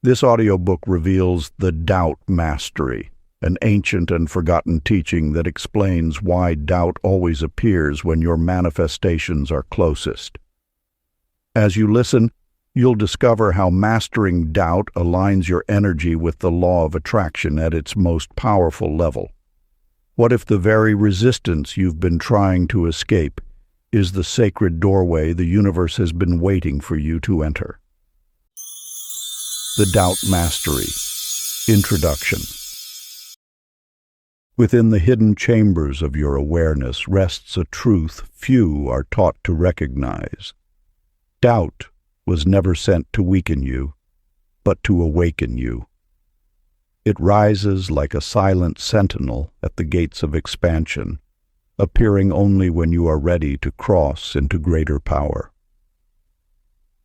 This audiobook reveals the doubt mastery, an ancient and forgotten teaching that explains why doubt always appears when your manifestations are closest. As you listen, you'll discover how mastering doubt aligns your energy with the law of attraction at its most powerful level. What if the very resistance you've been trying to escape is the sacred doorway the universe has been waiting for you to enter? The Doubt Mastery. Introduction. Within the hidden chambers of your awareness rests a truth few are taught to recognize. Doubt was never sent to weaken you, but to awaken you. It rises like a silent sentinel at the gates of expansion, appearing only when you are ready to cross into greater power.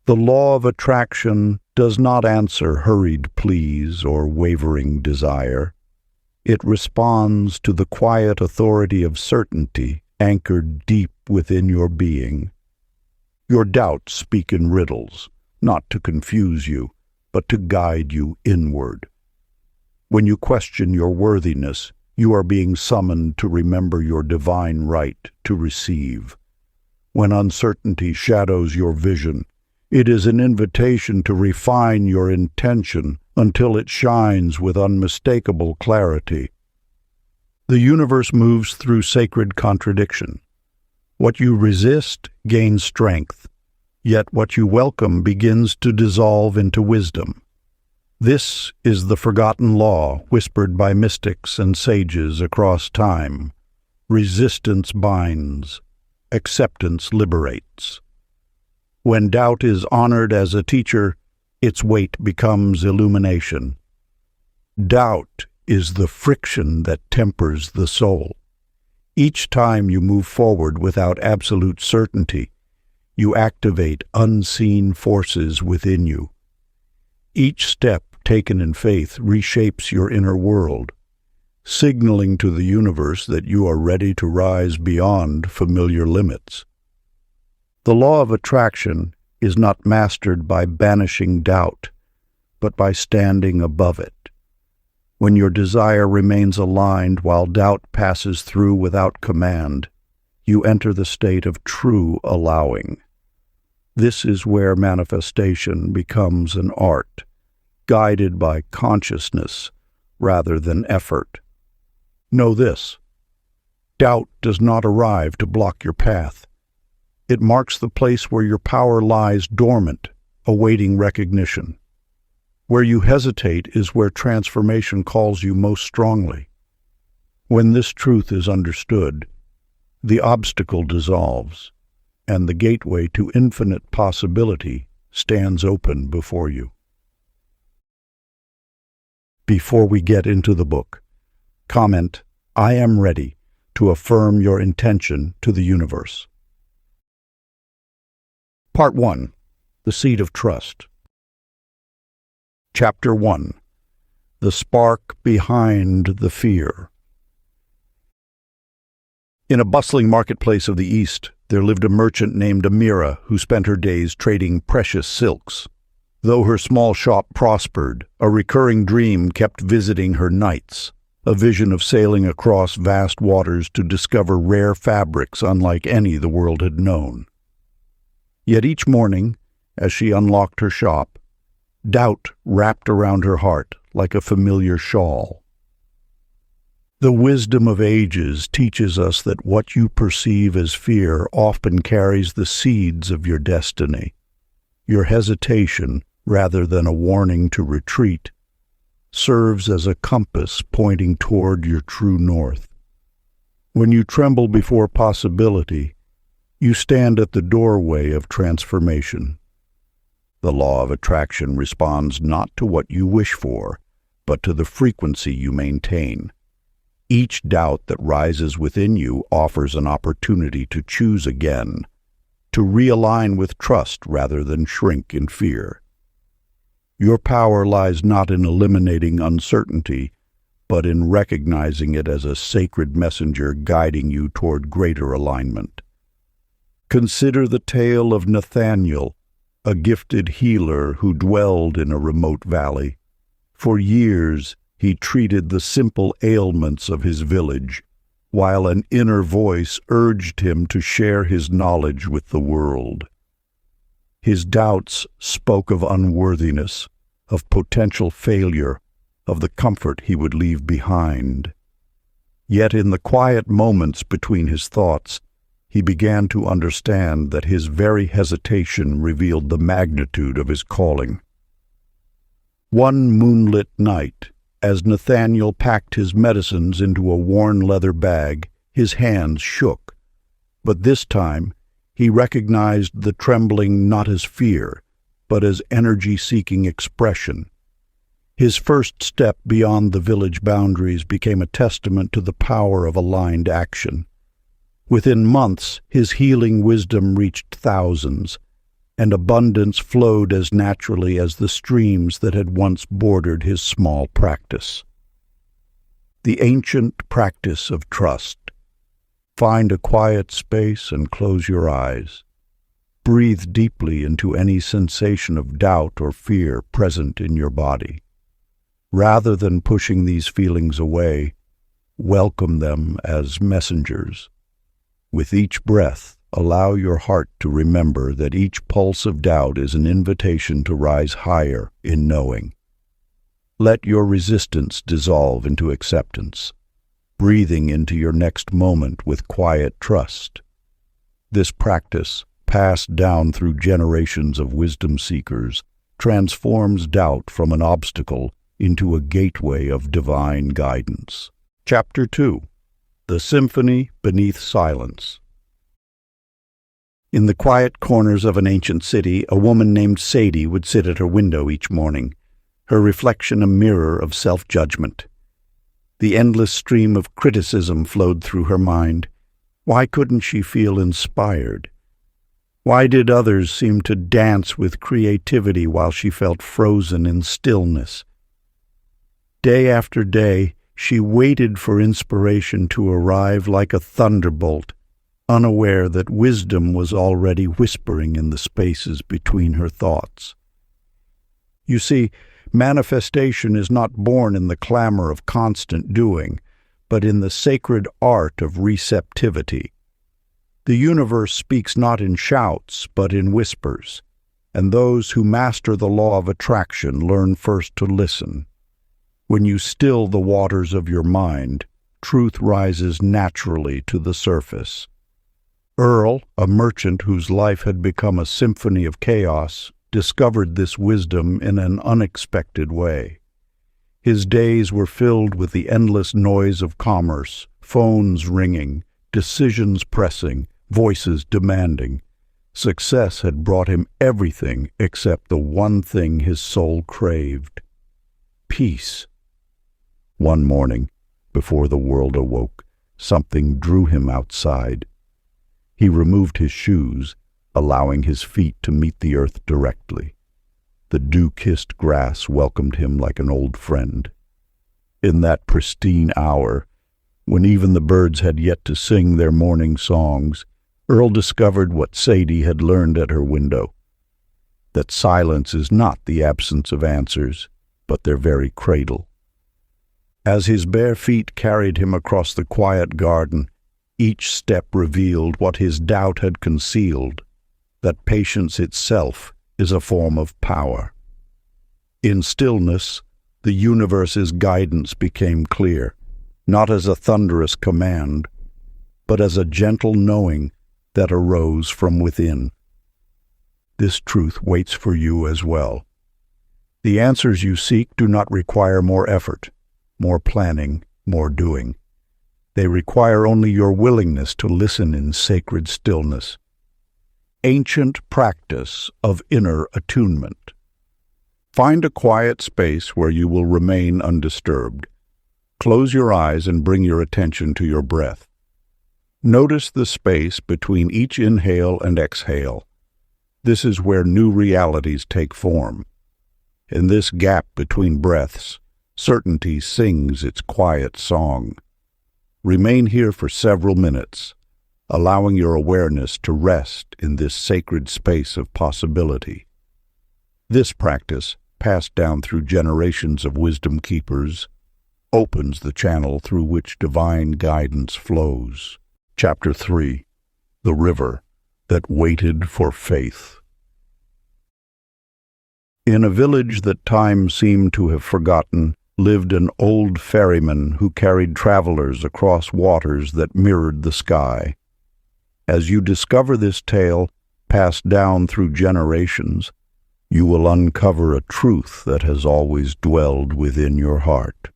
The law of attraction does not answer hurried pleas or wavering desire. It responds to the quiet authority of certainty anchored deep within your being. Your doubts speak in riddles, not to confuse you, but to guide you inward. When you question your worthiness, you are being summoned to remember your divine right to receive. When uncertainty shadows your vision, it is an invitation to refine your intention until it shines with unmistakable clarity. The universe moves through sacred contradiction. What you resist gains strength, yet what you welcome begins to dissolve into wisdom. This is the forgotten law whispered by mystics and sages across time. Resistance binds, acceptance liberates. When doubt is honored as a teacher, its weight becomes illumination. Doubt is the friction that tempers the soul. Each time you move forward without absolute certainty, you activate unseen forces within you. Each step taken in faith reshapes your inner world, signaling to the universe that you are ready to rise beyond familiar limits. The law of attraction is not mastered by banishing doubt, but by standing above it. When your desire remains aligned while doubt passes through without command, you enter the state of true allowing. This is where manifestation becomes an art, guided by consciousness rather than effort. Know this: doubt does not arrive to block your path. It marks the place where your power lies dormant, awaiting recognition. Where you hesitate is where transformation calls you most strongly. When this truth is understood, the obstacle dissolves, and the gateway to infinite possibility stands open before you. Before we get into the book, comment, "I am ready," to affirm your intention to the universe. Part 1. The Seed of Trust. Chapter 1. The Spark Behind the Fear. In a bustling marketplace of the East, there lived a merchant named Amira who spent her days trading precious silks. Though her small shop prospered, a recurring dream kept visiting her nights, a vision of sailing across vast waters to discover rare fabrics unlike any the world had known. Yet each morning, as she unlocked her shop, doubt wrapped around her heart like a familiar shawl. The wisdom of ages teaches us that what you perceive as fear often carries the seeds of your destiny. Your hesitation, rather than a warning to retreat, serves as a compass pointing toward your true north. When you tremble before possibility, you stand at the doorway of transformation. The law of attraction responds not to what you wish for, but to the frequency you maintain. Each doubt that rises within you offers an opportunity to choose again, to realign with trust rather than shrink in fear. Your power lies not in eliminating uncertainty, but in recognizing it as a sacred messenger guiding you toward greater alignment. Consider the tale of Nathaniel, a gifted healer who dwelled in a remote valley. For years, he treated the simple ailments of his village, while an inner voice urged him to share his knowledge with the world. His doubts spoke of unworthiness, of potential failure, of the comfort he would leave behind. Yet in the quiet moments between his thoughts, he began to understand that his very hesitation revealed the magnitude of his calling. One moonlit night, as Nathaniel packed his medicines into a worn leather bag, his hands shook. But this time, he recognized the trembling not as fear, but as energy-seeking expression. His first step beyond the village boundaries became a testament to the power of aligned action. Within months, his healing wisdom reached thousands, and abundance flowed as naturally as the streams that had once bordered his small practice. The ancient practice of trust. Find a quiet space and close your eyes. Breathe deeply into any sensation of doubt or fear present in your body. Rather than pushing these feelings away, welcome them as messengers. With each breath, allow your heart to remember that each pulse of doubt is an invitation to rise higher in knowing. Let your resistance dissolve into acceptance, breathing into your next moment with quiet trust. This practice, passed down through generations of wisdom seekers, transforms doubt from an obstacle into a gateway of divine guidance. Chapter 2. The Symphony Beneath Silence. In the quiet corners of an ancient city, a woman named Sadie would sit at her window each morning, her reflection a mirror of self-judgment. The endless stream of criticism flowed through her mind. Why couldn't she feel inspired? Why did others seem to dance with creativity while she felt frozen in stillness? Day after day, she waited for inspiration to arrive like a thunderbolt, unaware that wisdom was already whispering in the spaces between her thoughts. You see, manifestation is not born in the clamor of constant doing, but in the sacred art of receptivity. The universe speaks not in shouts, but in whispers, and those who master the law of attraction learn first to listen. When you still the waters of your mind, truth rises naturally to the surface. Earl, a merchant whose life had become a symphony of chaos, discovered this wisdom in an unexpected way. His days were filled with the endless noise of commerce, phones ringing, decisions pressing, voices demanding. Success had brought him everything except the one thing his soul craved: peace. One morning, before the world awoke, something drew him outside. He removed his shoes, allowing his feet to meet the earth directly. The dew-kissed grass welcomed him like an old friend. In that pristine hour, when even the birds had yet to sing their morning songs, Earl discovered what Sadie had learned at her window: that silence is not the absence of answers, but their very cradle. As his bare feet carried him across the quiet garden, each step revealed what his doubt had concealed, that patience itself is a form of power. In stillness, the universe's guidance became clear, not as a thunderous command, but as a gentle knowing that arose from within. This truth waits for you as well. The answers you seek do not require more effort, more planning, more doing. They require only your willingness to listen in sacred stillness. Ancient practice of inner attunement. Find a quiet space where you will remain undisturbed. Close your eyes and bring your attention to your breath. Notice the space between each inhale and exhale. This is where new realities take form. In this gap between breaths, certainty sings its quiet song. Remain here for several minutes, allowing your awareness to rest in this sacred space of possibility. This practice, passed down through generations of wisdom keepers, opens the channel through which divine guidance flows. Chapter 3. The River That Waited for Faith. In a village that time seemed to have forgotten, lived an old ferryman who carried travelers across waters that mirrored the sky. As you discover this tale, passed down through generations, you will uncover a truth that has always dwelled within your heart.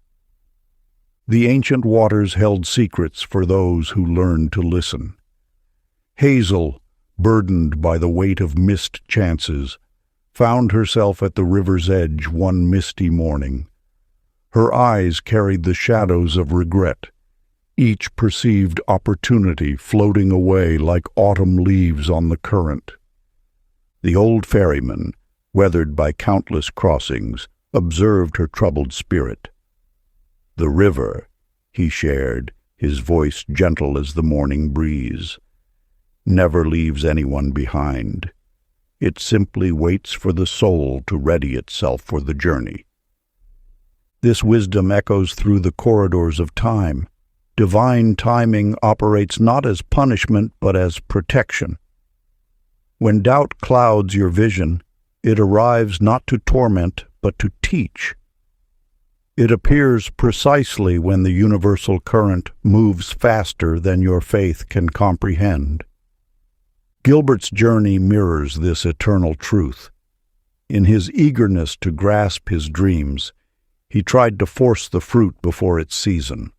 The ancient waters held secrets for those who learned to listen. Hazel, burdened by the weight of missed chances, found herself at the river's edge one misty morning. Her eyes carried the shadows of regret, each perceived opportunity floating away like autumn leaves on the current. The old ferryman, weathered by countless crossings, observed her troubled spirit. "The river," he shared, his voice gentle as the morning breeze, "never leaves anyone behind. It simply waits for the soul to ready itself for the journey." This wisdom echoes through the corridors of time. Divine timing operates not as punishment but as protection. When doubt clouds your vision, it arrives not to torment but to teach. It appears precisely when the universal current moves faster than your faith can comprehend. Gilbert's journey mirrors this eternal truth. In his eagerness to grasp his dreams, he tried to force the fruit before its season.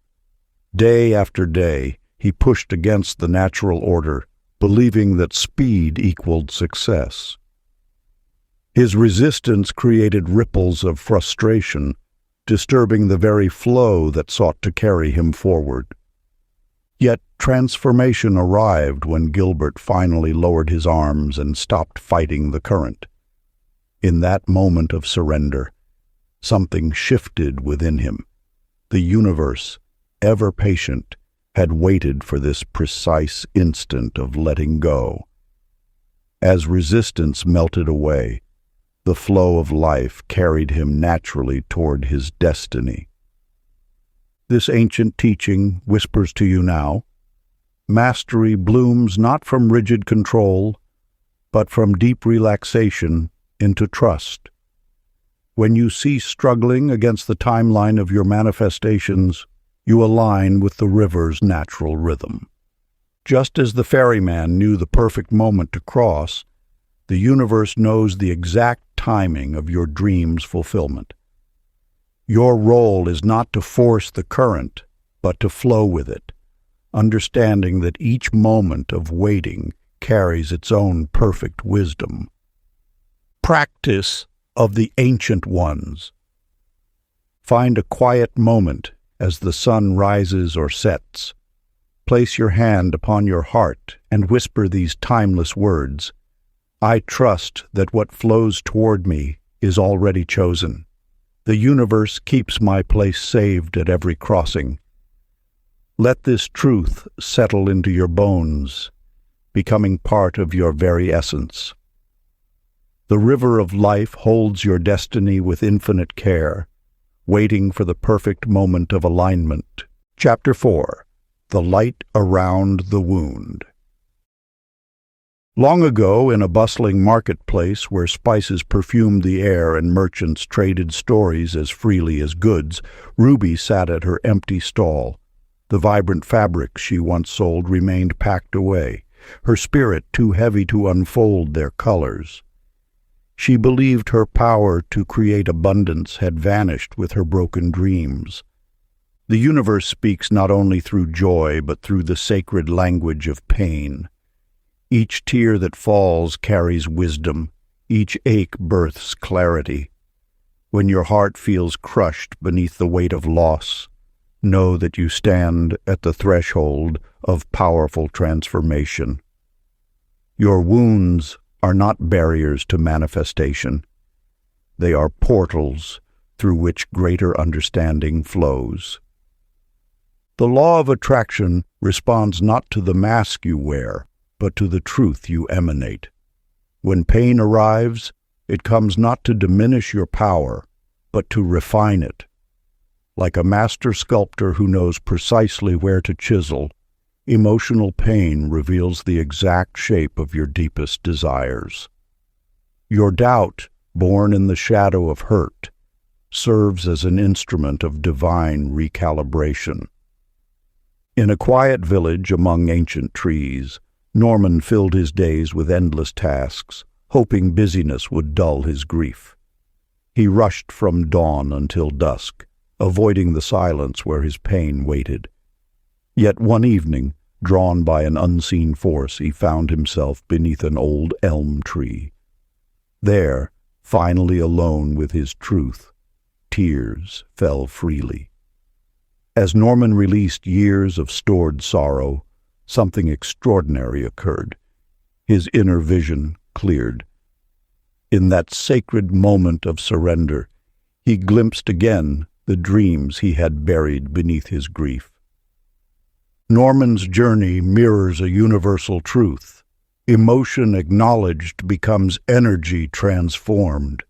Day after day, he pushed against the natural order, believing that speed equaled success. His resistance created ripples of frustration, disturbing the very flow that sought to carry him forward. Yet transformation arrived when Gilbert finally lowered his arms and stopped fighting the current. In that moment of surrender, something shifted within him. The universe, ever patient, had waited for this precise instant of letting go. As resistance melted away, the flow of life carried him naturally toward his destiny. This ancient teaching whispers to you now, mastery blooms not from rigid control, but from deep relaxation into trust. When you cease struggling against the timeline of your manifestations, you align with the river's natural rhythm. Just as the ferryman knew the perfect moment to cross, the universe knows the exact timing of your dream's fulfillment. Your role is not to force the current, but to flow with it, understanding that each moment of waiting carries its own perfect wisdom. Practice of the ancient ones. Find a quiet moment as the sun rises or sets. Place your hand upon your heart and whisper these timeless words. "I trust that what flows toward me is already chosen. The universe keeps my place saved at every crossing." Let this truth settle into your bones, becoming part of your very essence. The river of life holds your destiny with infinite care, waiting for the perfect moment of alignment. Chapter 4. The Light Around the Wound. Long ago, in a bustling marketplace where spices perfumed the air and merchants traded stories as freely as goods, Ruby sat at her empty stall. The vibrant fabrics she once sold remained packed away, her spirit too heavy to unfold their colors. She believed her power to create abundance had vanished with her broken dreams. The universe speaks not only through joy, but through the sacred language of pain. Each tear that falls carries wisdom. Each ache births clarity. When your heart feels crushed beneath the weight of loss, know that you stand at the threshold of powerful transformation. Your wounds are not barriers to manifestation. They are portals through which greater understanding flows. The law of attraction responds not to the mask you wear, but to the truth you emanate. When pain arrives, It comes not to diminish your power, but to refine it. Like a master sculptor who knows precisely where to chisel, emotional pain reveals the exact shape of your deepest desires. Your doubt, born in the shadow of hurt, serves as an instrument of divine recalibration. In a quiet village among ancient trees, Norman filled his days with endless tasks, hoping busyness would dull his grief. He rushed from dawn until dusk, avoiding the silence where his pain waited. Yet one evening, drawn by an unseen force, he found himself beneath an old elm tree. There, finally alone with his truth, tears fell freely. As Norman released years of stored sorrow, something extraordinary occurred. His inner vision cleared. In that sacred moment of surrender, he glimpsed again the dreams he had buried beneath his grief. Norman's journey mirrors a universal truth. Emotion acknowledged becomes energy transformed.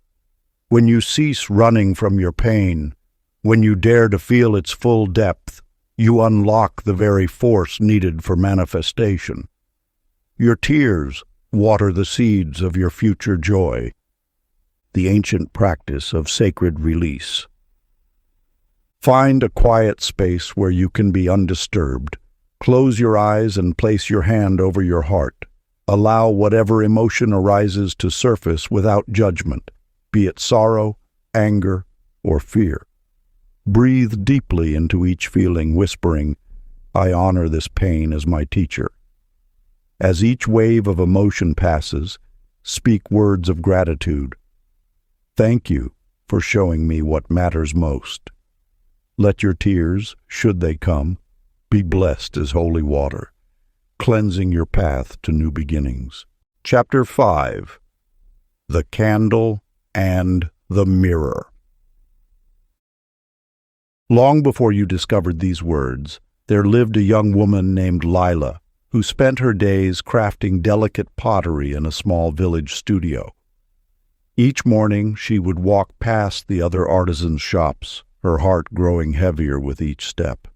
When you cease running from your pain, when you dare to feel its full depth, you unlock the very force needed for manifestation. Your tears water the seeds of your future joy. The ancient practice of sacred release. Find a quiet space where you can be undisturbed. Close your eyes and place your hand over your heart. Allow whatever emotion arises to surface without judgment, be it sorrow, anger, or fear. Breathe deeply into each feeling, whispering, "I honor this pain as my teacher." As each wave of emotion passes, speak words of gratitude. Thank you for showing me what matters most. Let your tears, should they come, be blessed as holy water, cleansing your path to new beginnings. Chapter 5. The Candle and the Mirror. Long before you discovered these words, there lived a young woman named Lila, who spent her days crafting delicate pottery in a small village studio. Each morning she would walk past the other artisans' shops, her heart growing heavier with each step.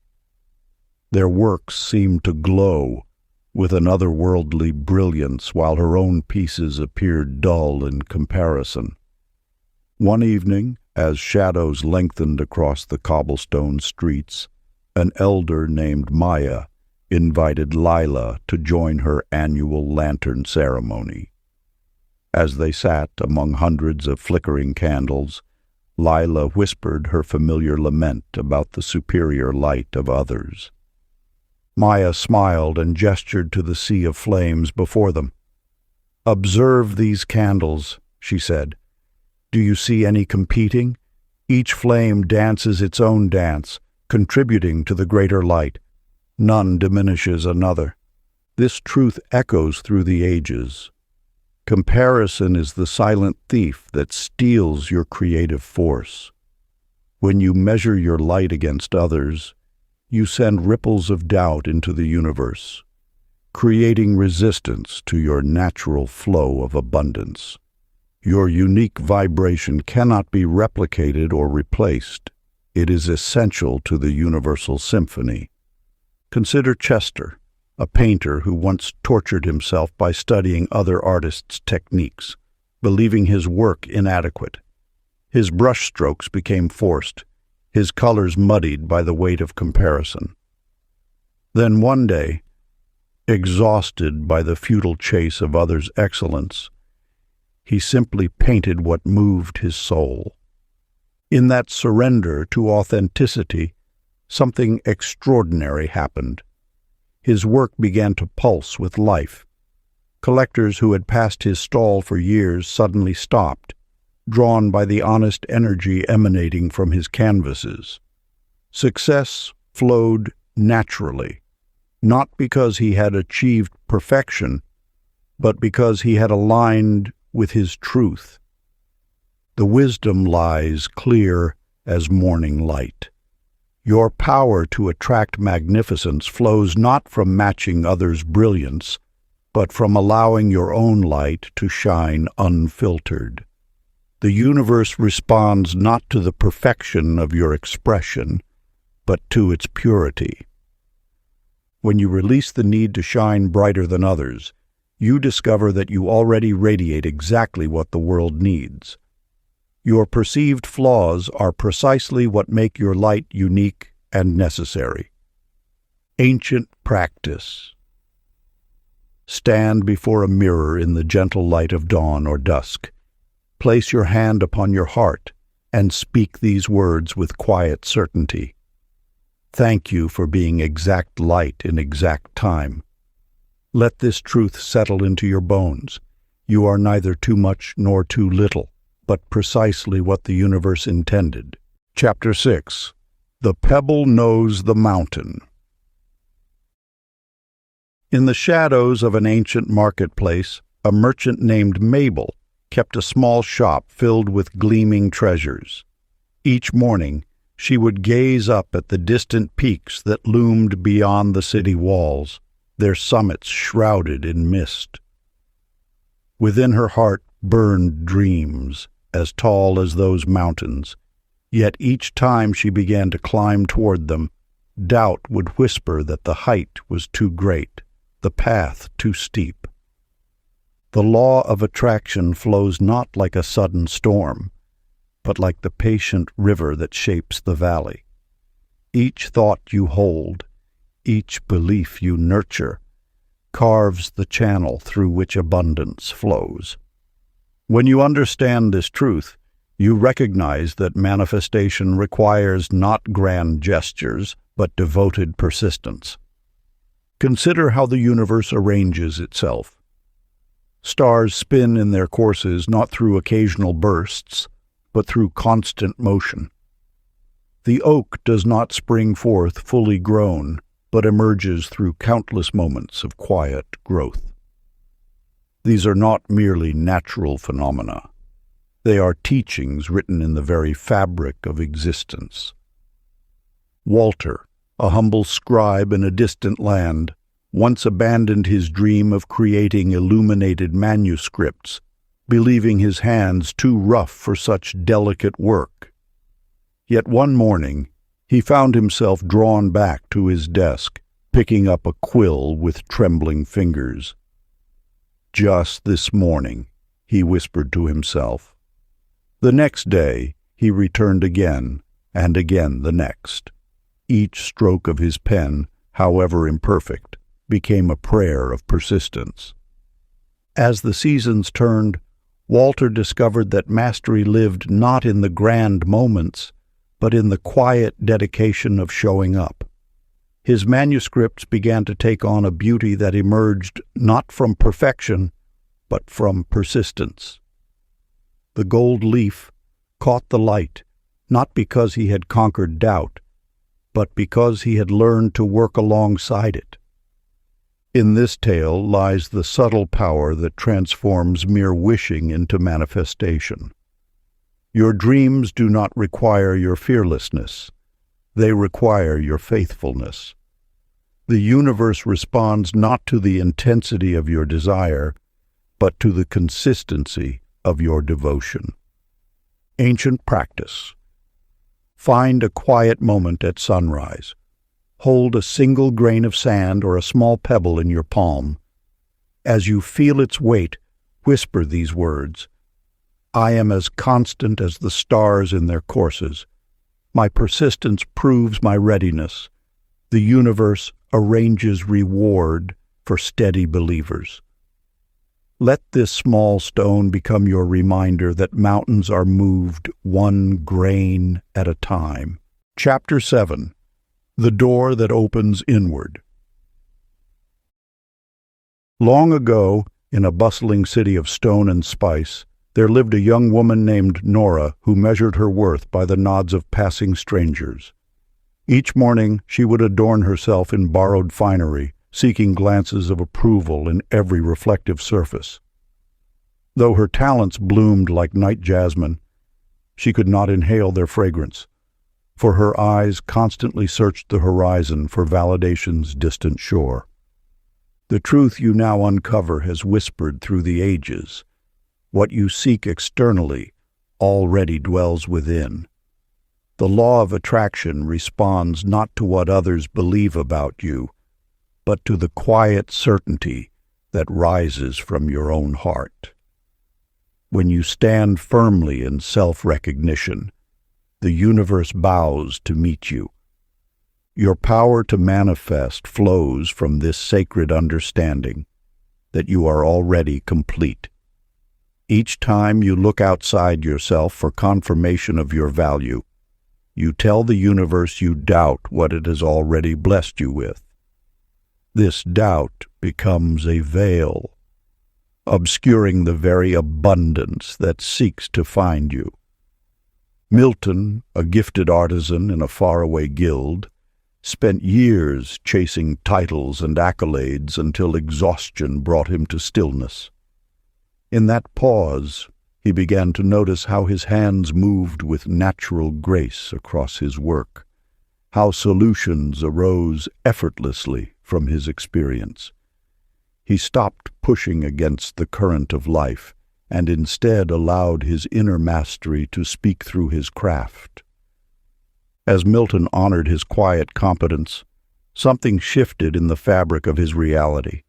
Their works seemed to glow with an otherworldly brilliance, while her own pieces appeared dull in comparison. One evening, as shadows lengthened across the cobblestone streets, an elder named Maya invited Lila to join her annual lantern ceremony. As they sat among hundreds of flickering candles, Lila whispered her familiar lament about the superior light of others. Maya smiled and gestured to the sea of flames before them. "Observe these candles," she said. "Do you see any competing? Each flame dances its own dance, contributing to the greater light. None diminishes another. This truth echoes through the ages. Comparison is the silent thief that steals your creative force. When you measure your light against others, you send ripples of doubt into the universe, creating resistance to your natural flow of abundance. Your unique vibration cannot be replicated or replaced. It is essential to the universal symphony. Consider Chester, a painter who once tortured himself by studying other artists' techniques, believing his work inadequate. His brushstrokes became forced, his colors muddied by the weight of comparison. Then one day, exhausted by the futile chase of others' excellence, he simply painted what moved his soul. In that surrender to authenticity, something extraordinary happened. His work began to pulse with life. Collectors who had passed his stall for years suddenly stopped, drawn by the honest energy emanating from his canvases. Success flowed naturally, not because he had achieved perfection, but because he had aligned with his truth. The wisdom lies clear as morning light. Your power to attract magnificence flows not from matching others' brilliance, but from allowing your own light to shine unfiltered. The universe responds not to the perfection of your expression, but to its purity. When you release the need to shine brighter than others, you discover that you already radiate exactly what the world needs. Your perceived flaws are precisely what make your light unique and necessary. Ancient practice. Stand before a mirror in the gentle light of dawn or dusk. Place your hand upon your heart and speak these words with quiet certainty. Thank you for being exact light in exact time. Let this truth settle into your bones. You are neither too much nor too little, but precisely what the universe intended. Chapter 6. The Pebble Knows the Mountain. In the shadows of an ancient marketplace, a merchant named Mabel kept a small shop filled with gleaming treasures. Each morning, she would gaze up at the distant peaks that loomed beyond the city walls, their summits shrouded in mist. Within her heart burned dreams, as tall as those mountains, yet each time she began to climb toward them, doubt would whisper that the height was too great, the path too steep. The law of attraction flows not like a sudden storm, but like the patient river that shapes the valley. Each thought you hold, each belief you nurture, carves the channel through which abundance flows. When you understand this truth, you recognize that manifestation requires not grand gestures, but devoted persistence. Consider how the universe arranges itself. Stars spin in their courses not through occasional bursts, but through constant motion. The oak does not spring forth fully grown, but emerges through countless moments of quiet growth. These are not merely natural phenomena. They are teachings written in the very fabric of existence. Walter, a humble scribe in a distant land, once abandoned his dream of creating illuminated manuscripts, believing his hands too rough for such delicate work. Yet one morning, he found himself drawn back to his desk, picking up a quill with trembling fingers. Just this morning, he whispered to himself. The next day, he returned again, and again the next. Each stroke of his pen, however imperfect, became a prayer of persistence. As the seasons turned, Walter discovered that mastery lived not in the grand moments, but in the quiet dedication of showing up. His manuscripts began to take on a beauty that emerged not from perfection, but from persistence. The gold leaf caught the light, not because he had conquered doubt, but because he had learned to work alongside it. In this tale lies the subtle power that transforms mere wishing into manifestation. Your dreams do not require your fearlessness. They require your faithfulness. The universe responds not to the intensity of your desire, but to the consistency of your devotion. Ancient practice. Find a quiet moment at sunrise. Hold a single grain of sand or a small pebble in your palm. As you feel its weight, whisper these words. I am as constant as the stars in their courses. My persistence proves my readiness. The universe arranges reward for steady believers. Let this small stone become your reminder that mountains are moved one grain at a time. Chapter 7. The Door That Opens Inward. Long ago, in a bustling city of stone and spice, there lived a young woman named Nora who measured her worth by the nods of passing strangers. Each morning she would adorn herself in borrowed finery, seeking glances of approval in every reflective surface. Though her talents bloomed like night jasmine, she could not inhale their fragrance, for her eyes constantly searched the horizon for validation's distant shore. The truth you now uncover has whispered through the ages. What you seek externally already dwells within. The law of attraction responds not to what others believe about you, but to the quiet certainty that rises from your own heart. When you stand firmly in self-recognition, the universe bows to meet you. Your power to manifest flows from this sacred understanding that you are already complete. Each time you look outside yourself for confirmation of your value, you tell the universe you doubt what it has already blessed you with. This doubt becomes a veil, obscuring the very abundance that seeks to find you. Milton, a gifted artisan in a faraway guild, spent years chasing titles and accolades until exhaustion brought him to stillness. In that pause, he began to notice how his hands moved with natural grace across his work, how solutions arose effortlessly from his experience. He stopped pushing against the current of life and instead allowed his inner mastery to speak through his craft. As Milton honored his quiet competence, something shifted in the fabric of his reality.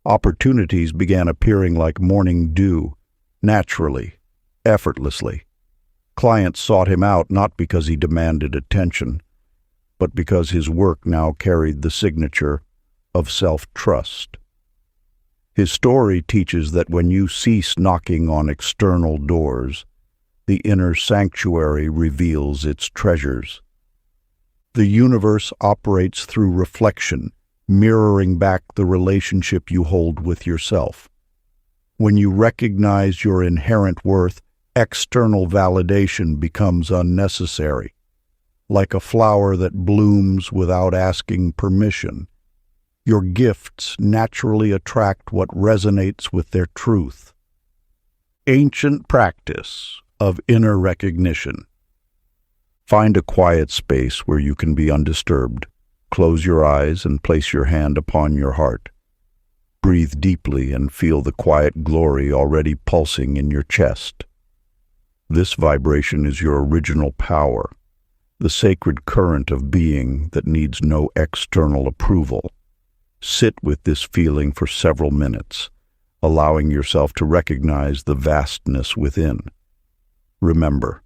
Opportunities began appearing like morning dew, naturally, effortlessly. Clients sought him out not because he demanded attention, but because his work now carried the signature of self-trust. His story teaches that when you cease knocking on external doors, the inner sanctuary reveals its treasures. The universe operates through reflection, mirroring back the relationship you hold with yourself. When you recognize your inherent worth, external validation becomes unnecessary. Like a flower that blooms without asking permission, your gifts naturally attract what resonates with their truth. Ancient practice of inner recognition. Find a quiet space where you can be undisturbed. Close your eyes and place your hand upon your heart. Breathe deeply and feel the quiet glory already pulsing in your chest. This vibration is your original power, the sacred current of being that needs no external approval. Sit with this feeling for several minutes, allowing yourself to recognize the vastness within. Remember,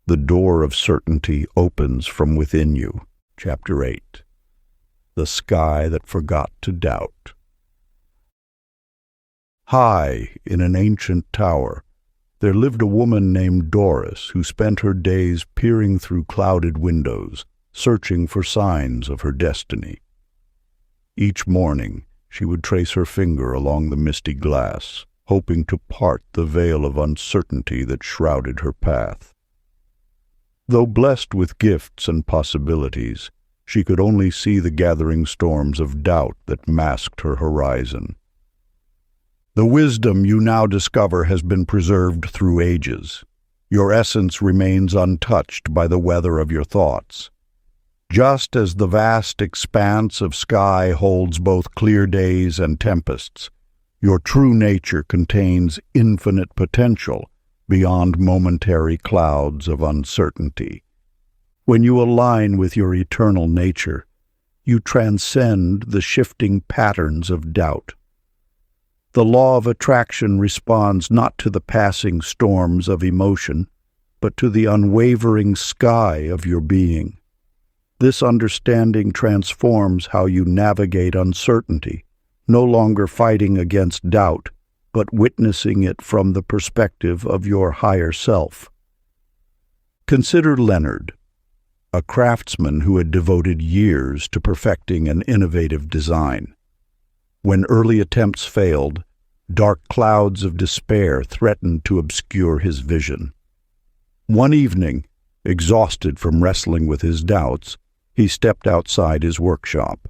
the door of certainty opens from within you. Chapter 8. The Sky That Forgot to Doubt. High in an ancient tower, there lived a woman named Doris who spent her days peering through clouded windows, searching for signs of her destiny. Each morning, she would trace her finger along the misty glass, hoping to part the veil of uncertainty that shrouded her path. Though blessed with gifts and possibilities, she could only see the gathering storms of doubt that masked her horizon. The wisdom you now discover has been preserved through ages. Your essence remains untouched by the weather of your thoughts. Just as the vast expanse of sky holds both clear days and tempests, your true nature contains infinite potential beyond momentary clouds of uncertainty. When you align with your eternal nature, you transcend the shifting patterns of doubt. The law of attraction responds not to the passing storms of emotion, but to the unwavering sky of your being. This understanding transforms how you navigate uncertainty, no longer fighting against doubt, but witnessing it from the perspective of your higher self. Consider Leonard, a craftsman who had devoted years to perfecting an innovative design. When early attempts failed, dark clouds of despair threatened to obscure his vision. One evening, exhausted from wrestling with his doubts, he stepped outside his workshop.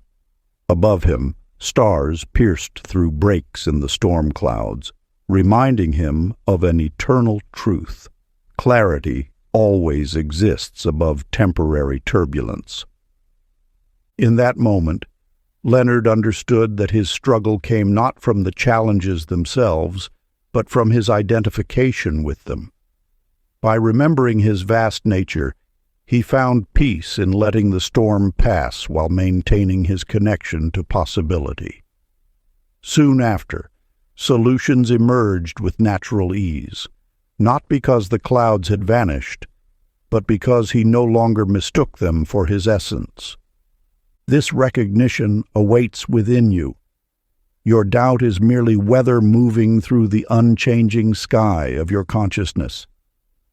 Above him, stars pierced through breaks in the storm clouds, reminding him of an eternal truth. Clarity always exists above temporary turbulence. In that moment, Leonard understood that his struggle came not from the challenges themselves, but from his identification with them. By remembering his vast nature, he found peace in letting the storm pass while maintaining his connection to possibility. Soon after, solutions emerged with natural ease, not because the clouds had vanished, but because he no longer mistook them for his essence. This recognition awaits within you. Your doubt is merely weather moving through the unchanging sky of your consciousness.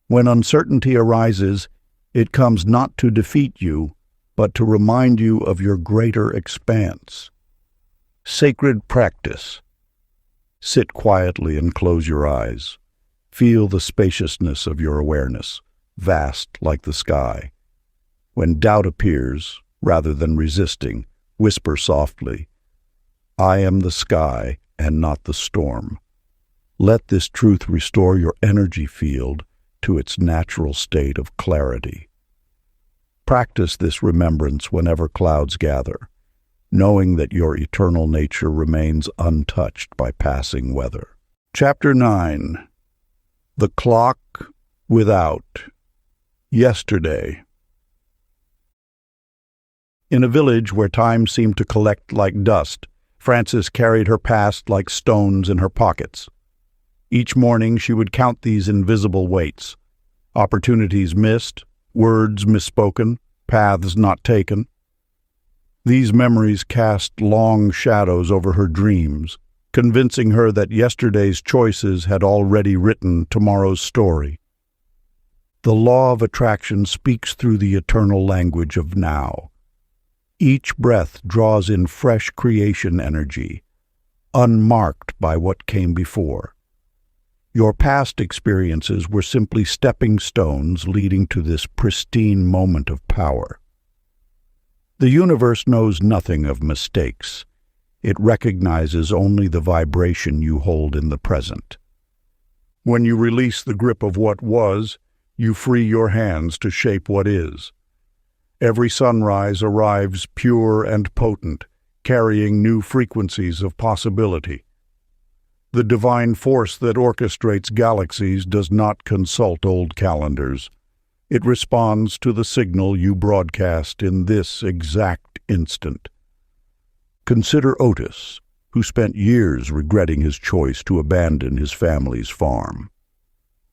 When uncertainty arises, it comes not to defeat you, but to remind you of your greater expanse. Sacred practice. Sit quietly and close your eyes. Feel the spaciousness of your awareness, vast like the sky. When doubt appears, rather than resisting, whisper softly, "I am the sky and not the storm." Let this truth restore your energy field to its natural state of clarity. Practice this remembrance whenever clouds gather, knowing that your eternal nature remains untouched by passing weather. Chapter 9. The Clock Without. Yesterday. In a village where time seemed to collect like dust, Frances carried her past like stones in her pockets. Each morning she would count these invisible weights: opportunities missed, words misspoken, paths not taken. These memories cast long shadows over her dreams, convincing her that yesterday's choices had already written tomorrow's story. The law of attraction speaks through the eternal language of now. Each breath draws in fresh creation energy, unmarked by what came before. Your past experiences were simply stepping stones leading to this pristine moment of power. The universe knows nothing of mistakes. It recognizes only the vibration you hold in the present. When you release the grip of what was, you free your hands to shape what is. Every sunrise arrives pure and potent, carrying new frequencies of possibility. The divine force that orchestrates galaxies does not consult old calendars. It responds to the signal you broadcast in this exact instant. Consider Otis, who spent years regretting his choice to abandon his family's farm.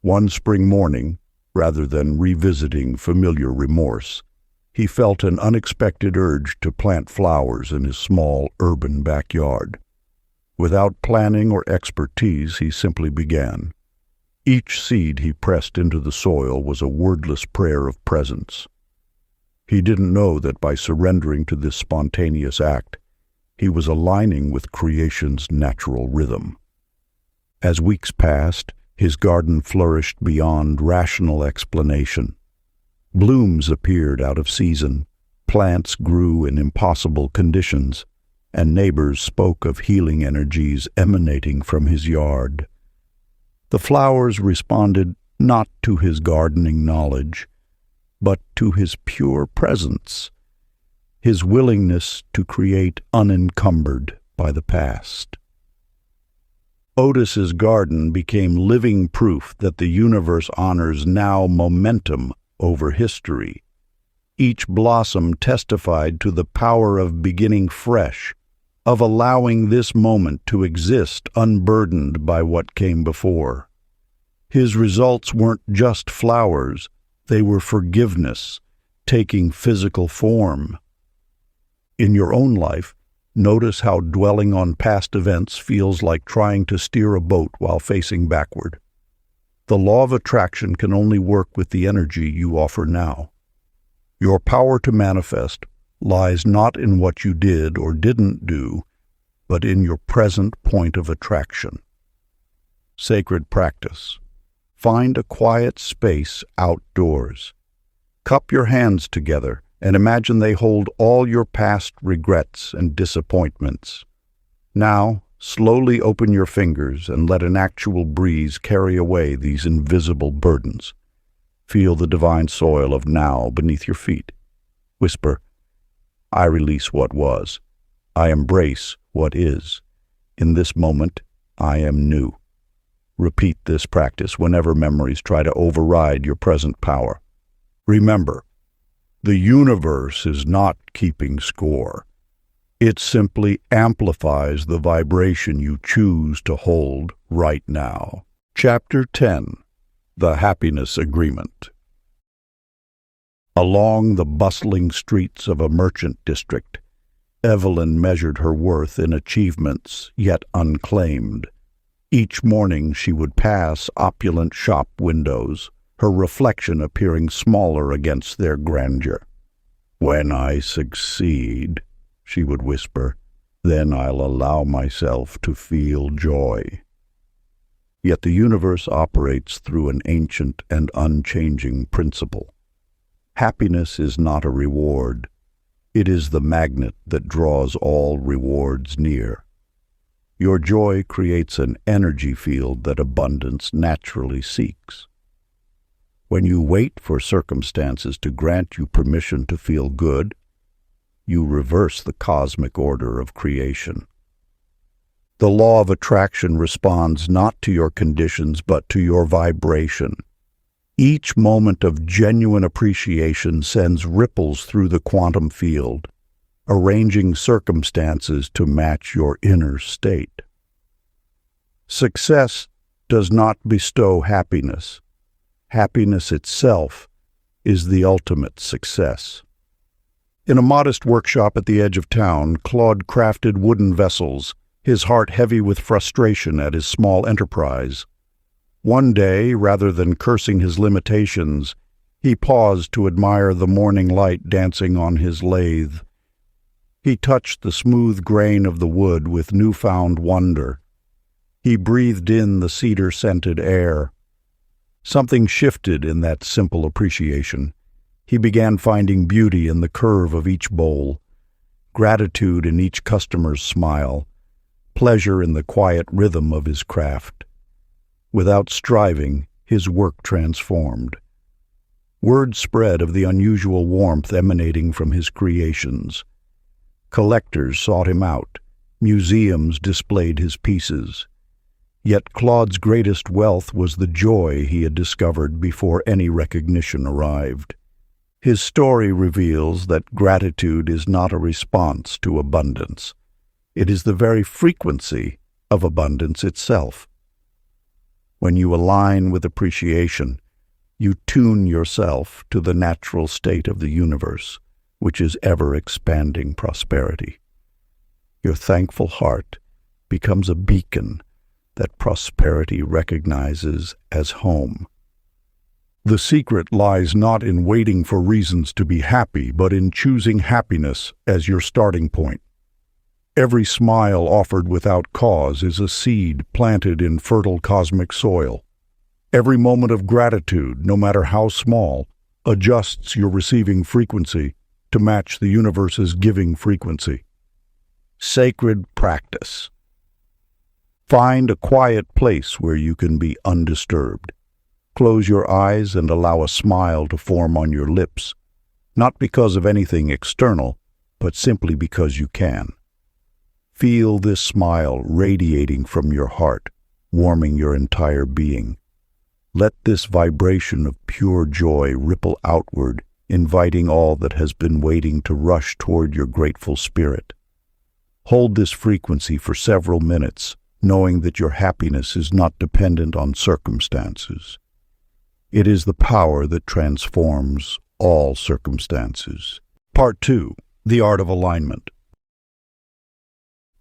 One spring morning, rather than revisiting familiar remorse, he felt an unexpected urge to plant flowers in his small urban backyard. Without planning or expertise, he simply began. Each seed he pressed into the soil was a wordless prayer of presence. He didn't know that by surrendering to this spontaneous act, he was aligning with creation's natural rhythm. As weeks passed, his garden flourished beyond rational explanation. Blooms appeared out of season, plants grew in impossible conditions, and neighbors spoke of healing energies emanating from his yard. The flowers responded not to his gardening knowledge, but to his pure presence, his willingness to create unencumbered by the past. Otis's garden became living proof that the universe honors now momentum over history. Each blossom testified to the power of beginning fresh, of allowing this moment to exist unburdened by what came before. His results weren't just flowers, they were forgiveness, taking physical form. In your own life, notice how dwelling on past events feels like trying to steer a boat while facing backward. The law of attraction can only work with the energy you offer now. Your power to manifest lies not in what you did or didn't do, but in your present point of attraction. Sacred practice. Find a quiet space outdoors. Cup your hands together and imagine they hold all your past regrets and disappointments. Now, slowly open your fingers and let an actual breeze carry away these invisible burdens. Feel the divine soil of now beneath your feet. Whisper, "I release what was. I embrace what is. In this moment, I am new." Repeat this practice whenever memories try to override your present power. Remember, the universe is not keeping score. It simply amplifies the vibration you choose to hold right now. Chapter 10. The Happiness Agreement. Along the bustling streets of a merchant district, Evelyn measured her worth in achievements yet unclaimed. Each morning she would pass opulent shop windows, her reflection appearing smaller against their grandeur. "When I succeed," she would whisper, "then I'll allow myself to feel joy." Yet the universe operates through an ancient and unchanging principle. Happiness is not a reward. It is the magnet that draws all rewards near. Your joy creates an energy field that abundance naturally seeks. When you wait for circumstances to grant you permission to feel good, you reverse the cosmic order of creation. The law of attraction responds not to your conditions but to your vibration. Each moment of genuine appreciation sends ripples through the quantum field, arranging circumstances to match your inner state. Success does not bestow happiness. Happiness itself is the ultimate success. In a modest workshop at the edge of town, Claude crafted wooden vessels, his heart heavy with frustration at his small enterprise. One day, rather than cursing his limitations, he paused to admire the morning light dancing on his lathe. He touched the smooth grain of the wood with newfound wonder. He breathed in the cedar-scented air. Something shifted in that simple appreciation. He began finding beauty in the curve of each bowl, gratitude in each customer's smile, pleasure in the quiet rhythm of his craft. Without striving, his work transformed. Word spread of the unusual warmth emanating from his creations. Collectors sought him out. Museums displayed his pieces. Yet Claude's greatest wealth was the joy he had discovered before any recognition arrived. His story reveals that gratitude is not a response to abundance. It is the very frequency of abundance itself. When you align with appreciation, you tune yourself to the natural state of the universe, which is ever-expanding prosperity. Your thankful heart becomes a beacon that prosperity recognizes as home. The secret lies not in waiting for reasons to be happy, but in choosing happiness as your starting point. Every smile offered without cause is a seed planted in fertile cosmic soil. Every moment of gratitude, no matter how small, adjusts your receiving frequency to match the universe's giving frequency. Sacred practice. Find a quiet place where you can be undisturbed. Close your eyes and allow a smile to form on your lips, not because of anything external, but simply because you can. Feel this smile radiating from your heart, warming your entire being. Let this vibration of pure joy ripple outward, inviting all that has been waiting to rush toward your grateful spirit. Hold this frequency for several minutes, knowing that your happiness is not dependent on circumstances. It is the power that transforms all circumstances. Part 2. The Art of Alignment.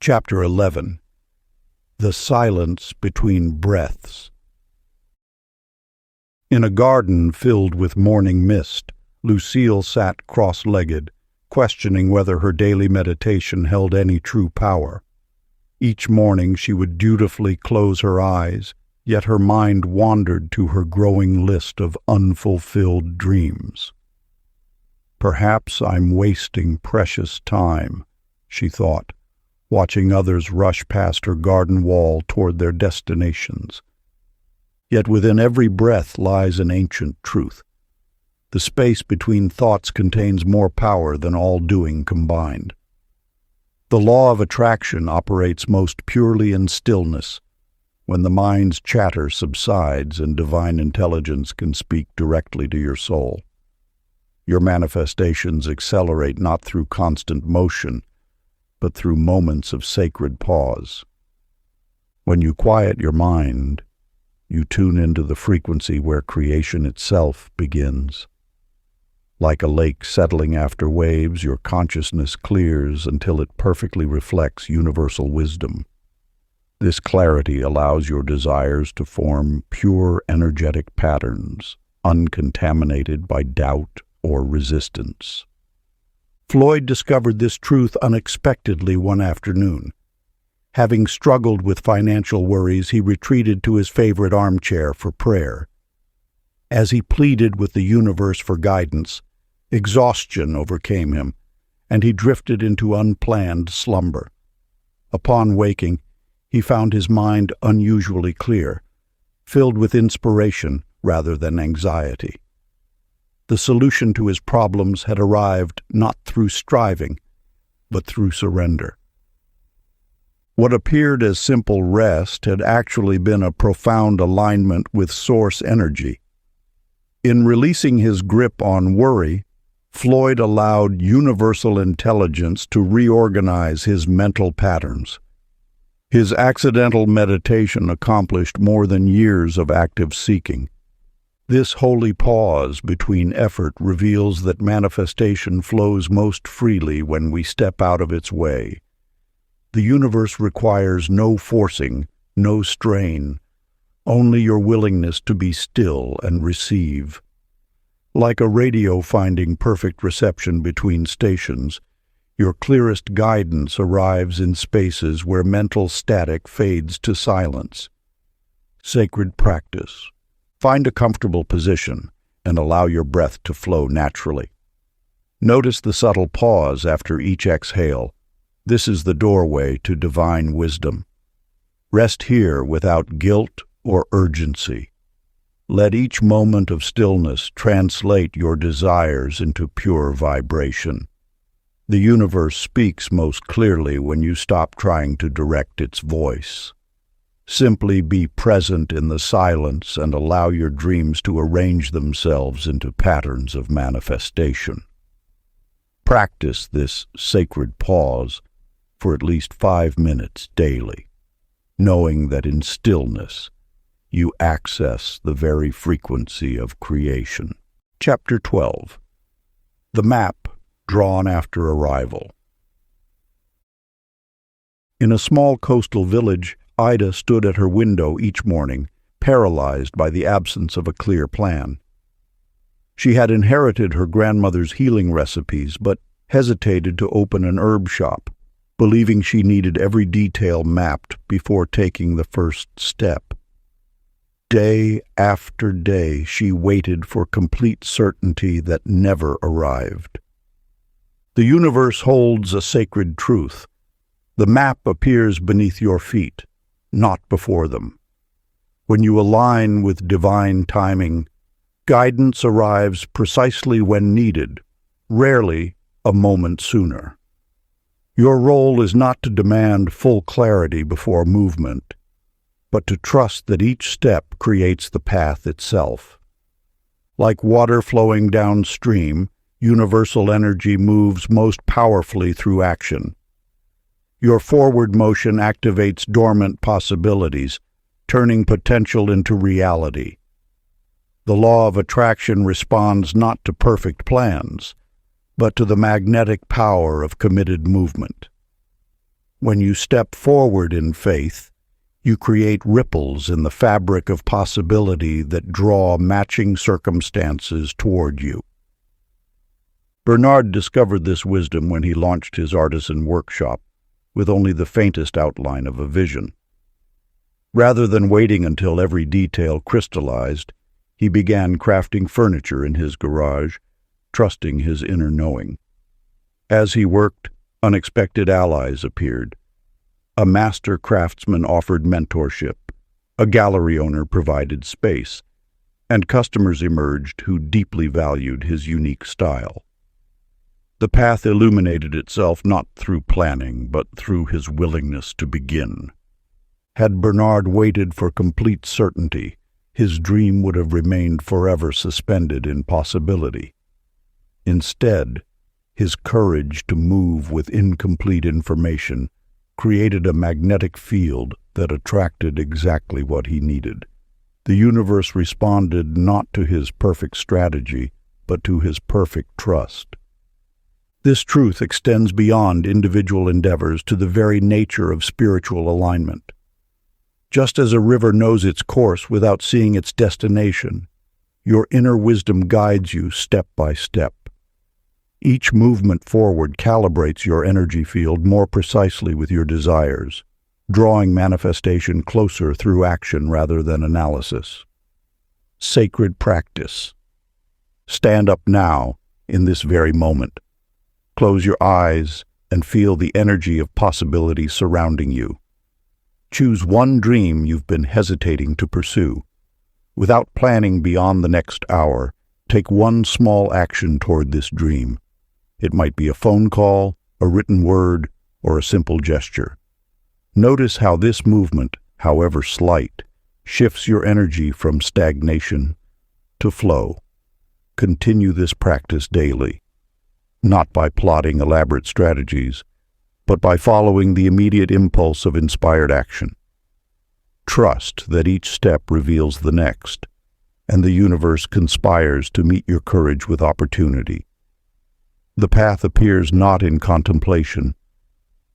Chapter 11. The Silence Between Breaths. In a garden filled with morning mist, Lucille sat cross-legged, questioning whether her daily meditation held any true power. Each morning she would dutifully close her eyes, yet her mind wandered to her growing list of unfulfilled dreams. "Perhaps I'm wasting precious time," she thought, watching others rush past her garden wall toward their destinations. Yet within every breath lies an ancient truth. The space between thoughts contains more power than all doing combined. The law of attraction operates most purely in stillness. when the mind's chatter subsides and divine intelligence can speak directly to your soul. Your manifestations accelerate not through constant motion, but through moments of sacred pause. When you quiet your mind, you tune into the frequency where creation itself begins. Like a lake settling after waves, your consciousness clears until it perfectly reflects universal wisdom. This clarity allows your desires to form pure energetic patterns, uncontaminated by doubt or resistance. Floyd discovered this truth unexpectedly one afternoon. Having struggled with financial worries, he retreated to his favorite armchair for prayer. As he pleaded with the universe for guidance, exhaustion overcame him, and he drifted into unplanned slumber. Upon waking, he found his mind unusually clear, filled with inspiration rather than anxiety. The solution to his problems had arrived not through striving, but through surrender. What appeared as simple rest had actually been a profound alignment with source energy. In releasing his grip on worry, Floyd allowed universal intelligence to reorganize his mental patterns. His accidental meditation accomplished more than years of active seeking. This holy pause between effort reveals that manifestation flows most freely when we step out of its way. The universe requires no forcing, no strain, only your willingness to be still and receive. Like a radio finding perfect reception between stations, your clearest guidance arrives in spaces where mental static fades to silence. Sacred practice. Find a comfortable position and allow your breath to flow naturally. Notice the subtle pause after each exhale. This is the doorway to divine wisdom. Rest here without guilt or urgency. Let each moment of stillness translate your desires into pure vibration. The universe speaks most clearly when you stop trying to direct its voice. Simply be present in the silence and allow your dreams to arrange themselves into patterns of manifestation. Practice this sacred pause for at least 5 minutes daily, knowing that in stillness you access the very frequency of creation. Chapter 12. The Map Drawn After Arrival. In a small coastal village, Ida stood at her window each morning, paralyzed by the absence of a clear plan. She had inherited her grandmother's healing recipes, but hesitated to open an herb shop, believing she needed every detail mapped before taking the first step. Day after day, she waited for complete certainty that never arrived. The universe holds a sacred truth. The map appears beneath your feet, not before them. When you align with divine timing, guidance arrives precisely when needed, rarely a moment sooner. Your role is not to demand full clarity before movement, but to trust that each step creates the path itself. Like water flowing downstream, universal energy moves most powerfully through action. Your forward motion activates dormant possibilities, turning potential into reality. The law of attraction responds not to perfect plans, but to the magnetic power of committed movement. When you step forward in faith, you create ripples in the fabric of possibility that draw matching circumstances toward you. Bernard discovered this wisdom when he launched his artisan workshop, with only the faintest outline of a vision. Rather than waiting until every detail crystallized, he began crafting furniture in his garage, trusting his inner knowing. As he worked, unexpected allies appeared. A master craftsman offered mentorship, a gallery owner provided space, and customers emerged who deeply valued his unique style. The path illuminated itself not through planning, but through his willingness to begin. Had Bernard waited for complete certainty, his dream would have remained forever suspended in possibility. Instead, his courage to move with incomplete information created a magnetic field that attracted exactly what he needed. The universe responded not to his perfect strategy, but to his perfect trust. This truth extends beyond individual endeavors to the very nature of spiritual alignment. Just as a river knows its course without seeing its destination, your inner wisdom guides you step by step. Each movement forward calibrates your energy field more precisely with your desires, drawing manifestation closer through action rather than analysis. Sacred practice. Stand up now, in this very moment. Close your eyes and feel the energy of possibility surrounding you. Choose one dream you've been hesitating to pursue. Without planning beyond the next hour, take one small action toward this dream. It might be a phone call, a written word, or a simple gesture. Notice how this movement, however slight, shifts your energy from stagnation to flow. Continue this practice daily, not by plotting elaborate strategies, but by following the immediate impulse of inspired action. Trust that each step reveals the next, and the universe conspires to meet your courage with opportunity. The path appears not in contemplation,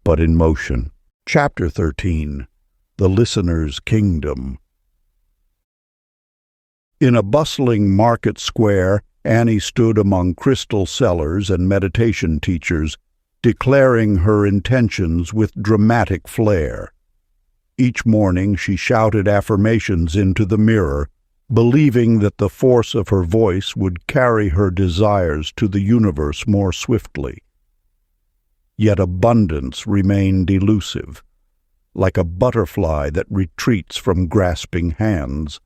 but in motion. Chapter 13. The Listener's Kingdom. In a bustling market square, Annie stood among crystal sellers and meditation teachers, declaring her intentions with dramatic flair. Each morning she shouted affirmations into the mirror, believing that the force of her voice would carry her desires to the universe more swiftly. Yet abundance remained elusive, like a butterfly that retreats from grasping hands.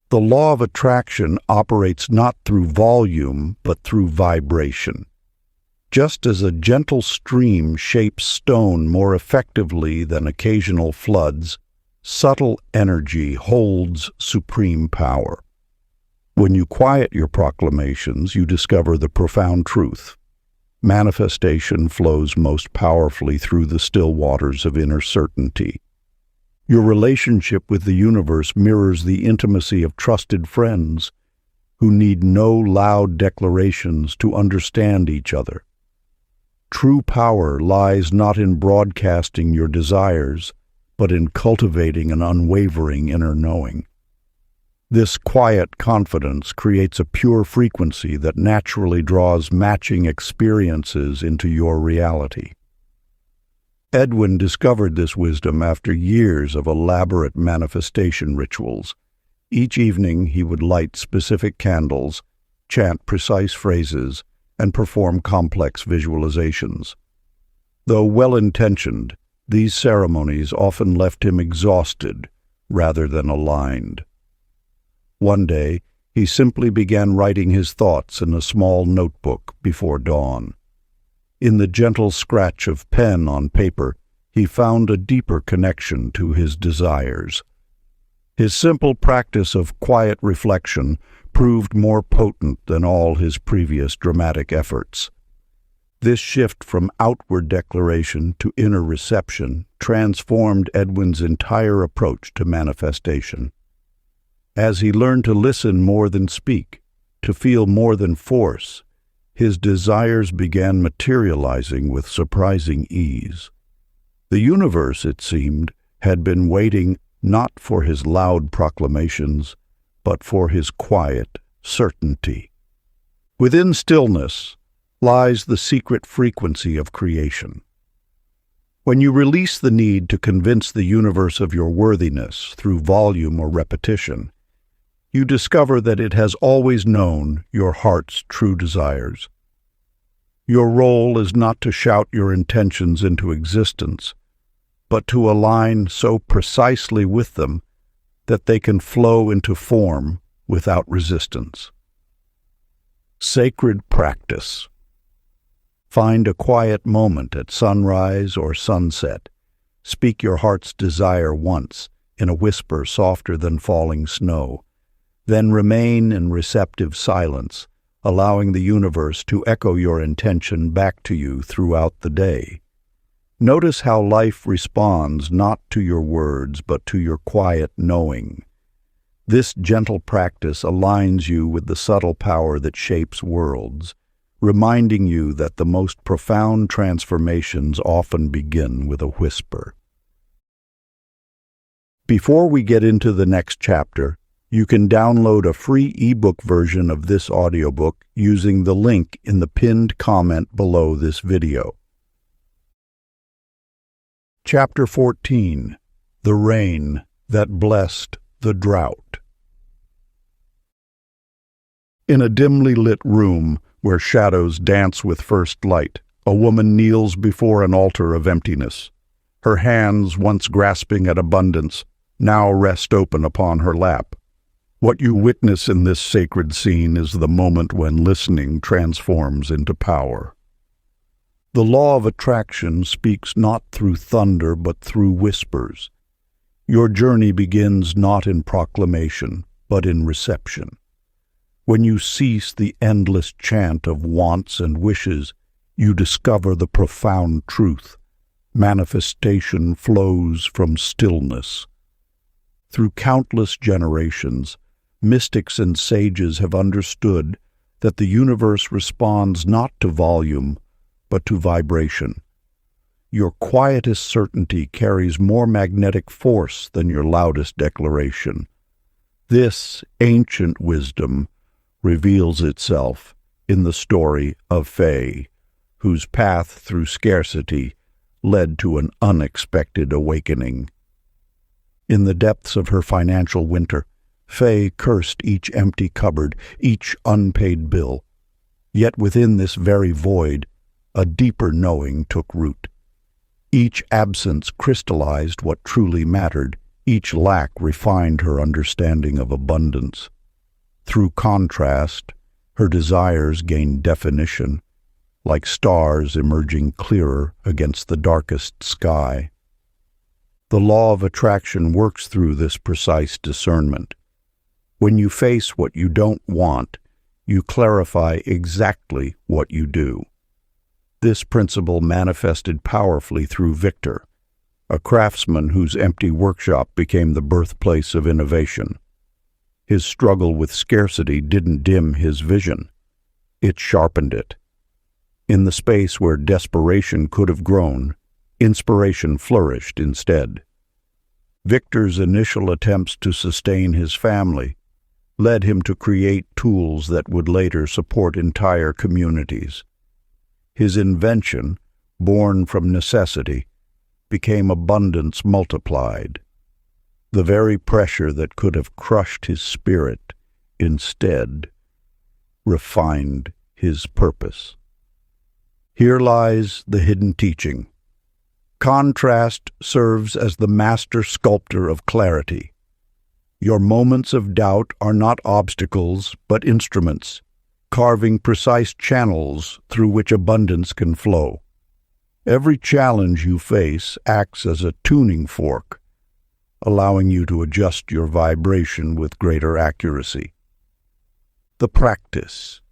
The law of attraction operates not through volume, but through vibration. Just as a gentle stream shapes stone more effectively than occasional floods, subtle energy holds supreme power. When you quiet your proclamations, you discover the profound truth. Manifestation flows most powerfully through the still waters of inner certainty. Your relationship with the universe mirrors the intimacy of trusted friends who need no loud declarations to understand each other. True power lies not in broadcasting your desires, but in cultivating an unwavering inner knowing. This quiet confidence creates a pure frequency that naturally draws matching experiences into your reality. Edwin discovered this wisdom after years of elaborate manifestation rituals. Each evening he would light specific candles, chant precise phrases, and perform complex visualizations. Though well-intentioned, these ceremonies often left him exhausted rather than aligned. One day, he simply began writing his thoughts in a small notebook before dawn. In the gentle scratch of pen on paper, he found a deeper connection to his desires. His simple practice of quiet reflection proved more potent than all his previous dramatic efforts. This shift from outward declaration to inner reception transformed Edwin's entire approach to manifestation. As he learned to listen more than speak, to feel more than force, his desires began materializing with surprising ease. The universe, it seemed, had been waiting not for his loud proclamations, but for his quiet certainty. Within stillness lies the secret frequency of creation. When you release the need to convince the universe of your worthiness through volume or repetition, you discover that it has always known your heart's true desires. Your role is not to shout your intentions into existence, but to align so precisely with them that they can flow into form without resistance. Sacred practice. Find a quiet moment at sunrise or sunset. Speak your heart's desire once, in a whisper softer than falling snow. Then remain in receptive silence, allowing the universe to echo your intention back to you throughout the day. Notice how life responds not to your words, but to your quiet knowing. This gentle practice aligns you with the subtle power that shapes worlds, reminding you that the most profound transformations often begin with a whisper. Before we get into the next chapter, you can download a free ebook version of this audiobook using the link in the pinned comment below this video. Chapter 14. The Rain That Blessed the Drought. In a dimly lit room where shadows dance with first light, a woman kneels before an altar of emptiness. Her hands, once grasping at abundance, now rest open upon her lap. What you witness in this sacred scene is the moment when listening transforms into power. The law of attraction speaks not through thunder but through whispers. Your journey begins not in proclamation, but in reception. When you cease the endless chant of wants and wishes, you discover the profound truth. Manifestation flows from stillness. Through countless generations, mystics and sages have understood that the universe responds not to volume, but to vibration. Your quietest certainty carries more magnetic force than your loudest declaration. This ancient wisdom reveals itself in the story of Faye, whose path through scarcity led to an unexpected awakening. In the depths of her financial winter, Faye cursed each empty cupboard, each unpaid bill. Yet within this very void, a deeper knowing took root. Each absence crystallized what truly mattered. Each lack refined her understanding of abundance. Through contrast, her desires gained definition, like stars emerging clearer against the darkest sky. The law of attraction works through this precise discernment. When you face what you don't want, you clarify exactly what you do. This principle manifested powerfully through Victor, a craftsman whose empty workshop became the birthplace of innovation. His struggle with scarcity didn't dim his vision. It sharpened it. In the space where desperation could have grown, inspiration flourished instead. Victor's initial attempts to sustain his family led him to create tools that would later support entire communities. His invention, born from necessity, became abundance multiplied. The very pressure that could have crushed his spirit, instead, refined his purpose. Here lies the hidden teaching. Contrast serves as the master sculptor of clarity. Your moments of doubt are not obstacles, but instruments, carving precise channels through which abundance can flow. Every challenge you face acts as a tuning fork, allowing you to adjust your vibration with greater accuracy. The practice.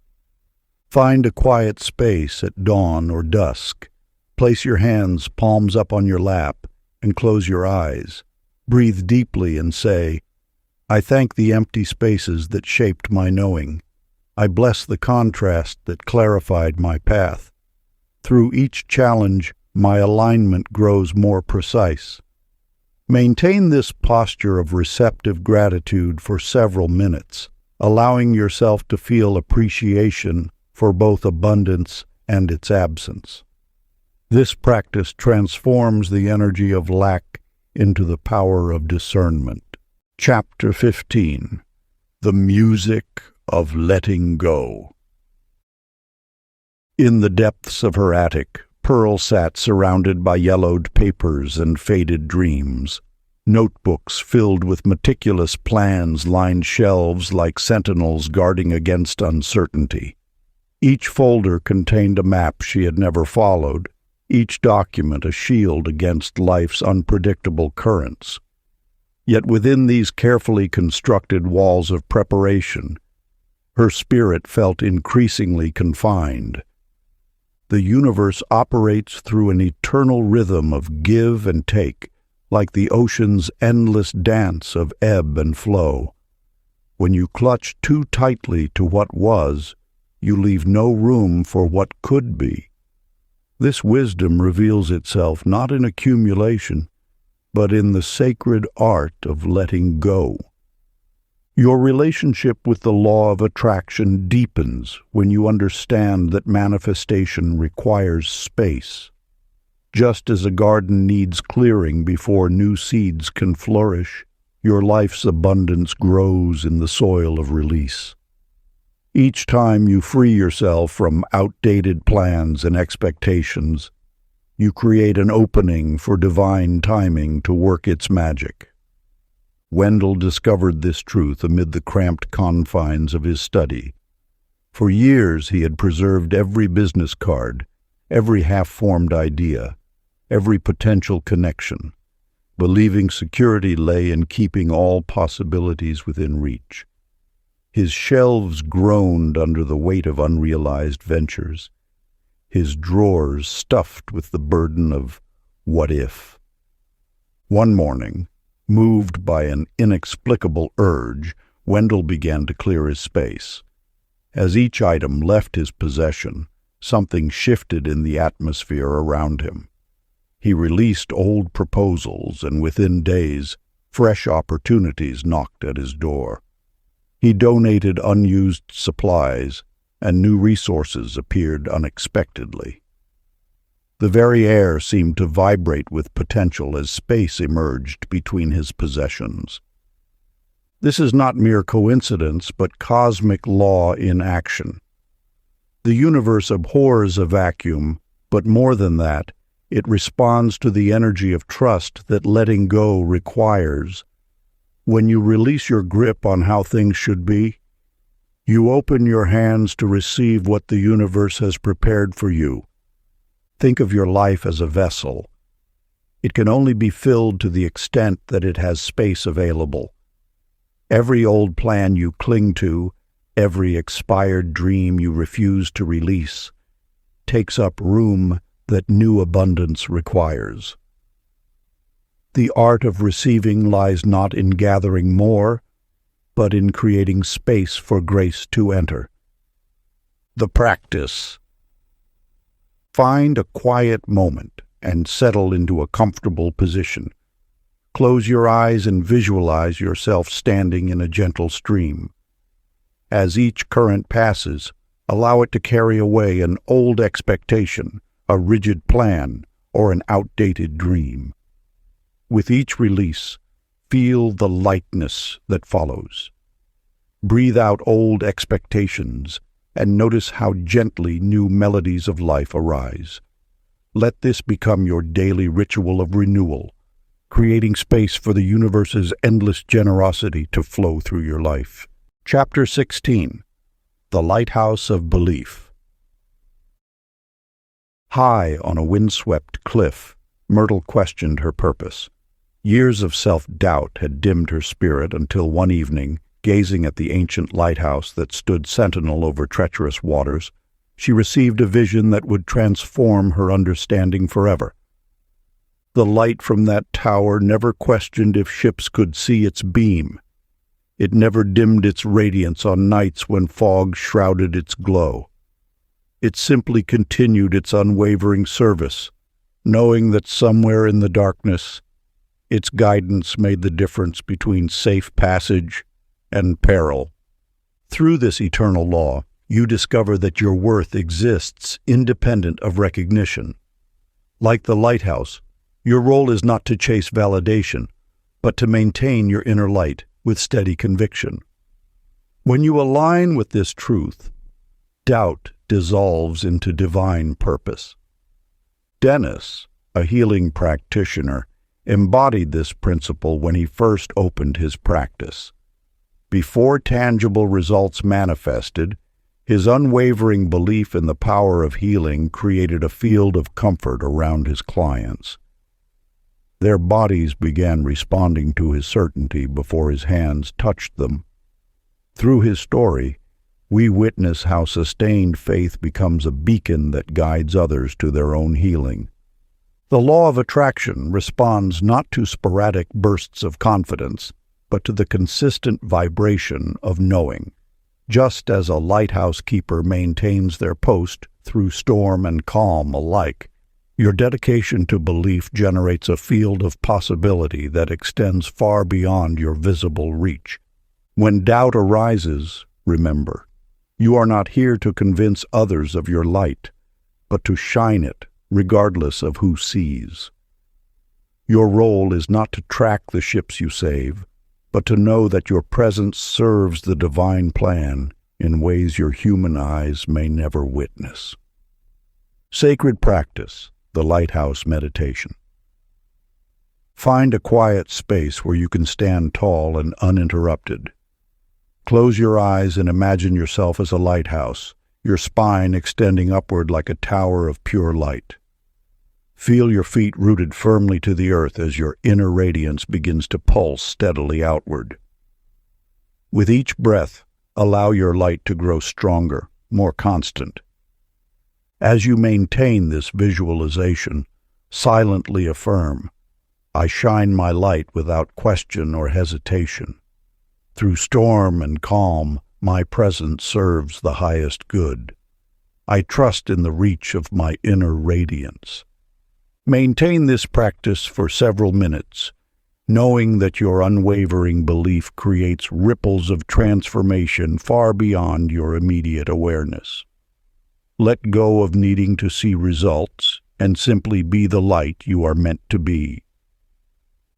Find a quiet space at dawn or dusk. Place your hands palms up on your lap and close your eyes. Breathe deeply and say, I thank the empty spaces that shaped my knowing. I bless the contrast that clarified my path. Through each challenge, my alignment grows more precise. Maintain this posture of receptive gratitude for several minutes, allowing yourself to feel appreciation for both abundance and its absence. This practice transforms the energy of lack into the power of discernment. Chapter 15. The Music of Letting Go. In the depths of her attic, Pearl sat surrounded by yellowed papers and faded dreams. Notebooks filled with meticulous plans lined shelves like sentinels guarding against uncertainty. Each folder contained a map she had never followed, each document a shield against life's unpredictable currents. Yet within these carefully constructed walls of preparation, her spirit felt increasingly confined. The universe operates through an eternal rhythm of give and take, like the ocean's endless dance of ebb and flow. When you clutch too tightly to what was, you leave no room for what could be. This wisdom reveals itself not in accumulation, but in the sacred art of letting go. Your relationship with the law of attraction deepens when you understand that manifestation requires space. Just as a garden needs clearing before new seeds can flourish, your life's abundance grows in the soil of release. Each time you free yourself from outdated plans and expectations, you create an opening for divine timing to work its magic. Wendell discovered this truth amid the cramped confines of his study. For years he had preserved every business card, every half-formed idea, every potential connection, believing security lay in keeping all possibilities within reach. His shelves groaned under the weight of unrealized ventures, his drawers stuffed with the burden of what if. One morning, moved by an inexplicable urge, Wendell began to clear his space. As each item left his possession, something shifted in the atmosphere around him. He released old proposals, and within days, fresh opportunities knocked at his door. He donated unused supplies, and new resources appeared unexpectedly. The very air seemed to vibrate with potential as space emerged between his possessions. This is not mere coincidence, but cosmic law in action. The universe abhors a vacuum, but more than that, it responds to the energy of trust that letting go requires. When you release your grip on how things should be, you open your hands to receive what the universe has prepared for you. Think of your life as a vessel. It can only be filled to the extent that it has space available. Every old plan you cling to, every expired dream you refuse to release, takes up room that new abundance requires. The art of receiving lies not in gathering more, but in creating space for grace to enter. The practice. Find a quiet moment and settle into a comfortable position. Close your eyes and visualize yourself standing in a gentle stream. As each current passes, allow it to carry away an old expectation, a rigid plan, or an outdated dream. With each release, feel the lightness that follows. Breathe out old expectations and notice how gently new melodies of life arise. Let this become your daily ritual of renewal, creating space for the universe's endless generosity to flow through your life. Chapter 16. The Lighthouse of Belief. High on a windswept cliff, Myrtle questioned her purpose. Years of self-doubt had dimmed her spirit until one evening, gazing at the ancient lighthouse that stood sentinel over treacherous waters, she received a vision that would transform her understanding forever. The light from that tower never questioned if ships could see its beam. It never dimmed its radiance on nights when fog shrouded its glow. It simply continued its unwavering service, knowing that somewhere in the darkness, its guidance made the difference between safe passage and peril. Through this eternal law, you discover that your worth exists independent of recognition. Like the lighthouse, your role is not to chase validation, but to maintain your inner light with steady conviction. When you align with this truth, doubt dissolves into divine purpose. Dennis, a healing practitioner, embodied this principle when he first opened his practice. Before tangible results manifested, His unwavering belief in the power of healing created a field of comfort around his clients. Their bodies began responding to his certainty before his hands touched them. Through his story, we witness how sustained faith becomes a beacon that guides others to their own healing. The law of attraction responds not to sporadic bursts of confidence, but to the consistent vibration of knowing. Just as a lighthouse keeper maintains their post through storm and calm alike, your dedication to belief generates a field of possibility that extends far beyond your visible reach. When doubt arises, remember, you are not here to convince others of your light, but to shine it, regardless of who sees. Your role is not to track the ships you save, but to know that your presence serves the divine plan in ways your human eyes may never witness. Sacred practice, the lighthouse meditation. Find a quiet space where you can stand tall and uninterrupted. Close your eyes and imagine yourself as a lighthouse, your spine extending upward like a tower of pure light. Feel your feet rooted firmly to the earth as your inner radiance begins to pulse steadily outward. With each breath, allow your light to grow stronger, more constant. As you maintain this visualization, silently affirm, "I shine my light without question or hesitation. Through storm and calm, my presence serves the highest good. I trust in the reach of my inner radiance." Maintain this practice for several minutes, knowing that your unwavering belief creates ripples of transformation far beyond your immediate awareness. Let go of needing to see results and simply be the light you are meant to be.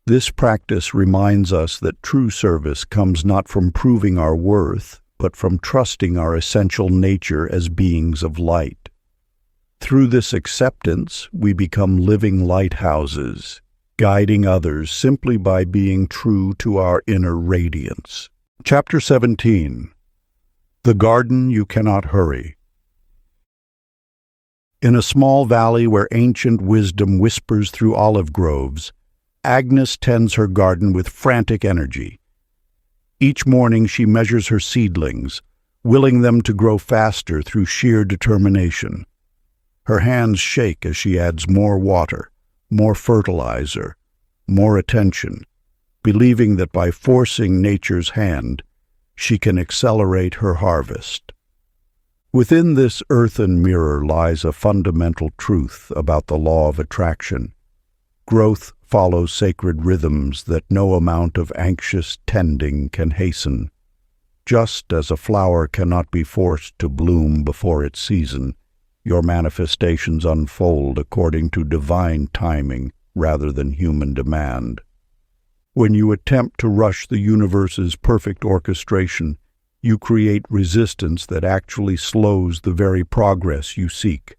This practice reminds us that true service comes not from proving our worth, but from trusting our essential nature as beings of light. Through this acceptance, we become living lighthouses, guiding others simply by being true to our inner radiance. Chapter 17. The Garden You Cannot Hurry. In a small valley where ancient wisdom whispers through olive groves, Agnes tends her garden with frantic energy. Each morning she measures her seedlings, willing them to grow faster through sheer determination. Her hands shake as she adds more water, more fertilizer, more attention, believing that by forcing nature's hand, she can accelerate her harvest. Within this earthen mirror lies a fundamental truth about the law of attraction. Growth follows sacred rhythms that no amount of anxious tending can hasten. Just as a flower cannot be forced to bloom before its season, your manifestations unfold according to divine timing rather than human demand. When you attempt to rush the universe's perfect orchestration, you create resistance that actually slows the very progress you seek.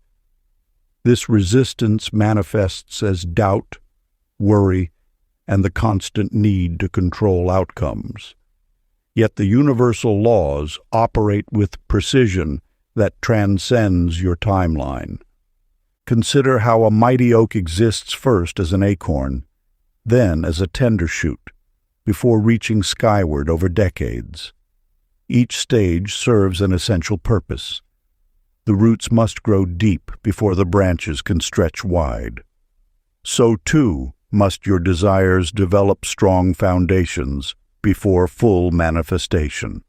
This resistance manifests as doubt, worry, and the constant need to control outcomes. Yet the universal laws operate with precision that transcends your timeline. Consider how a mighty oak exists first as an acorn, then as a tender shoot, before reaching skyward over decades. Each stage serves an essential purpose. The roots must grow deep before the branches can stretch wide. So, too, must your desires develop strong foundations before full manifestation.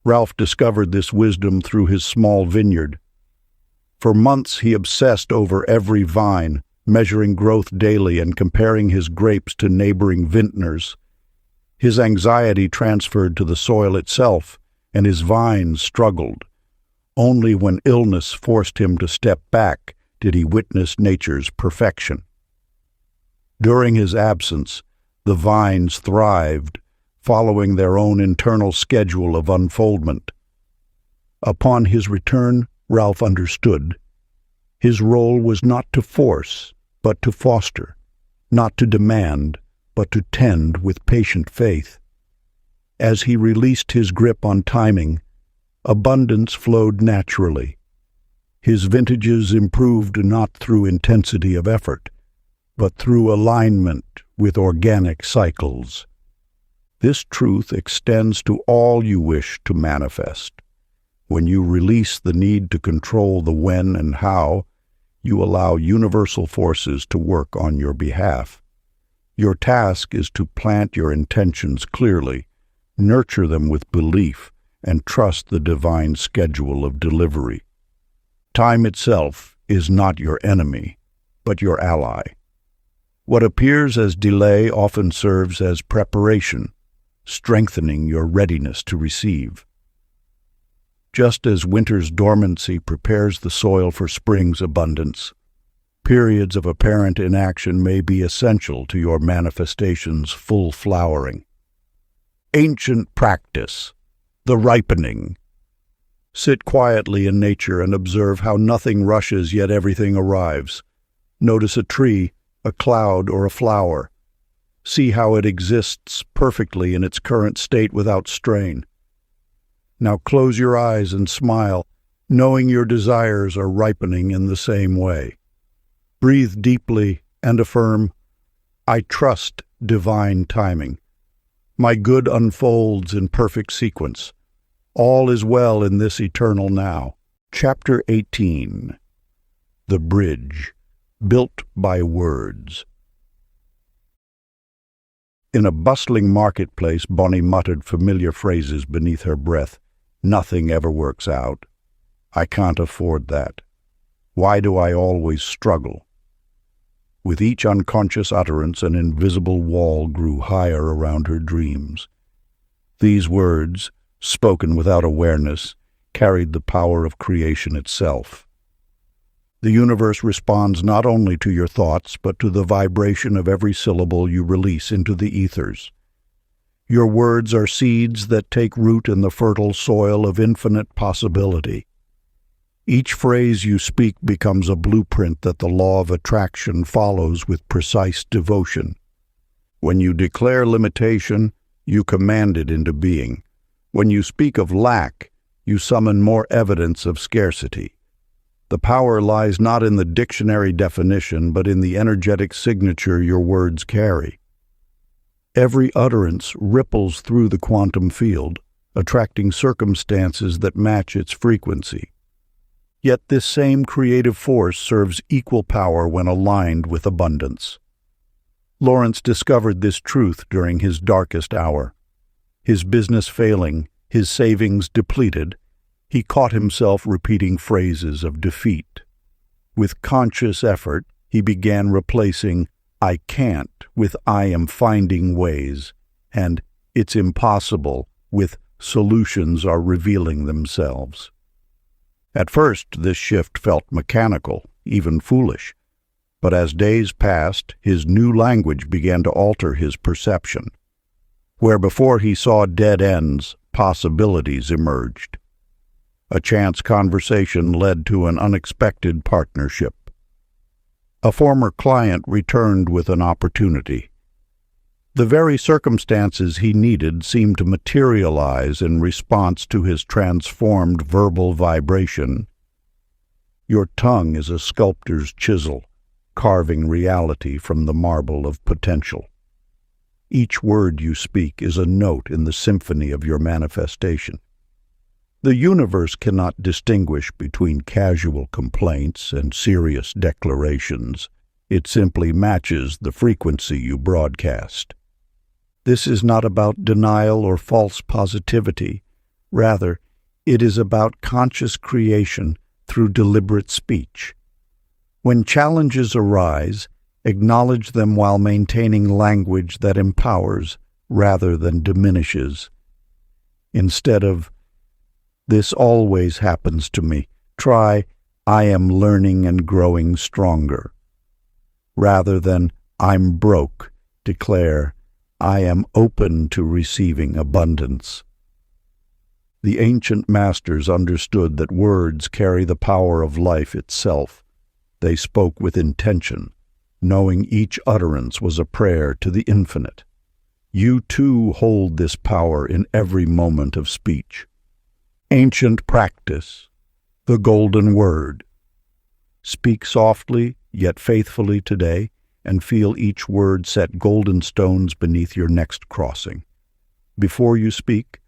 Ralph discovered this wisdom through his small vineyard. For months he obsessed over every vine, measuring growth daily and comparing his grapes to neighboring vintners. His anxiety transferred to the soil itself, and his vines struggled. Only when illness forced him to step back did he witness nature's perfection. During his absence, the vines thrived, following their own internal schedule of unfoldment. Upon his return, Ralph understood. His role was not to force, but to foster, not to demand, but to tend with patient faith. As he released his grip on timing, abundance flowed naturally. His vintages improved not through intensity of effort, but through alignment with organic cycles. This truth extends to all you wish to manifest. When you release the need to control the when and how, you allow universal forces to work on your behalf. Your task is to plant your intentions clearly, nurture them with belief, and trust the divine schedule of delivery. Time itself is not your enemy, but your ally. What appears as delay often serves as preparation, strengthening your readiness to receive. Just as winter's dormancy prepares the soil for spring's abundance, periods of apparent inaction may be essential to your manifestation's full flowering. Ancient practice, the ripening. Sit quietly in nature and observe how nothing rushes yet everything arrives. Notice a tree, a cloud, or a flower. See how it exists perfectly in its current state without strain. Now close your eyes and smile, knowing your desires are ripening in the same way. Breathe deeply and affirm, I trust divine timing. My good unfolds in perfect sequence. All is well in this eternal now. Chapter 18. The Bridge, Built by Words. In a bustling marketplace, Bonnie muttered familiar phrases beneath her breath. Nothing ever works out. I can't afford that. Why do I always struggle? With each unconscious utterance, an invisible wall grew higher around her dreams. These words, spoken without awareness, carried the power of creation itself. The universe responds not only to your thoughts, but to the vibration of every syllable you release into the ethers. Your words are seeds that take root in the fertile soil of infinite possibility. Each phrase you speak becomes a blueprint that the law of attraction follows with precise devotion. When you declare limitation, you command it into being. When you speak of lack, you summon more evidence of scarcity. The power lies not in the dictionary definition, but in the energetic signature your words carry. Every utterance ripples through the quantum field, attracting circumstances that match its frequency. Yet this same creative force serves equal power when aligned with abundance. Lawrence discovered this truth during his darkest hour. His business failing, his savings depleted, he caught himself repeating phrases of defeat. With conscious effort, he began replacing "I can't" with "I am finding ways," and "it's impossible" with "solutions are revealing themselves." At first, this shift felt mechanical, even foolish. But as days passed, his new language began to alter his perception. Where before he saw dead ends, possibilities emerged. A chance conversation led to an unexpected partnership. A former client returned with an opportunity. The very circumstances he needed seemed to materialize in response to his transformed verbal vibration. Your tongue is a sculptor's chisel, carving reality from the marble of potential. Each word you speak is a note in the symphony of your manifestation. The universe cannot distinguish between casual complaints and serious declarations. It simply matches the frequency you broadcast. This is not about denial or false positivity. Rather, it is about conscious creation through deliberate speech. When challenges arise, acknowledge them while maintaining language that empowers rather than diminishes. Instead of, "This always happens to me," try, "I am learning and growing stronger." Rather than, "I'm broke," declare, "I am open to receiving abundance." The ancient masters understood that words carry the power of life itself. They spoke with intention, knowing each utterance was a prayer to the infinite. You too hold this power in every moment of speech. Ancient practice, the golden word. Speak softly yet faithfully today, and feel each word set golden stones beneath your next crossing. Before you speak,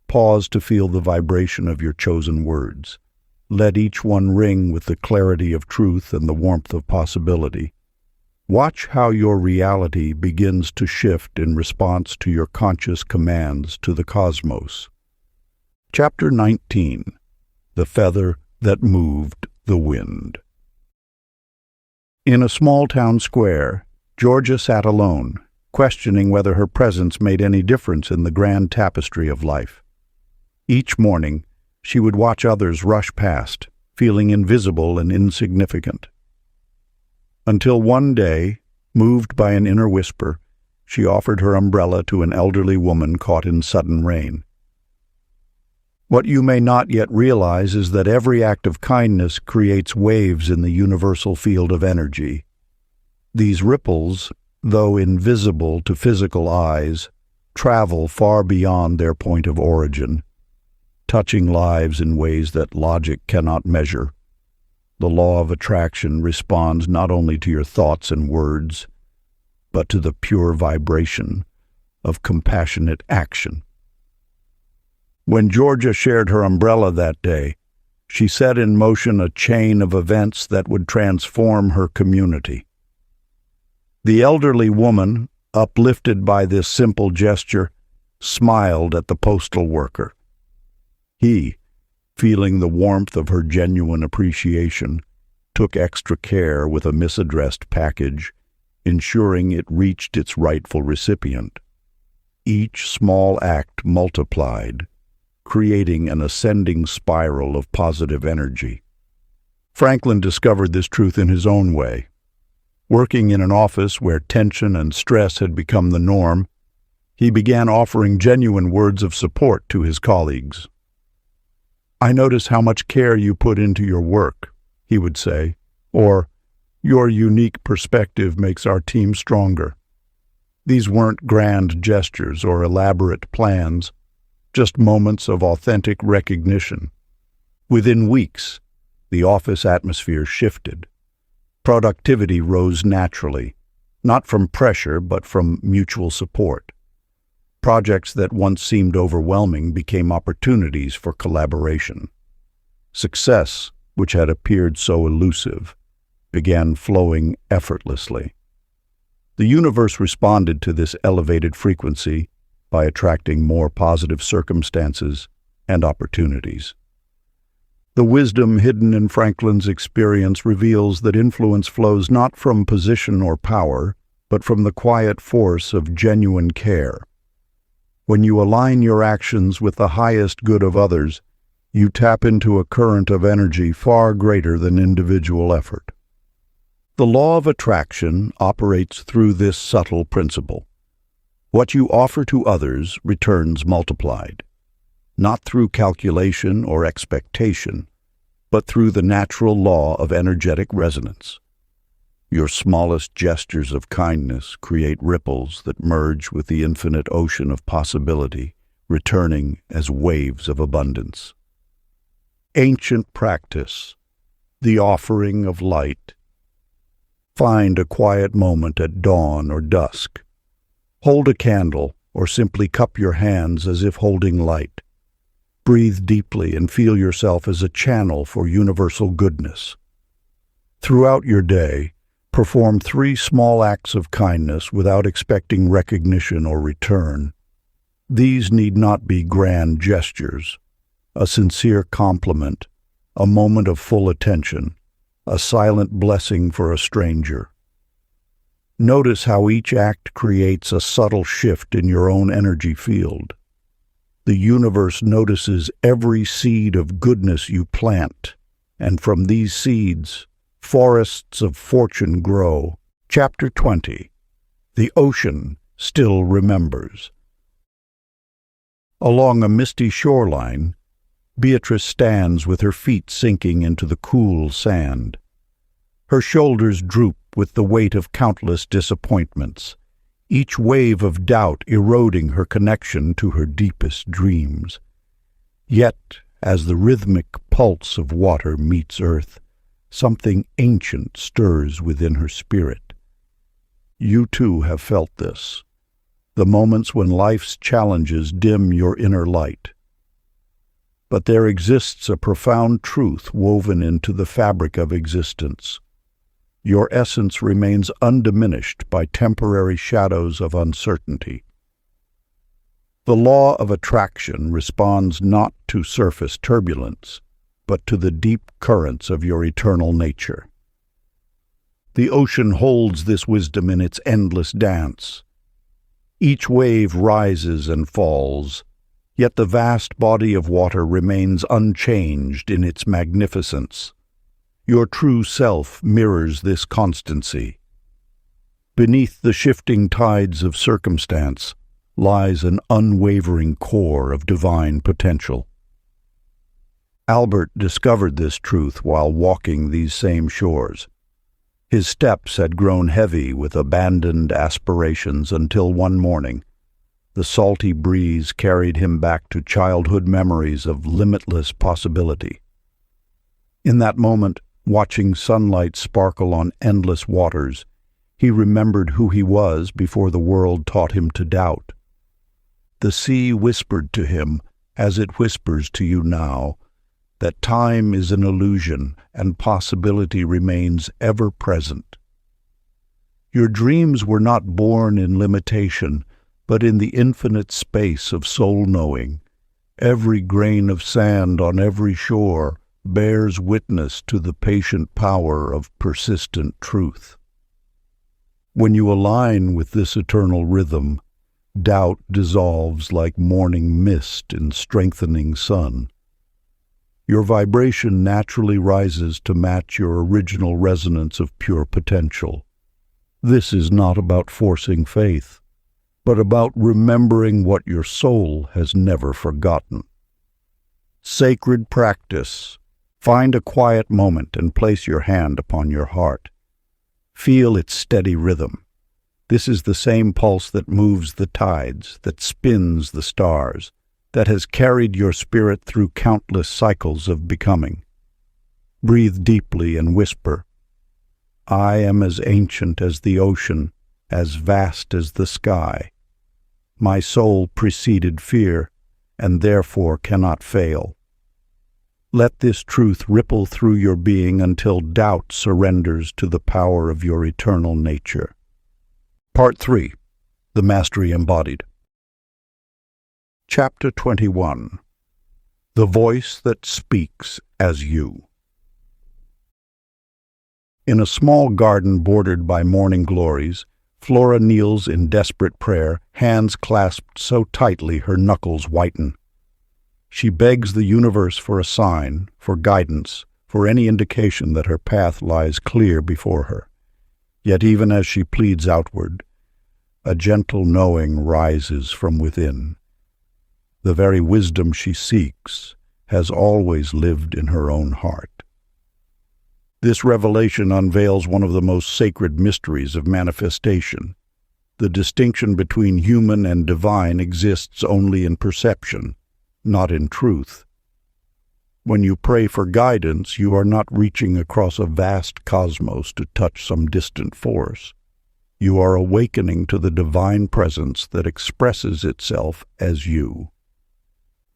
pause to feel the vibration of your chosen words. Let each one ring with the clarity of truth and the warmth of possibility. Watch how your reality begins to shift in response to your conscious commands to the cosmos. Chapter 19. The Feather That Moved the Wind. In a small town square, Georgia sat alone, questioning whether her presence made any difference in the grand tapestry of life. Each morning, she would watch others rush past, feeling invisible and insignificant. Until one day, moved by an inner whisper, she offered her umbrella to an elderly woman caught in sudden rain. What you may not yet realize is that every act of kindness creates waves in the universal field of energy. These ripples, though invisible to physical eyes, travel far beyond their point of origin, touching lives in ways that logic cannot measure. The law of attraction responds not only to your thoughts and words, but to the pure vibration of compassionate action. When Georgia shared her umbrella that day, she set in motion a chain of events that would transform her community. The elderly woman, uplifted by this simple gesture, smiled at the postal worker. He, feeling the warmth of her genuine appreciation, took extra care with a misaddressed package, ensuring it reached its rightful recipient. Each small act multiplied, creating an ascending spiral of positive energy. Franklin discovered this truth in his own way. Working in an office where tension and stress had become the norm, he began offering genuine words of support to his colleagues. "I notice how much care you put into your work," he would say, or, "Your unique perspective makes our team stronger." These weren't grand gestures or elaborate plans, just moments of authentic recognition. Within weeks, the office atmosphere shifted. Productivity rose naturally, not from pressure but from mutual support. Projects that once seemed overwhelming became opportunities for collaboration. Success, which had appeared so elusive, began flowing effortlessly. The universe responded to this elevated frequency by attracting more positive circumstances and opportunities. The wisdom hidden in Franklin's experience reveals that influence flows not from position or power, but from the quiet force of genuine care. When you align your actions with the highest good of others, you tap into a current of energy far greater than individual effort. The law of attraction operates through this subtle principle. What you offer to others returns multiplied, not through calculation or expectation, but through the natural law of energetic resonance. Your smallest gestures of kindness create ripples that merge with the infinite ocean of possibility, returning as waves of abundance. Ancient practice, the offering of light. Find a quiet moment at dawn or dusk. Hold a candle or simply cup your hands as if holding light. Breathe deeply and feel yourself as a channel for universal goodness. Throughout your day, perform 3 small acts of kindness without expecting recognition or return. These need not be grand gestures. A sincere compliment, a moment of full attention, a silent blessing for a stranger. Notice how each act creates a subtle shift in your own energy field. The universe notices every seed of goodness you plant, and from these seeds, forests of fortune grow. Chapter 20. The Ocean Still Remembers. Along a misty shoreline, Beatrice stands with her feet sinking into the cool sand. Her shoulders droop with the weight of countless disappointments, each wave of doubt eroding her connection to her deepest dreams. Yet, As the rhythmic pulse of water meets earth, something ancient stirs within her spirit. You too have felt this, the moments when life's challenges dim your inner light. But there exists a profound truth woven into the fabric of existence. Your essence remains undiminished by temporary shadows of uncertainty. The law of attraction responds not to surface turbulence, but to the deep currents of your eternal nature. The ocean holds this wisdom in its endless dance. Each wave rises and falls, yet the vast body of water remains unchanged in its magnificence. Your true self mirrors this constancy. Beneath the shifting tides of circumstance lies an unwavering core of divine potential. Albert discovered this truth while walking these same shores. His steps had grown heavy with abandoned aspirations until one morning, the salty breeze carried him back to childhood memories of limitless possibility. In that moment, watching sunlight sparkle on endless waters, he remembered who he was before the world taught him to doubt. The sea whispered to him, as it whispers to you now, that time is an illusion and possibility remains ever present. Your dreams were not born in limitation, but in the infinite space of soul-knowing. Every grain of sand on every shore bears witness to the patient power of persistent truth. When you align with this eternal rhythm, doubt dissolves like morning mist in strengthening sun. Your vibration naturally rises to match your original resonance of pure potential. This is not about forcing faith, but about remembering what your soul has never forgotten. Sacred practice. Find a quiet moment and place your hand upon your heart. Feel its steady rhythm. This is the same pulse that moves the tides, that spins the stars, that has carried your spirit through countless cycles of becoming. Breathe deeply and whisper, I am as ancient as the ocean, as vast as the sky. My soul preceded fear, and therefore cannot fail. Let this truth ripple through your being until doubt surrenders to the power of your eternal nature. Part 3. The Mastery Embodied. Chapter 21. The Voice That Speaks as You. In a small garden bordered by morning glories, Flora kneels in desperate prayer, hands clasped so tightly her knuckles whiten. She begs the universe for a sign, for guidance, for any indication that her path lies clear before her. Yet even as she pleads outward, a gentle knowing rises from within. The very wisdom she seeks has always lived in her own heart. This revelation unveils one of the most sacred mysteries of manifestation. The distinction between human and divine exists only in perception, not in truth. When you pray for guidance, you are not reaching across a vast cosmos to touch some distant force. You are awakening to the divine presence that expresses itself as you.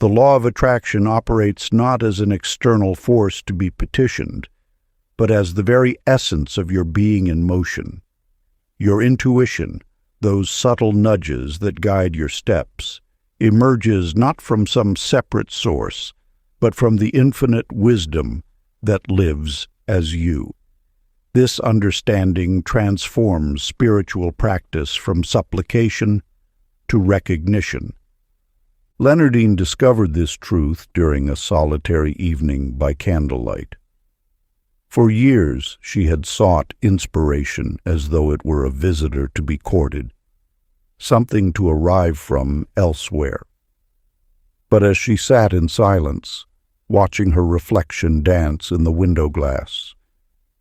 The law of attraction operates not as an external force to be petitioned, but as the very essence of your being in motion. Your intuition, those subtle nudges that guide your steps, emerges not from some separate source, but from the infinite wisdom that lives as you. This understanding transforms spiritual practice from supplication to recognition. Leonardine discovered this truth during a solitary evening by candlelight. For years she had sought inspiration as though it were a visitor to be courted, something to arrive from elsewhere. But as she sat in silence, watching her reflection dance in the window glass,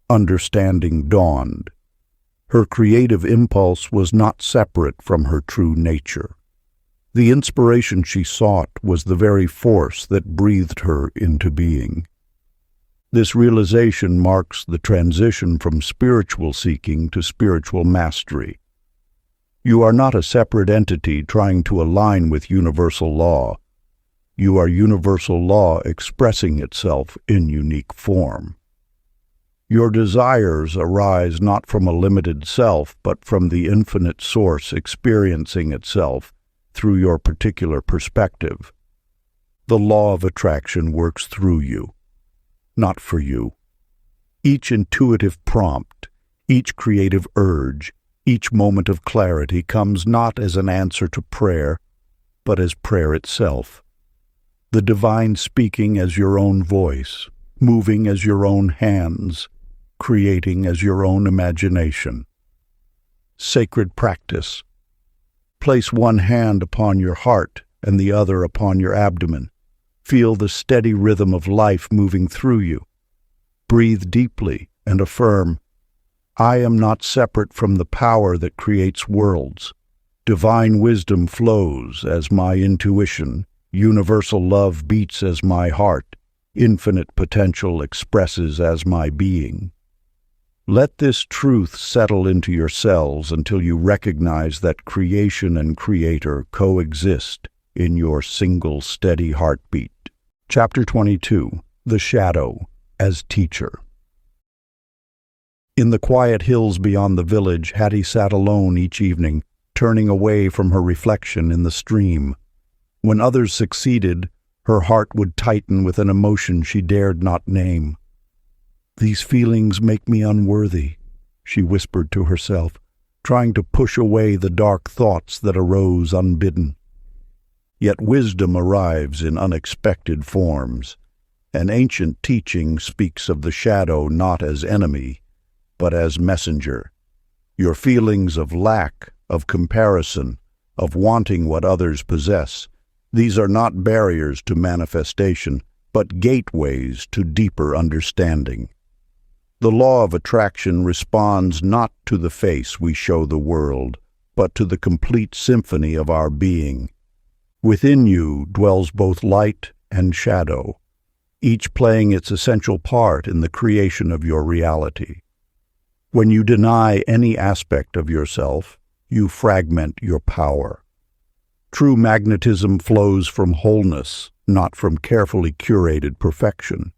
understanding dawned. Her creative impulse was not separate from her true nature. The inspiration she sought was the very force that breathed her into being. This realization marks the transition from spiritual seeking to spiritual mastery. You are not a separate entity trying to align with universal law. You are universal law expressing itself in unique form. Your desires arise not from a limited self, but from the infinite source experiencing itself through your particular perspective. The law of attraction works through you, not for you. Each intuitive prompt, each creative urge, each moment of clarity comes not as an answer to prayer, but as prayer itself. The divine speaking as your own voice, moving as your own hands, creating as your own imagination. Sacred practice. Place one hand upon your heart and the other upon your abdomen. Feel the steady rhythm of life moving through you. Breathe deeply and affirm, I am not separate from the power that creates worlds. Divine wisdom flows as my intuition. Universal love beats as my heart. Infinite potential expresses as my being. Let this truth settle into your cells until you recognize that creation and creator coexist in your single steady heartbeat. Chapter 22. The Shadow as Teacher. In the quiet hills beyond the village, Hattie sat alone each evening, turning away from her reflection in the stream. When others succeeded, her heart would tighten with an emotion she dared not name. These feelings make me unworthy, she whispered to herself, trying to push away the dark thoughts that arose unbidden. Yet wisdom arrives in unexpected forms. An ancient teaching speaks of the shadow not as enemy, but as messenger. Your feelings of lack, of comparison, of wanting what others possess, these are not barriers to manifestation, but gateways to deeper understanding. The law of attraction responds not to the face we show the world, but to the complete symphony of our being. Within you dwells both light and shadow, each playing its essential part in the creation of your reality. When you deny any aspect of yourself, you fragment your power. True magnetism flows from wholeness, not from carefully curated perfection.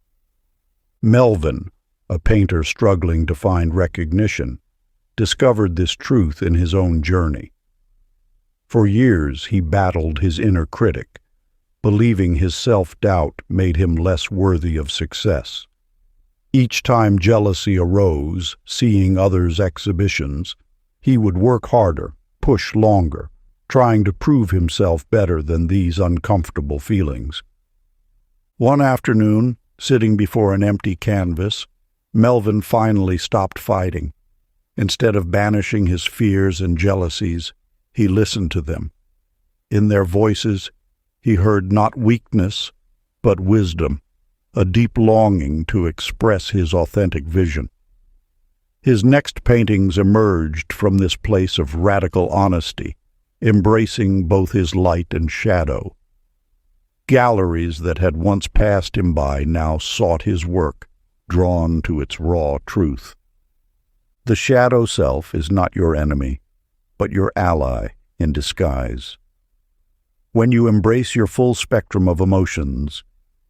Melvin, a painter struggling to find recognition, discovered this truth in his own journey. For years he battled his inner critic, believing his self-doubt made him less worthy of success. Each time jealousy arose, seeing others' exhibitions, he would work harder, push longer, trying to prove himself better than these uncomfortable feelings. One afternoon, sitting before an empty canvas, Melvin finally stopped fighting. Instead of banishing his fears and jealousies, he listened to them. In their voices, he heard not weakness, but wisdom, a deep longing to express his authentic vision. His next paintings emerged from this place of radical honesty, embracing both his light and shadow. Galleries that had once passed him by now sought his work, drawn to its raw truth. The shadow self is not your enemy, but your ally in disguise. When you embrace your full spectrum of emotions,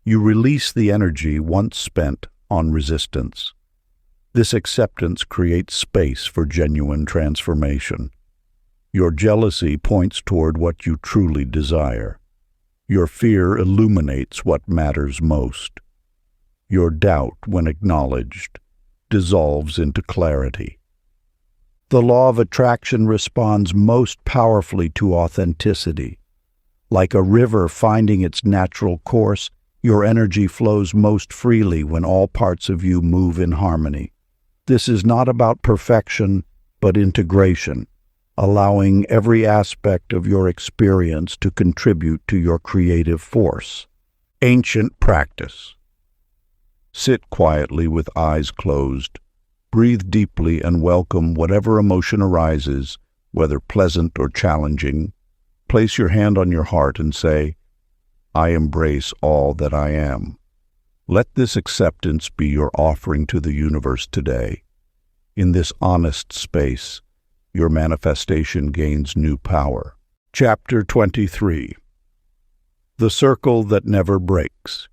you release the energy once spent on resistance. This acceptance creates space for genuine transformation. Your jealousy points toward what you truly desire. Your fear illuminates what matters most. Your doubt, when acknowledged, dissolves into clarity. The law of attraction responds most powerfully to authenticity. Like a river finding its natural course, your energy flows most freely when all parts of you move in harmony. This is not about perfection, but integration, allowing every aspect of your experience to contribute to your creative force. Ancient practice. Sit quietly with eyes closed. Breathe deeply and welcome whatever emotion arises, whether pleasant or challenging. Place your hand on your heart and say, I embrace all that I am. Let this acceptance be your offering to the universe today. In this honest space, your manifestation gains new power. Chapter 23. The Circle That Never Breaks.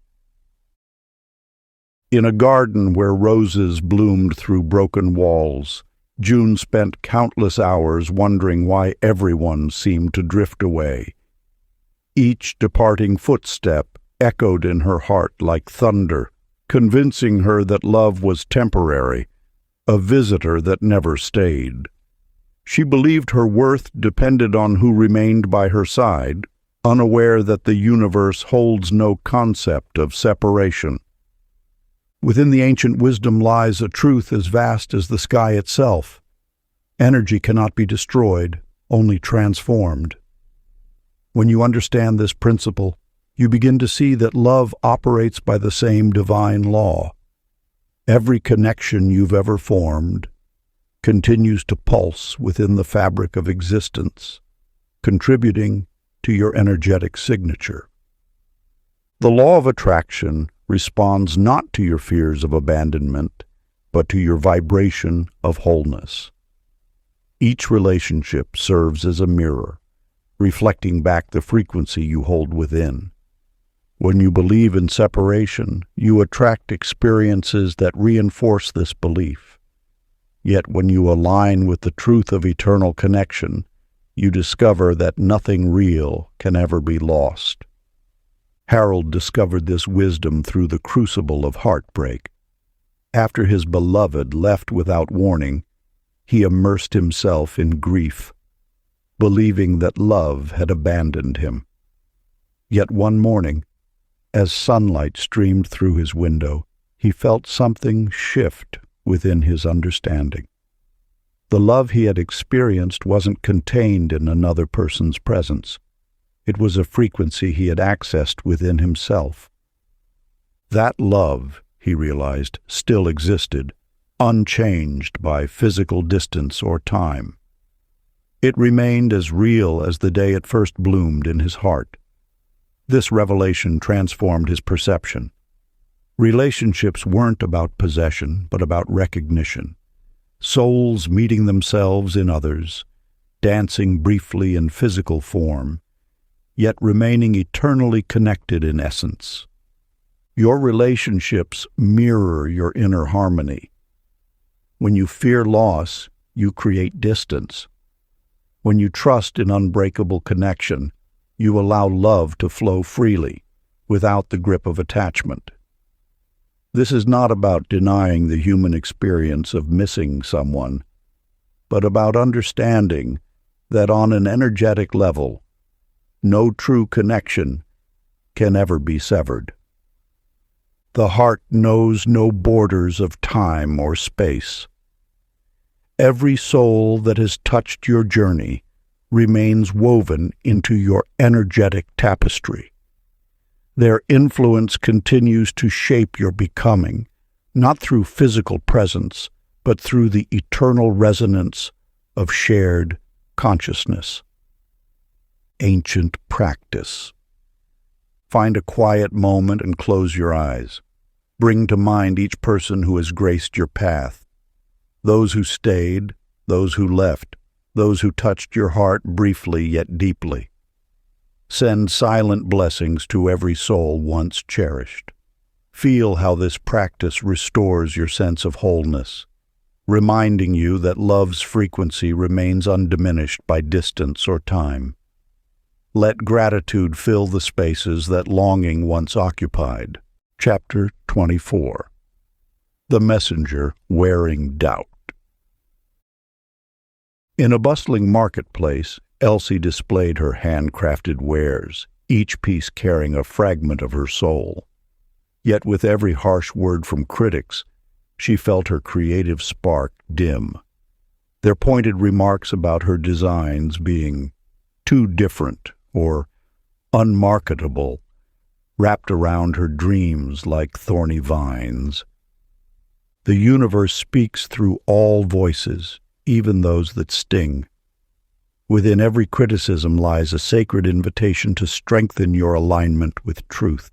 In a garden where roses bloomed through broken walls, June spent countless hours wondering why everyone seemed to drift away. Each departing footstep echoed in her heart like thunder, convincing her that love was temporary, a visitor that never stayed. She believed her worth depended on who remained by her side, unaware that the universe holds no concept of separation. Within the ancient wisdom lies a truth as vast as the sky itself. Energy cannot be destroyed, only transformed. When you understand this principle, you begin to see that love operates by the same divine law. Every connection you've ever formed continues to pulse within the fabric of existence, contributing to your energetic signature. The law of attraction responds not to your fears of abandonment, but to your vibration of wholeness. Each relationship serves as a mirror, reflecting back the frequency you hold within. When you believe in separation, you attract experiences that reinforce this belief. Yet when you align with the truth of eternal connection, you discover that nothing real can ever be lost. Harold discovered this wisdom through the crucible of heartbreak. After his beloved left without warning, he immersed himself in grief, believing that love had abandoned him. Yet one morning, as sunlight streamed through his window, he felt something shift within his understanding. The love he had experienced wasn't contained in another person's presence. It was a frequency he had accessed within himself. That love, he realized, still existed, unchanged by physical distance or time. It remained as real as the day it first bloomed in his heart. This revelation transformed his perception. Relationships weren't about possession, but about recognition. Souls meeting themselves in others, dancing briefly in physical form, yet remaining eternally connected in essence. Your relationships mirror your inner harmony. When you fear loss, you create distance. When you trust in unbreakable connection, you allow love to flow freely, without the grip of attachment. This is not about denying the human experience of missing someone, but about understanding that on an energetic level, no true connection can ever be severed. The heart knows no borders of time or space. Every soul that has touched your journey remains woven into your energetic tapestry. Their influence continues to shape your becoming, not through physical presence, but through the eternal resonance of shared consciousness. Ancient practice. Find a quiet moment and close your eyes. Bring to mind each person who has graced your path. Those who stayed, those who left, those who touched your heart briefly yet deeply. Send silent blessings to every soul once cherished. Feel how this practice restores your sense of wholeness, reminding you that love's frequency remains undiminished by distance or time. Let gratitude fill the spaces that longing once occupied. Chapter 24. The Messenger Wearing Doubt. In a bustling marketplace, Elsie displayed her handcrafted wares, each piece carrying a fragment of her soul. Yet with every harsh word from critics, she felt her creative spark dim. Their pointed remarks about her designs being too different or unmarketable wrapped around her dreams like thorny vines. The universe speaks through all voices, even those that sting. Within every criticism lies a sacred invitation to strengthen your alignment with truth.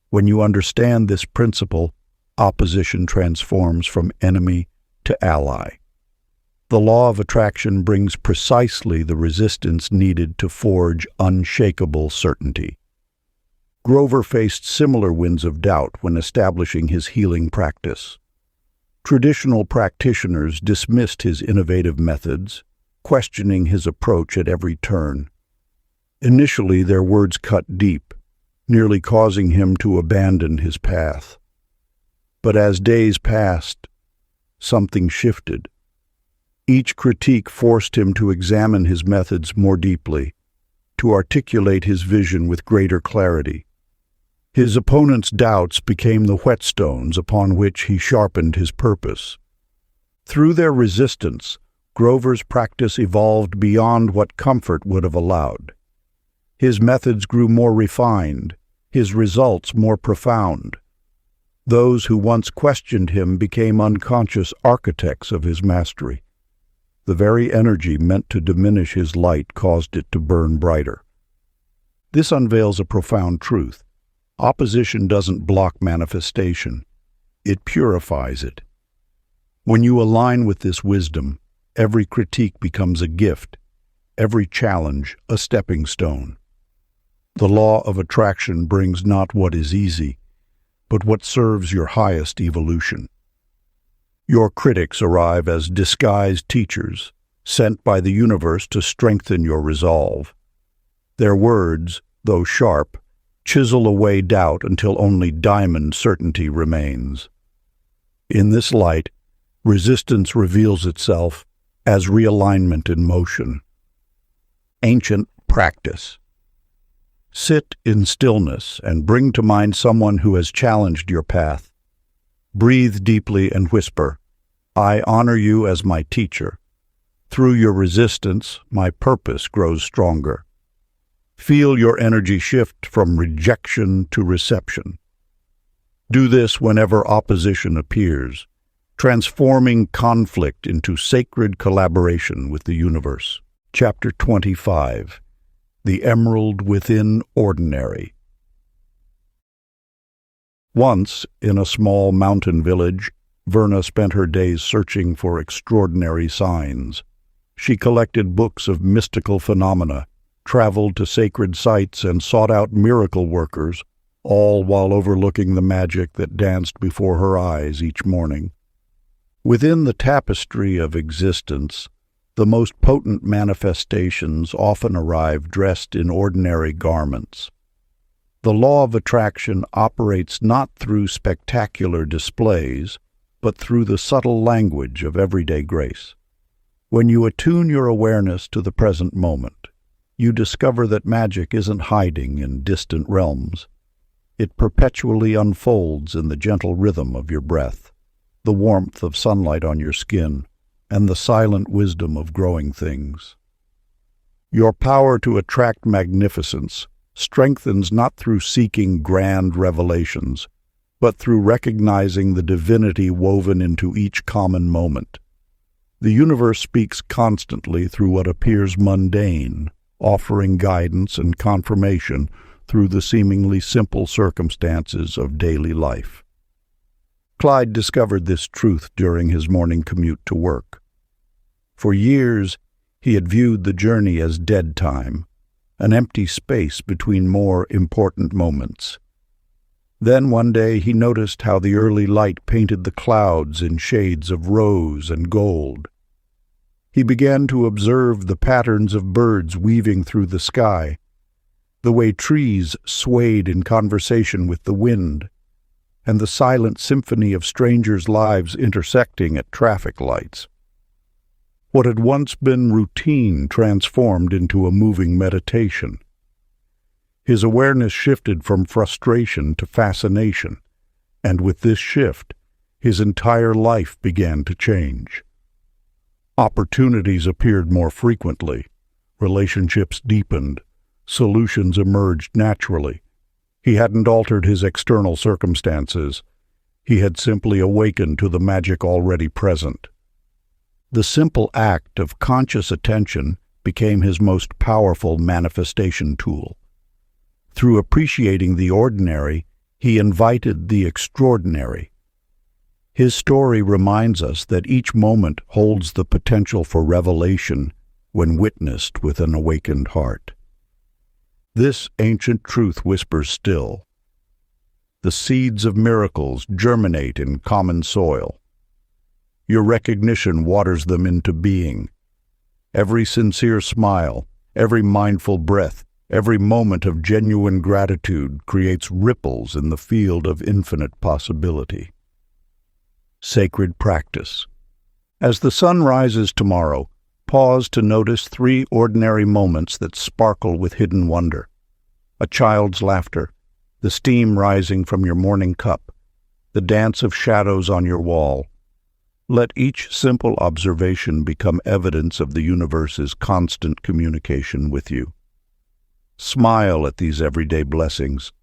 When you understand this principle, opposition transforms from enemy to ally. The law of attraction brings precisely the resistance needed to forge unshakable certainty. Grover faced similar winds of doubt when establishing his healing practice. Traditional practitioners dismissed his innovative methods, questioning his approach at every turn. Initially, their words cut deep, nearly causing him to abandon his path. But as days passed, something shifted. Each critique forced him to examine his methods more deeply, to articulate his vision with greater clarity. His opponent's doubts became the whetstones upon which he sharpened his purpose. Through their resistance, Grover's practice evolved beyond what comfort would have allowed. His methods grew more refined, his results more profound. Those who once questioned him became unconscious architects of his mastery. The very energy meant to diminish his light caused it to burn brighter. This unveils a profound truth. Opposition doesn't block manifestation. It purifies it. When you align with this wisdom, every critique becomes a gift, every challenge a stepping stone. The law of attraction brings not what is easy, but what serves your highest evolution. Your critics arrive as disguised teachers, sent by the universe to strengthen your resolve. Their words, though sharp, chisel away doubt until only diamond certainty remains. In this light, resistance reveals itself as realignment in motion. Ancient practice. Sit in stillness and bring to mind someone who has challenged your path. Breathe deeply and whisper, "I honor you as my teacher. Through your resistance, my purpose grows stronger." Feel your energy shift from rejection to reception. Do this whenever opposition appears, transforming conflict into sacred collaboration with the universe. Chapter 25. The Emerald Within Ordinary. Once, in a small mountain village, Verna spent her days searching for extraordinary signs. She collected books of mystical phenomena, traveled to sacred sites, and sought out miracle workers, all while overlooking the magic that danced before her eyes each morning. Within the tapestry of existence, the most potent manifestations often arrive dressed in ordinary garments. The law of attraction operates not through spectacular displays, but through the subtle language of everyday grace. When you attune your awareness to the present moment, you discover that magic isn't hiding in distant realms. It perpetually unfolds in the gentle rhythm of your breath, the warmth of sunlight on your skin, and the silent wisdom of growing things. Your power to attract magnificence strengthens not through seeking grand revelations, but through recognizing the divinity woven into each common moment. The universe speaks constantly through what appears mundane, offering guidance and confirmation through the seemingly simple circumstances of daily life. Clyde discovered this truth during his morning commute to work. For years, he had viewed the journey as dead time, an empty space between more important moments. Then one day he noticed how the early light painted the clouds in shades of rose and gold. He began to observe the patterns of birds weaving through the sky, the way trees swayed in conversation with the wind, and the silent symphony of strangers' lives intersecting at traffic lights. What had once been routine transformed into a moving meditation. His awareness shifted from frustration to fascination, and with this shift, his entire life began to change. Opportunities appeared more frequently, relationships deepened, solutions emerged naturally. He hadn't altered his external circumstances. He had simply awakened to the magic already present. The simple act of conscious attention became his most powerful manifestation tool. Through appreciating the ordinary, he invited the extraordinary. His story reminds us that each moment holds the potential for revelation when witnessed with an awakened heart. This ancient truth whispers still. The seeds of miracles germinate in common soil. Your recognition waters them into being. Every sincere smile, every mindful breath, every moment of genuine gratitude creates ripples in the field of infinite possibility. Sacred practice. As the sun rises tomorrow, pause to notice 3 ordinary moments that sparkle with hidden wonder. A child's laughter, the steam rising from your morning cup, the dance of shadows on your wall. Let each simple observation become evidence of the universe's constant communication with you. Smile at these everyday blessings,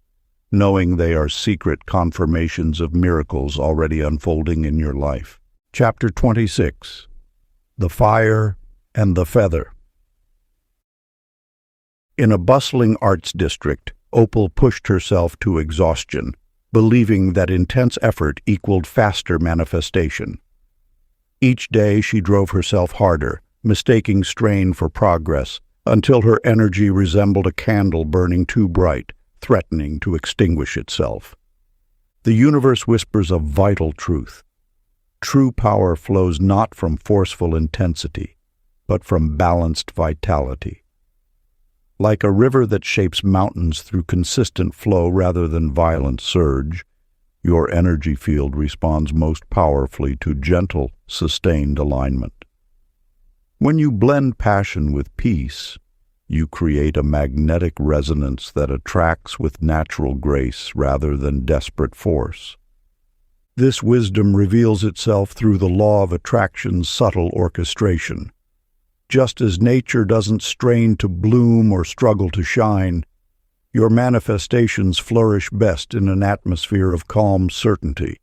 knowing they are secret confirmations of miracles already unfolding in your life. Chapter 26. The Fire and the Feather. In a bustling arts district, Opal pushed herself to exhaustion, believing that intense effort equaled faster manifestation. Each day she drove herself harder, mistaking strain for progress, until her energy resembled a candle burning too bright, threatening to extinguish itself. The universe whispers a vital truth. True power flows not from forceful intensity, but from balanced vitality. Like a river that shapes mountains through consistent flow rather than violent surge, your energy field responds most powerfully to gentle, sustained alignment. When you blend passion with peace, you create a magnetic resonance that attracts with natural grace rather than desperate force. This wisdom reveals itself through the law of attraction's subtle orchestration. Just as nature doesn't strain to bloom or struggle to shine, your manifestations flourish best in an atmosphere of calm certainty.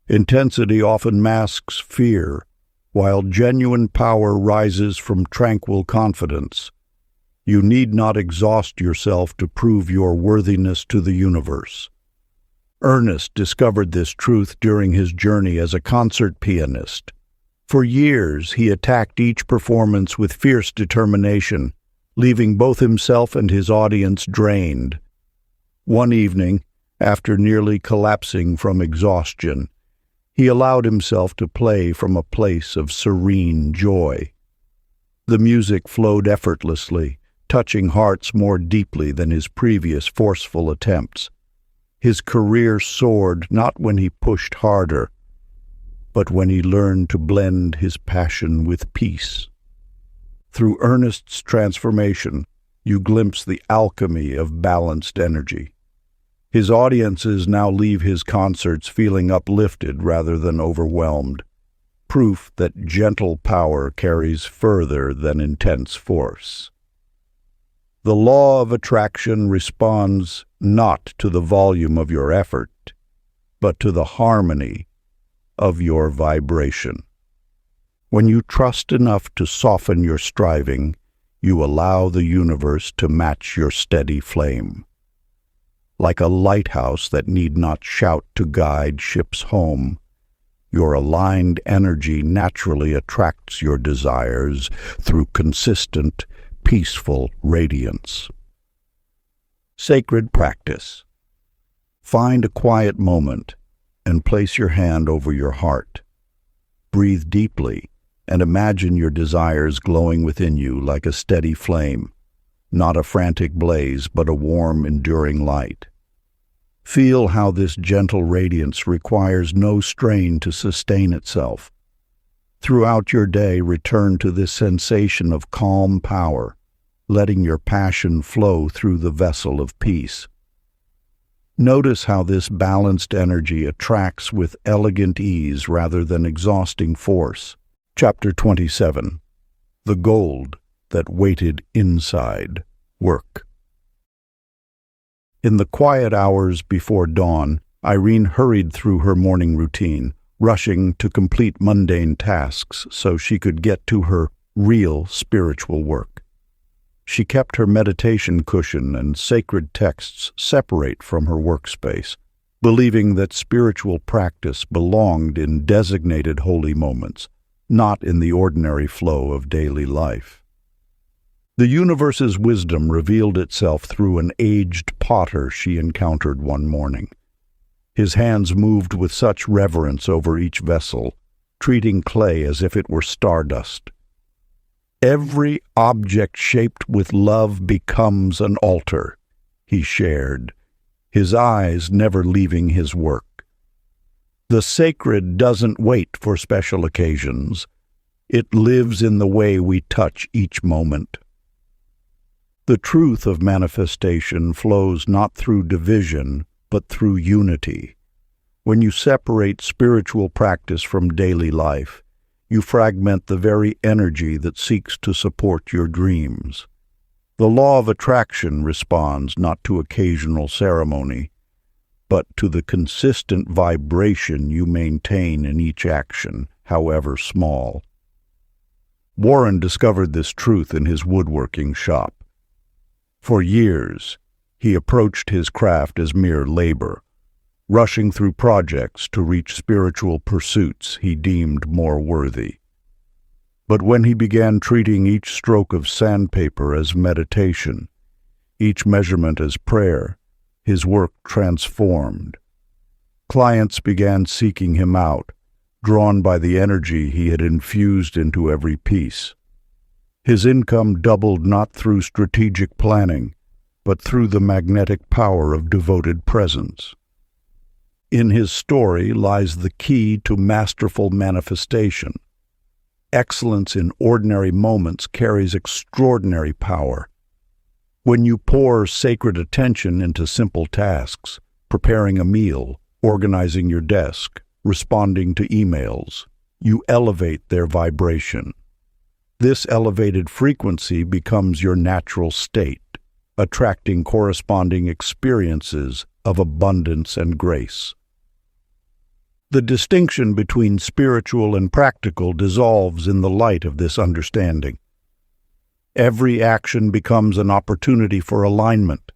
Intensity often masks fear, while genuine power rises from tranquil confidence. You need not exhaust yourself to prove your worthiness to the universe. Ernest discovered this truth during his journey as a concert pianist. For years, he attacked each performance with fierce determination, leaving both himself and his audience drained. One evening, after nearly collapsing from exhaustion, he allowed himself to play from a place of serene joy. The music flowed effortlessly, touching hearts more deeply than his previous forceful attempts. His career soared not when he pushed harder, but when he learned to blend his passion with peace. Through Ernest's transformation, you glimpse the alchemy of balanced energy. His audiences now leave his concerts feeling uplifted rather than overwhelmed, proof that gentle power carries further than intense force. The law of attraction responds not to the volume of your effort, but to the harmony of your vibration. When you trust enough to soften your striving, you allow the universe to match your steady flame. Like a lighthouse that need not shout to guide ships home, your aligned energy naturally attracts your desires through consistent, peaceful radiance. Sacred practice. Find a quiet moment and place your hand over your heart. Breathe deeply and imagine your desires glowing within you like a steady flame, not a frantic blaze, but a warm, enduring light. Feel how this gentle radiance requires no strain to sustain itself. Throughout your day, return to this sensation of calm power, letting your passion flow through the vessel of peace. Notice how this balanced energy attracts with elegant ease rather than exhausting force. Chapter 27. The Gold That Waited Inside. Work. In the quiet hours before dawn, Irene hurried through her morning routine, rushing to complete mundane tasks so she could get to her real spiritual work. She kept her meditation cushion and sacred texts separate from her workspace, believing that spiritual practice belonged in designated holy moments, not in the ordinary flow of daily life. The universe's wisdom revealed itself through an aged potter she encountered one morning. His hands moved with such reverence over each vessel, treating clay as if it were stardust. "Every object shaped with love becomes an altar," he shared, his eyes never leaving his work. "The sacred doesn't wait for special occasions. It lives in the way we touch each moment." The truth of manifestation flows not through division, but through unity. When you separate spiritual practice from daily life, you fragment the very energy that seeks to support your dreams. The law of attraction responds not to occasional ceremony, but to the consistent vibration you maintain in each action, however small. Warren discovered this truth in his woodworking shop. For years, he approached his craft as mere labor, rushing through projects to reach spiritual pursuits he deemed more worthy. But when he began treating each stroke of sandpaper as meditation, each measurement as prayer, his work transformed. Clients began seeking him out, drawn by the energy he had infused into every piece. His income doubled not through strategic planning, but through the magnetic power of devoted presence. In his story lies the key to masterful manifestation. Excellence in ordinary moments carries extraordinary power. When you pour sacred attention into simple tasks, preparing a meal, organizing your desk, responding to emails, you elevate their vibration. This elevated frequency becomes your natural state, attracting corresponding experiences of abundance and grace. The distinction between spiritual and practical dissolves in the light of this understanding. Every action becomes an opportunity for alignment,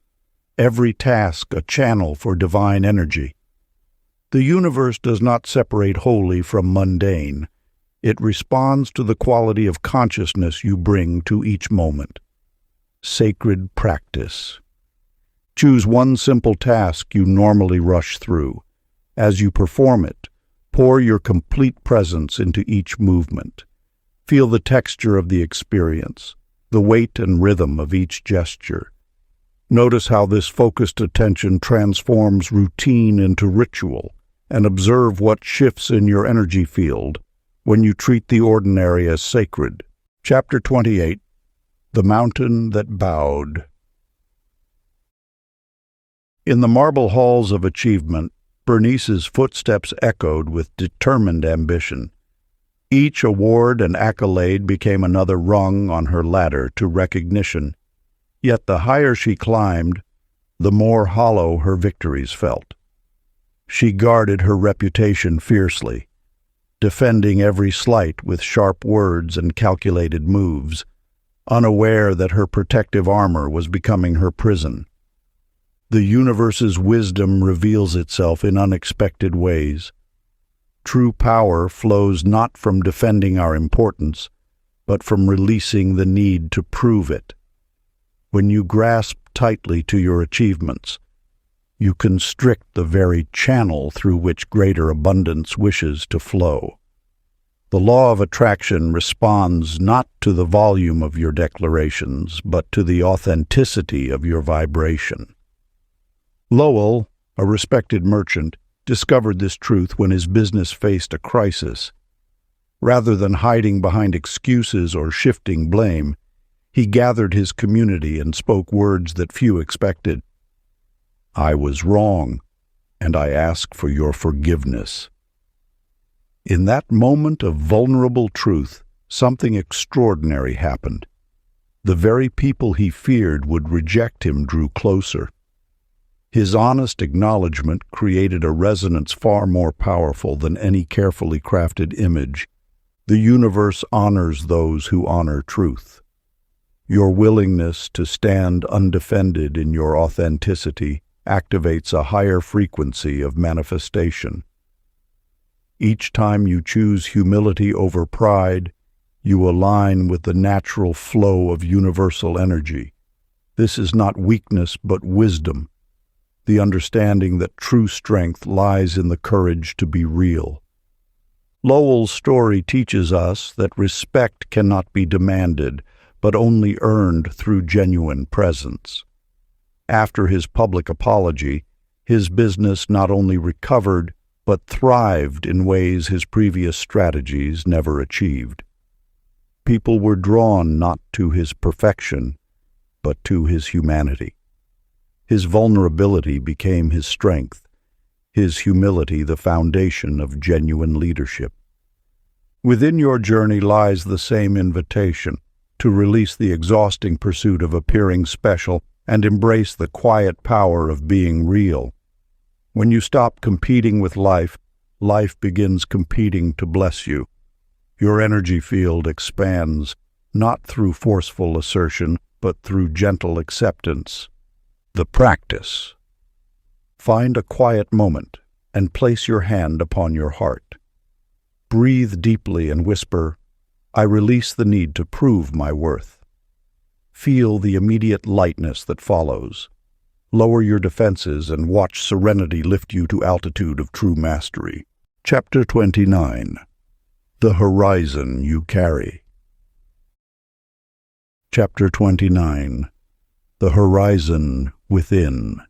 every task a channel for divine energy. The universe does not separate wholly from mundane. It responds to the quality of consciousness you bring to each moment. Sacred practice. Choose one simple task you normally rush through. As you perform it, pour your complete presence into each movement. Feel the texture of the experience, the weight and rhythm of each gesture. Notice how this focused attention transforms routine into ritual, and observe what shifts in your energy field when you treat the ordinary as sacred. Chapter 28. The Mountain That Bowed. In the marble halls of achievement, Bernice's footsteps echoed with determined ambition. Each award and accolade became another rung on her ladder to recognition. Yet the higher she climbed, the more hollow her victories felt. She guarded her reputation fiercely, defending every slight with sharp words and calculated moves, unaware that her protective armor was becoming her prison. The universe's wisdom reveals itself in unexpected ways. True power flows not from defending our importance, but from releasing the need to prove it. When you grasp tightly to your achievements, you constrict the very channel through which greater abundance wishes to flow. The law of attraction responds not to the volume of your declarations, but to the authenticity of your vibration. Lowell, a respected merchant, discovered this truth when his business faced a crisis. Rather than hiding behind excuses or shifting blame, he gathered his community and spoke words that few expected. "I was wrong, and I ask for your forgiveness." In that moment of vulnerable truth, something extraordinary happened. The very people he feared would reject him drew closer. His honest acknowledgement created a resonance far more powerful than any carefully crafted image. The universe honors those who honor truth. Your willingness to stand undefended in your authenticity activates a higher frequency of manifestation. Each time you choose humility over pride, you align with the natural flow of universal energy. This is not weakness but wisdom, the understanding that true strength lies in the courage to be real. Lowell's story teaches us that respect cannot be demanded, but only earned through genuine presence. After his public apology, his business not only recovered, but thrived in ways his previous strategies never achieved. People were drawn not to his perfection, but to his humanity. His vulnerability became his strength, his humility the foundation of genuine leadership. Within your journey lies the same invitation to release the exhausting pursuit of appearing special and embrace the quiet power of being real. When you stop competing with life, life begins competing to bless you. Your energy field expands, not through forceful assertion, but through gentle acceptance. The practice. Find a quiet moment and place your hand upon your heart. Breathe deeply and whisper, "I release the need to prove my worth." Feel the immediate lightness that follows. Lower your defenses and watch serenity lift you to altitude of true mastery. Chapter 29. The Horizon You Carry. Chapter 29. The Horizon Within.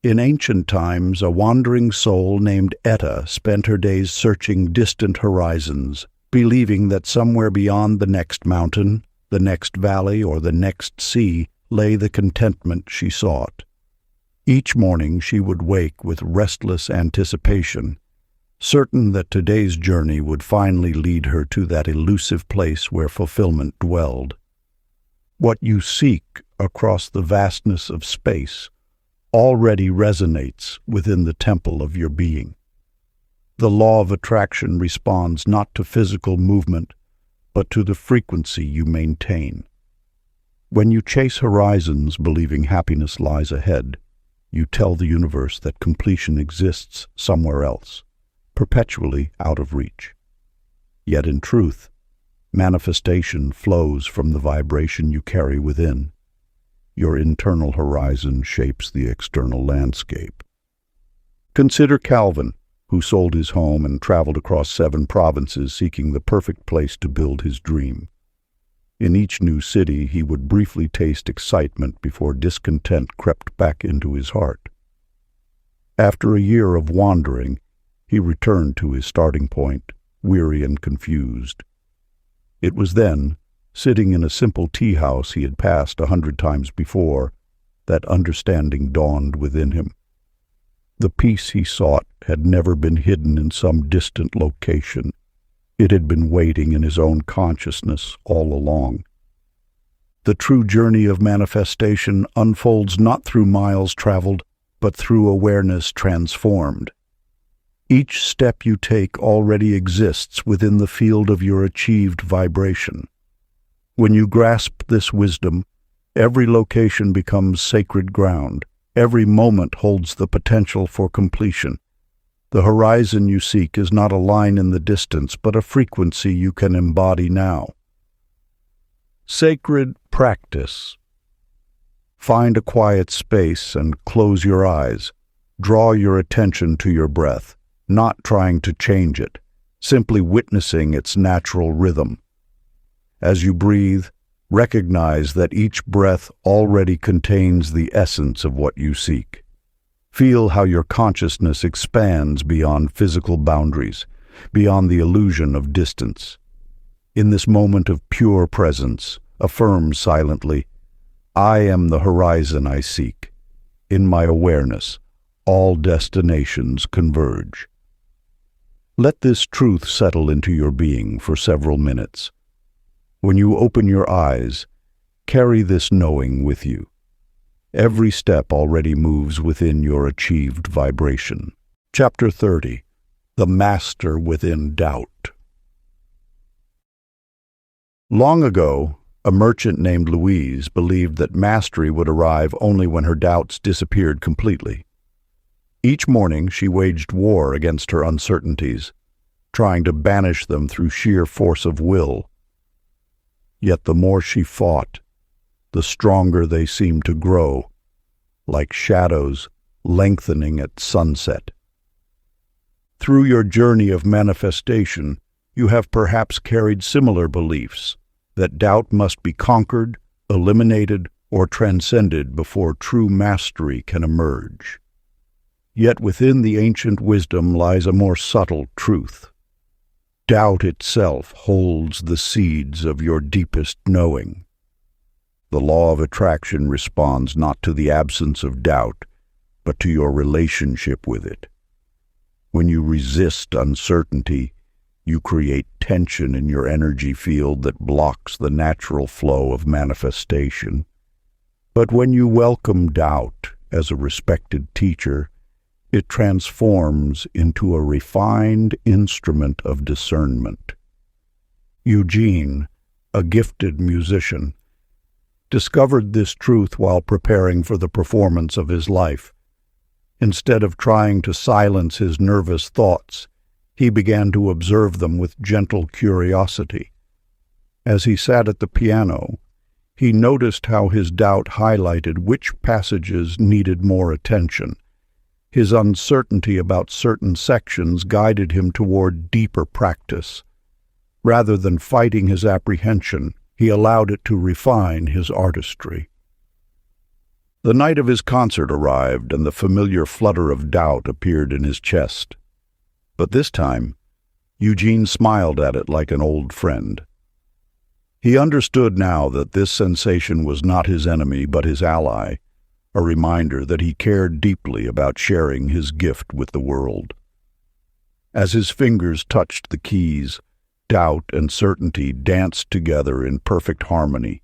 In ancient times, a wandering soul named Etta spent her days searching distant horizons, believing that somewhere beyond the next mountain, the next valley, or the next sea lay the contentment she sought. Each morning she would wake with restless anticipation, certain that today's journey would finally lead her to that elusive place where fulfillment dwelled. What you seek across the vastness of space already resonates within the temple of your being. The law of attraction responds not to physical movement, but to the frequency you maintain. When you chase horizons believing happiness lies ahead, you tell the universe that completion exists somewhere else, perpetually out of reach. Yet in truth, manifestation flows from the vibration you carry within. Your internal horizon shapes the external landscape. Consider Calvin, who sold his home and traveled across 7 provinces seeking the perfect place to build his dream. In each new city, he would briefly taste excitement before discontent crept back into his heart. After a year of wandering, he returned to his starting point, weary and confused. It was then, sitting in a simple tea house he had passed 100 times before, that understanding dawned within him. The peace he sought had never been hidden in some distant location. It had been waiting in his own consciousness all along. The true journey of manifestation unfolds not through miles traveled, but through awareness transformed. Each step you take already exists within the field of your achieved vibration. When you grasp this wisdom, every location becomes sacred ground. Every moment holds the potential for completion. The horizon you seek is not a line in the distance, but a frequency you can embody now. Sacred practice. Find a quiet space and close your eyes. Draw your attention to your breath, not trying to change it, simply witnessing its natural rhythm. As you breathe, recognize that each breath already contains the essence of what you seek. Feel how your consciousness expands beyond physical boundaries, beyond the illusion of distance. In this moment of pure presence, affirm silently, "I am the horizon I seek. In my awareness, all destinations converge." Let this truth settle into your being for several minutes. When you open your eyes, carry this knowing with you. Every step already moves within your achieved vibration. Chapter 30. The Master Within Doubt. Long ago, A merchant named Louise believed that mastery would arrive only when her doubts disappeared completely. Each morning she waged war against her uncertainties, trying to banish them through sheer force of will. Yet the more she fought, the stronger they seemed to grow, like shadows lengthening at sunset. Through your journey of manifestation, you have perhaps carried similar beliefs that doubt must be conquered, eliminated, or transcended before true mastery can emerge. Yet within the ancient wisdom lies a more subtle truth. Doubt itself holds the seeds of your deepest knowing. The law of attraction responds not to the absence of doubt, but to your relationship with it. When you resist uncertainty, you create tension in your energy field that blocks the natural flow of manifestation. But when you welcome doubt as a respected teacher, it transforms into a refined instrument of discernment. Eugene, a gifted musician, discovered this truth while preparing for the performance of his life. Instead of trying to silence his nervous thoughts, he began to observe them with gentle curiosity. As he sat at the piano, he noticed how his doubt highlighted which passages needed more attention. His uncertainty about certain sections guided him toward deeper practice. Rather than fighting his apprehension, he allowed it to refine his artistry. The night of his concert arrived, and the familiar flutter of doubt appeared in his chest. But this time, Eugene smiled at it like an old friend. He understood now that this sensation was not his enemy but his ally, a reminder that he cared deeply about sharing his gift with the world. As his fingers touched the keys, doubt and certainty danced together in perfect harmony,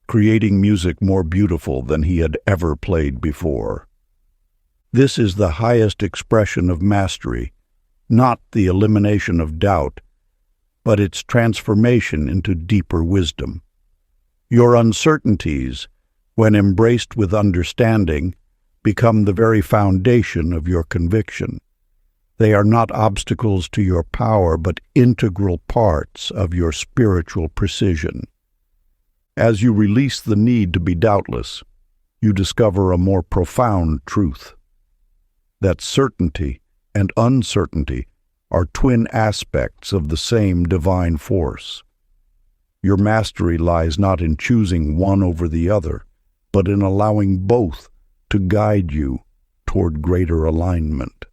creating music more beautiful than he had ever played before. This is the highest expression of mastery, not the elimination of doubt, but its transformation into deeper wisdom. Your uncertainties, when embraced with understanding, become the very foundation of your conviction. They are not obstacles to your power, but integral parts of your spiritual precision. As you release the need to be doubtless, you discover a more profound truth: that certainty and uncertainty are twin aspects of the same divine force. Your mastery lies not in choosing one over the other, but in allowing both to guide you toward greater alignment.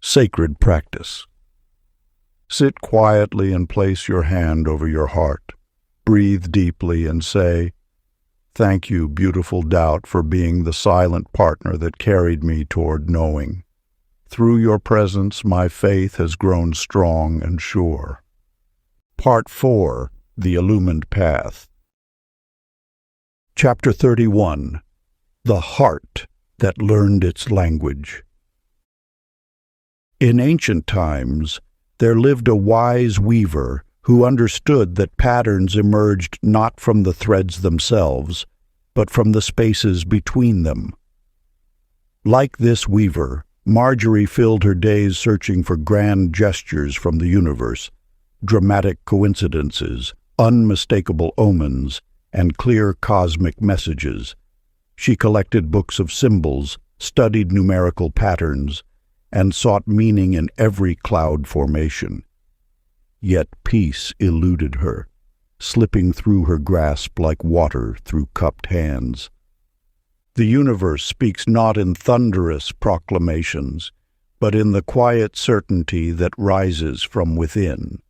Sacred practice. Sit quietly and place your hand over your heart. Breathe deeply and say, "Thank you, beautiful doubt, for being the silent partner that carried me toward knowing. Through your presence, my faith has grown strong and sure." Part 4. The Illumined Path. Chapter 31. The Heart That Learned Its Language. In ancient times, there lived a wise weaver who understood that patterns emerged not from the threads themselves, but from the spaces between them. Like this weaver, Marjorie filled her days searching for grand gestures from the universe, dramatic coincidences, unmistakable omens, and clear cosmic messages. She collected books of symbols, studied numerical patterns, and sought meaning in every cloud formation. Yet peace eluded her, slipping through her grasp like water through cupped hands. The universe speaks not in thunderous proclamations, but in the quiet certainty that rises from within.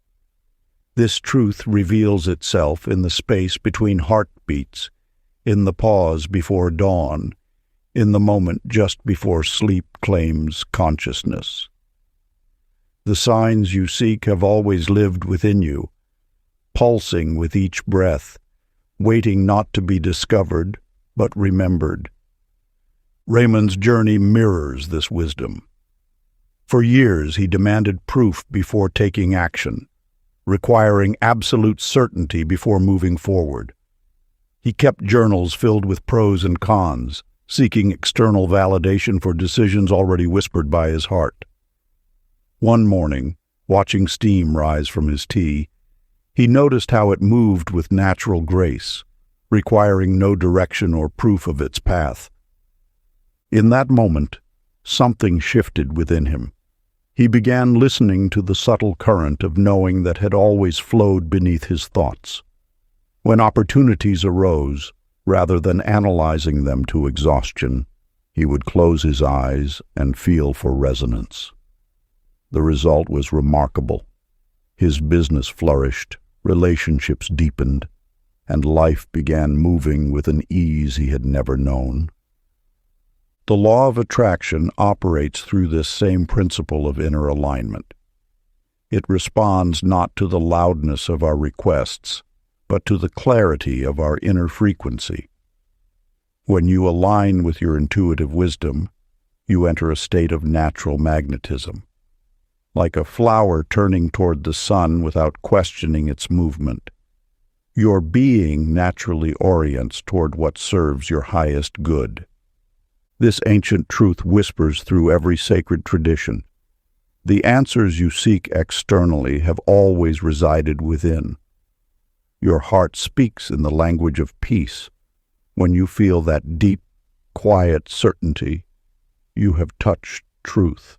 This truth reveals itself in the space between heartbeats, in the pause before dawn, in the moment just before sleep claims consciousness. The signs you seek have always lived within you, pulsing with each breath, waiting not to be discovered, but remembered. Raymond's journey mirrors this wisdom. For years he demanded proof before taking action. requiring absolute certainty before moving forward. He kept journals filled with pros and cons, seeking external validation for decisions already whispered by his heart. One morning, watching steam rise from his tea, he noticed how it moved with natural grace, requiring no direction or proof of its path. In that moment, something shifted within him. He began listening to the subtle current of knowing that had always flowed beneath his thoughts. When opportunities arose, rather than analyzing them to exhaustion, he would close his eyes and feel for resonance. The result was remarkable. His business flourished, relationships deepened, and life began moving with an ease he had never known. The law of attraction operates through this same principle of inner alignment. It responds not to the loudness of our requests, but to the clarity of our inner frequency. When you align with your intuitive wisdom, you enter a state of natural magnetism. Like a flower turning toward the sun without questioning its movement, your being naturally orients toward what serves your highest good. This ancient truth whispers through every sacred tradition. The answers you seek externally have always resided within. Your heart speaks in the language of peace. When you feel that deep, quiet certainty, you have touched truth.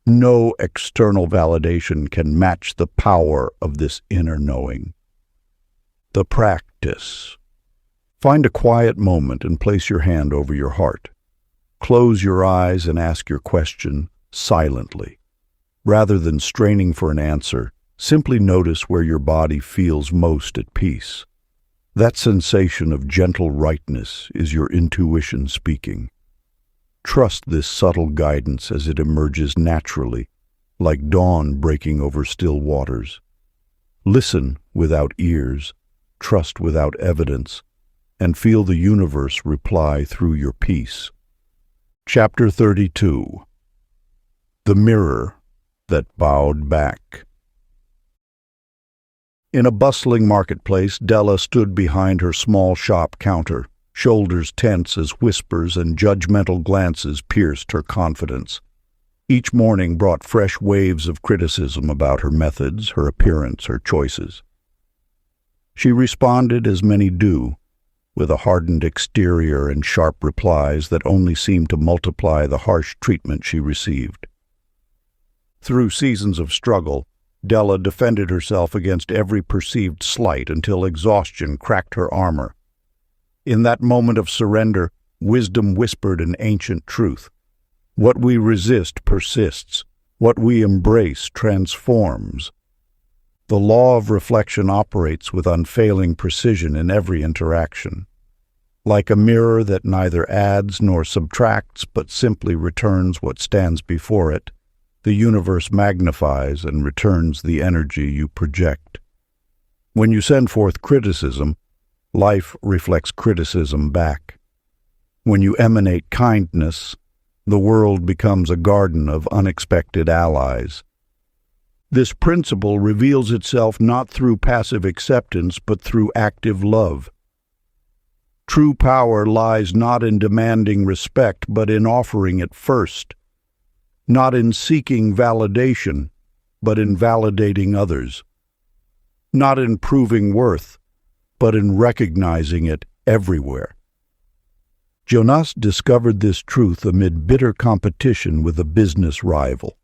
No external validation can match the power of this inner knowing. The practice. Find a quiet moment and place your hand over your heart. Close your eyes and ask your question silently. Rather than straining for an answer, simply notice where your body feels most at peace. That sensation of gentle rightness is your intuition speaking. Trust this subtle guidance as it emerges naturally, like dawn breaking over still waters. Listen without ears, trust without evidence, and feel the universe reply through your peace. Chapter 32. The Mirror That Bowed Back. In a bustling marketplace, Della stood behind her small shop counter, shoulders tense as whispers and judgmental glances pierced her confidence. Each morning brought fresh waves of criticism about her methods, her appearance, her choices. She responded as many do, with a hardened exterior and sharp replies that only seemed to multiply the harsh treatment she received. Through seasons of struggle, Della defended herself against every perceived slight until exhaustion cracked her armor. In that moment of surrender, wisdom whispered an ancient truth. What we resist persists. What we embrace transforms. The law of reflection operates with unfailing precision in every interaction. Like a mirror that neither adds nor subtracts but simply returns what stands before it, the universe magnifies and returns the energy you project. When you send forth criticism, life reflects criticism back. When you emanate kindness, the world becomes a garden of unexpected allies. This principle reveals itself not through passive acceptance, but through active love. True power lies not in demanding respect, but in offering it first. Not in seeking validation, but in validating others. Not in proving worth, but in recognizing it everywhere. Jonas discovered this truth amid bitter competition with a business rival.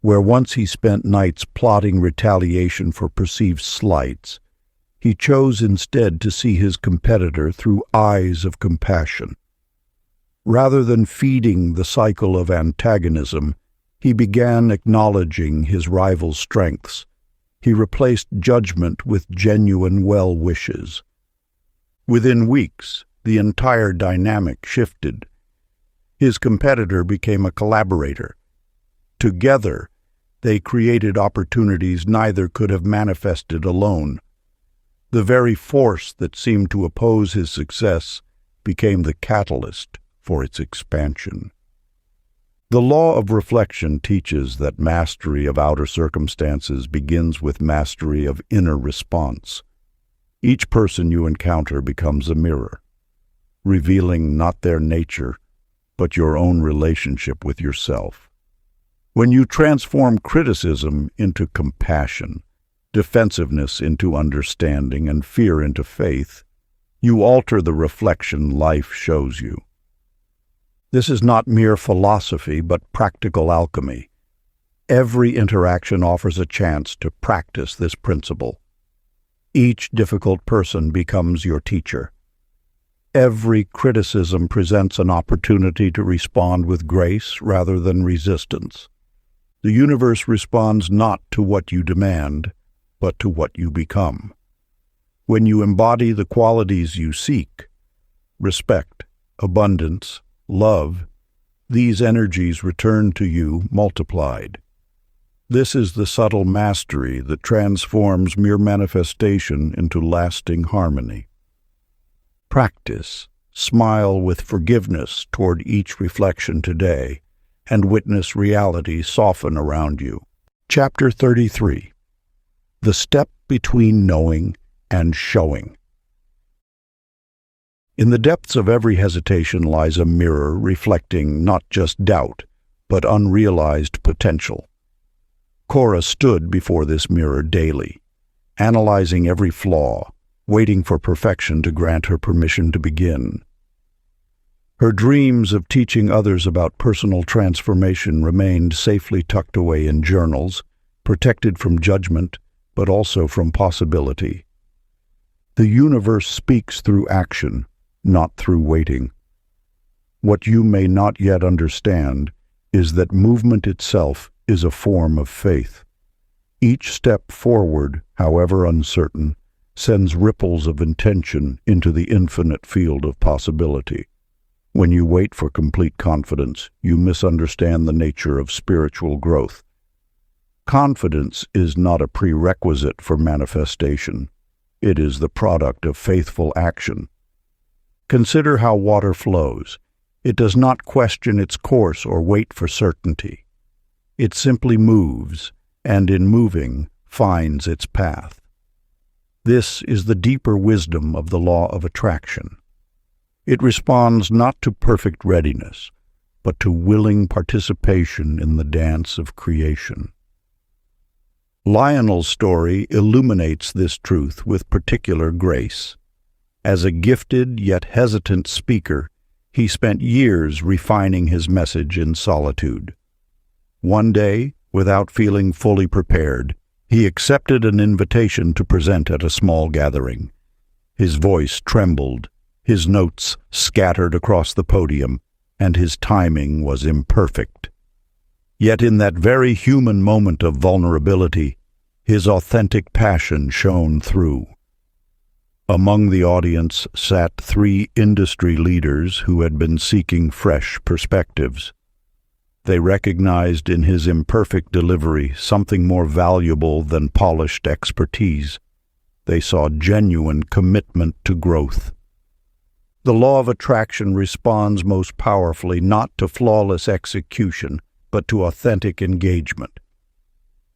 Where once he spent nights plotting retaliation for perceived slights, he chose instead to see his competitor through eyes of compassion. Rather than feeding the cycle of antagonism, he began acknowledging his rival's strengths. He replaced judgment with genuine well wishes. Within weeks, the entire dynamic shifted. His competitor became a collaborator. Together, they created opportunities neither could have manifested alone. The very force that seemed to oppose his success became the catalyst for its expansion. The law of reflection teaches that mastery of outer circumstances begins with mastery of inner response. Each person you encounter becomes a mirror, revealing not their nature, but your own relationship with yourself. When you transform criticism into compassion, defensiveness into understanding, and fear into faith, you alter the reflection life shows you. This is not mere philosophy, but practical alchemy. Every interaction offers a chance to practice this principle. Each difficult person becomes your teacher. Every criticism presents an opportunity to respond with grace rather than resistance. The universe responds not to what you demand, but to what you become. When you embody the qualities you seek, respect, abundance, love, these energies return to you multiplied. This is the subtle mastery that transforms mere manifestation into lasting harmony. Practice, smile with forgiveness toward each reflection today, and witness reality soften around you. Chapter 33. The Step Between Knowing and Showing. In the depths of every hesitation lies a mirror reflecting not just doubt, but unrealized potential. Cora stood before this mirror daily, analyzing every flaw, waiting for perfection to grant her permission to begin. Her dreams of teaching others about personal transformation remained safely tucked away in journals, protected from judgment, but also from possibility. The universe speaks through action, not through waiting. What you may not yet understand is that movement itself is a form of faith. Each step forward, however uncertain, sends ripples of intention into the infinite field of possibility. When you wait for complete confidence, you misunderstand the nature of spiritual growth. Confidence is not a prerequisite for manifestation. It is the product of faithful action. Consider how water flows. It does not question its course or wait for certainty. It simply moves, and in moving, finds its path. This is the deeper wisdom of the law of attraction. It responds not to perfect readiness, but to willing participation in the dance of creation. Lionel's story illuminates this truth with particular grace. As a gifted yet hesitant speaker, he spent years refining his message in solitude. One day, without feeling fully prepared, he accepted an invitation to present at a small gathering. His voice trembled, his notes scattered across the podium, and his timing was imperfect. Yet in that very human moment of vulnerability, his authentic passion shone through. Among the audience sat 3 industry leaders who had been seeking fresh perspectives. They recognized in his imperfect delivery something more valuable than polished expertise. They saw genuine commitment to growth. The law of attraction responds most powerfully not to flawless execution, but to authentic engagement.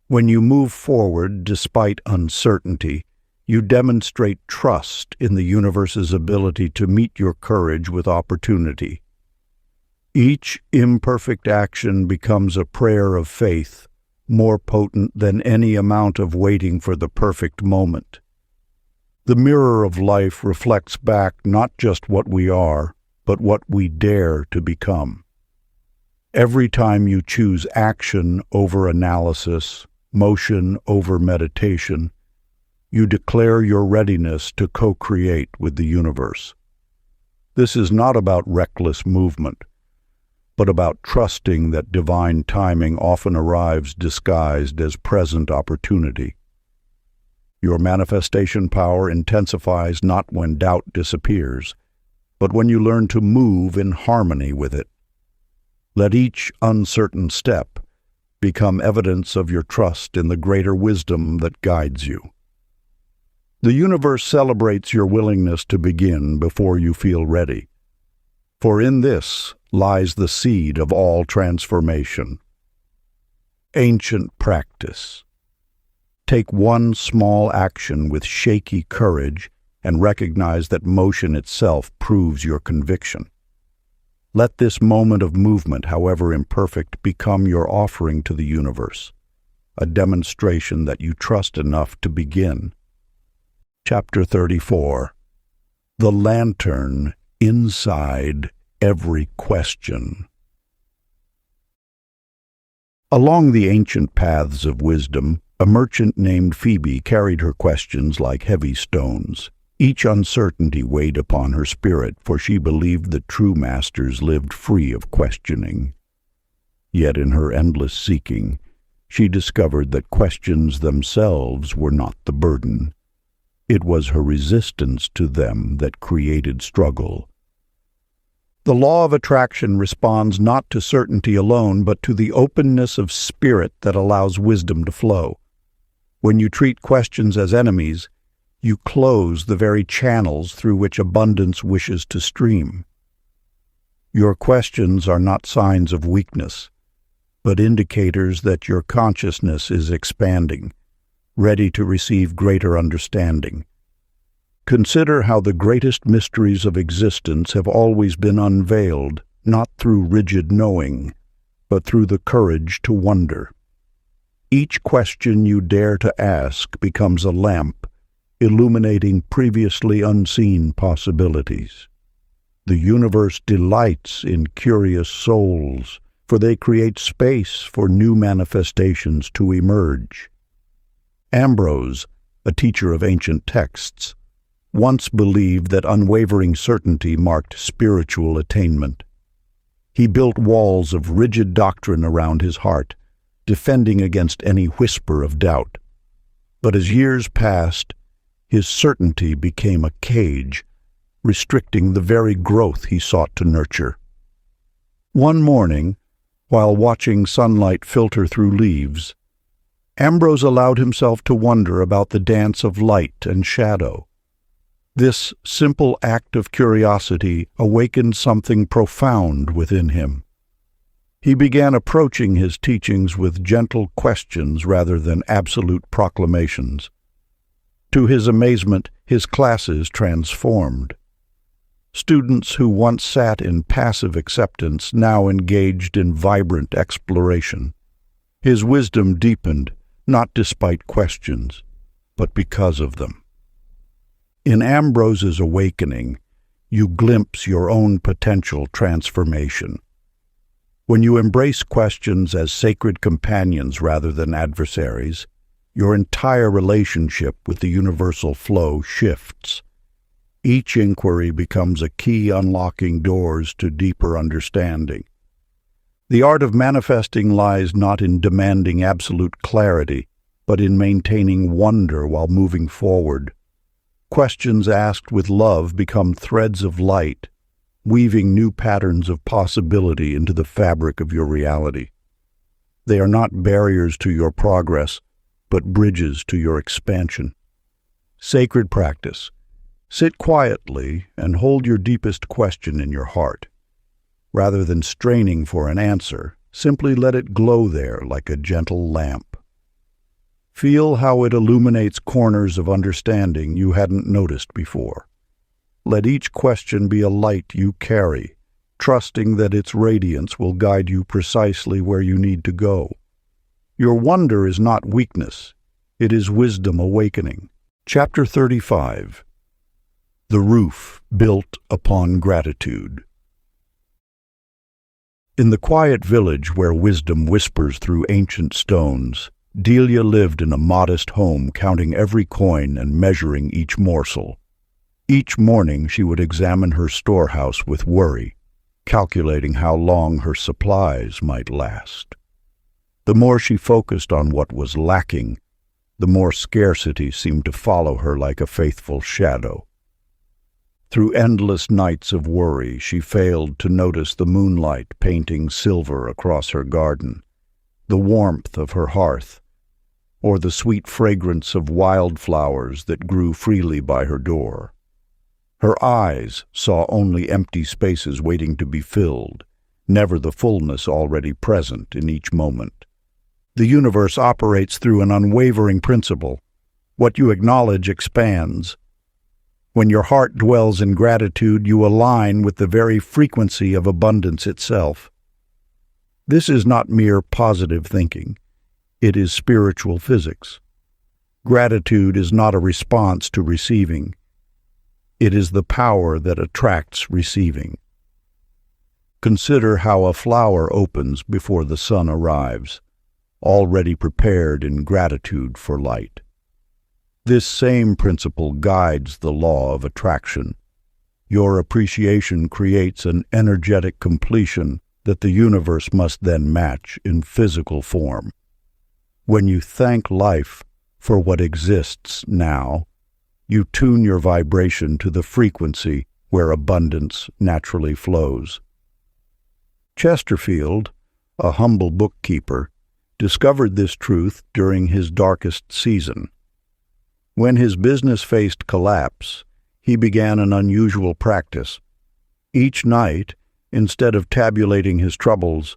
When you move forward despite uncertainty, you demonstrate trust in the universe's ability to meet your courage with opportunity. Each imperfect action becomes a prayer of faith, more potent than any amount of waiting for the perfect moment. The mirror of life reflects back not just what we are, but what we dare to become. Every time you choose action over analysis, motion over meditation, you declare your readiness to co-create with the universe. This is not about reckless movement, but about trusting that divine timing often arrives disguised as present opportunity. Your manifestation power intensifies not when doubt disappears, but when you learn to move in harmony with it. Let each uncertain step become evidence of your trust in the greater wisdom that guides you. The universe celebrates your willingness to begin before you feel ready. For in this lies the seed of all transformation. Ancient practice. Take one small action with shaky courage and recognize that motion itself proves your conviction. Let this moment of movement, however imperfect, become your offering to the universe, a demonstration that you trust enough to begin. Chapter 34. The lantern inside every question. Along the ancient paths of wisdom, a merchant named Phoebe carried her questions like heavy stones. Each uncertainty weighed upon her spirit, for she believed that true masters lived free of questioning. Yet in her endless seeking, she discovered that questions themselves were not the burden. It was her resistance to them that created struggle. The law of attraction responds not to certainty alone, but to the openness of spirit that allows wisdom to flow. When you treat questions as enemies, you close the very channels through which abundance wishes to stream. Your questions are not signs of weakness, but indicators that your consciousness is expanding, ready to receive greater understanding. Consider how the greatest mysteries of existence have always been unveiled, not through rigid knowing, but through the courage to wonder. Each question you dare to ask becomes a lamp, illuminating previously unseen possibilities. The universe delights in curious souls, for they create space for new manifestations to emerge. Ambrose, a teacher of ancient texts, once believed that unwavering certainty marked spiritual attainment. He built walls of rigid doctrine around his heart, defending against any whisper of doubt. But as years passed, his certainty became a cage, restricting the very growth he sought to nurture. One morning, while watching sunlight filter through leaves, Ambrose allowed himself to wonder about the dance of light and shadow. This simple act of curiosity awakened something profound within him. He began approaching his teachings with gentle questions rather than absolute proclamations. To his amazement, his classes transformed. Students who once sat in passive acceptance now engaged in vibrant exploration. His wisdom deepened, not despite questions, but because of them. In Ambrose's awakening, you glimpse your own potential transformation. When you embrace questions as sacred companions rather than adversaries, your entire relationship with the universal flow shifts. Each inquiry becomes a key unlocking doors to deeper understanding. The art of manifesting lies not in demanding absolute clarity, but in maintaining wonder while moving forward. Questions asked with love become threads of light, weaving new patterns of possibility into the fabric of your reality. They are not barriers to your progress, but bridges to your expansion. Sacred practice. Sit quietly and hold your deepest question in your heart. Rather than straining for an answer, simply let it glow there like a gentle lamp. Feel how it illuminates corners of understanding you hadn't noticed before. Let each question be a light you carry, trusting that its radiance will guide you precisely where you need to go. Your wonder is not weakness, it is wisdom awakening. Chapter 35. The Roof Built Upon Gratitude. In the quiet village where wisdom whispers through ancient stones, Delia lived in a modest home, counting every coin and measuring each morsel. Each morning she would examine her storehouse with worry, calculating how long her supplies might last. The more she focused on what was lacking, the more scarcity seemed to follow her like a faithful shadow. Through endless nights of worry, she failed to notice the moonlight painting silver across her garden, the warmth of her hearth, or the sweet fragrance of wildflowers that grew freely by her door. Her eyes saw only empty spaces waiting to be filled, never the fullness already present in each moment. The universe operates through an unwavering principle. What you acknowledge expands. When your heart dwells in gratitude, you align with the very frequency of abundance itself. This is not mere positive thinking. It is spiritual physics. Gratitude is not a response to receiving. It is the power that attracts receiving. Consider how a flower opens before the sun arrives, already prepared in gratitude for light. This same principle guides the law of attraction. Your appreciation creates an energetic completion that the universe must then match in physical form. When you thank life for what exists now, you tune your vibration to the frequency where abundance naturally flows. Chesterfield, a humble bookkeeper, discovered this truth during his darkest season. When his business faced collapse, he began an unusual practice. Each night, instead of tabulating his troubles,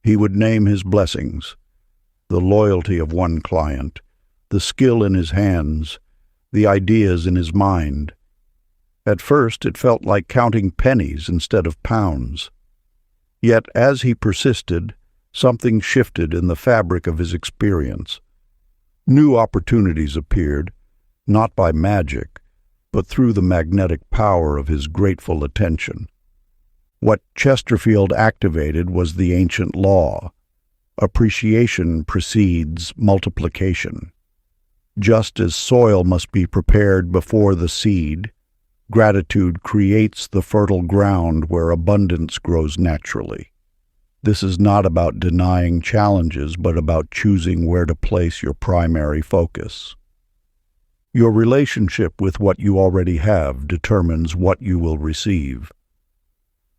he would name his blessings: the loyalty of one client, the skill in his hands, the ideas in his mind. At first it felt like counting pennies instead of pounds. Yet as he persisted, something shifted in the fabric of his experience. New opportunities appeared, not by magic, but through the magnetic power of his grateful attention. What Chesterfield activated was the ancient law: appreciation precedes multiplication. Just as soil must be prepared before the seed, gratitude creates the fertile ground where abundance grows naturally. This is not about denying challenges, but about choosing where to place your primary focus. Your relationship with what you already have determines what you will receive.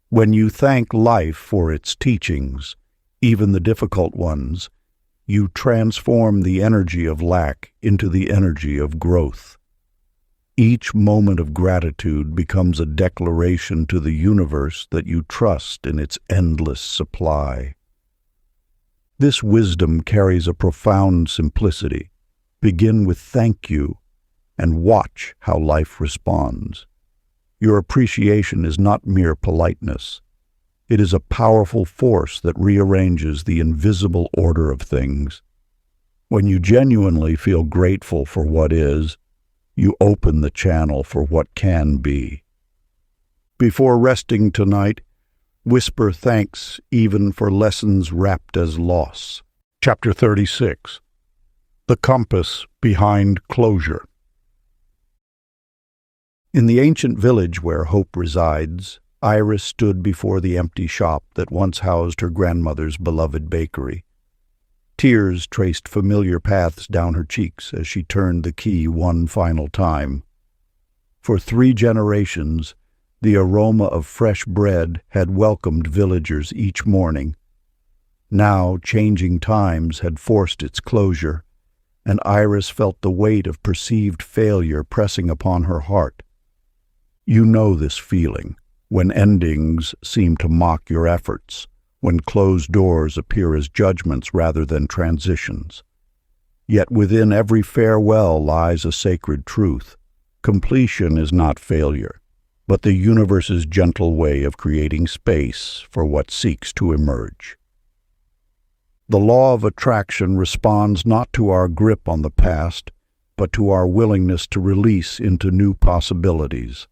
When you thank life for its teachings, even the difficult ones, you transform the energy of lack into the energy of growth. Each moment of gratitude becomes a declaration to the universe that you trust in its endless supply. This wisdom carries a profound simplicity. Begin with thank you and watch how life responds. Your appreciation is not mere politeness. It is a powerful force that rearranges the invisible order of things. When you genuinely feel grateful for what is, you open the channel for what can be. Before resting tonight, whisper thanks even for lessons wrapped as loss. Chapter 36. The Compass Behind Closure. In the ancient village where hope resides, Iris stood before the empty shop that once housed her grandmother's beloved bakery. Tears traced familiar paths down her cheeks as she turned the key one final time. For 3 generations, the aroma of fresh bread had welcomed villagers each morning. Now, changing times had forced its closure, and Iris felt the weight of perceived failure pressing upon her heart. You know this feeling, when endings seem to mock your efforts, when closed doors appear as judgments rather than transitions. Yet within every farewell lies a sacred truth. Completion is not failure, but the universe's gentle way of creating space for what seeks to emerge. The law of attraction responds not to our grip on the past, but to our willingness to release into new possibilities.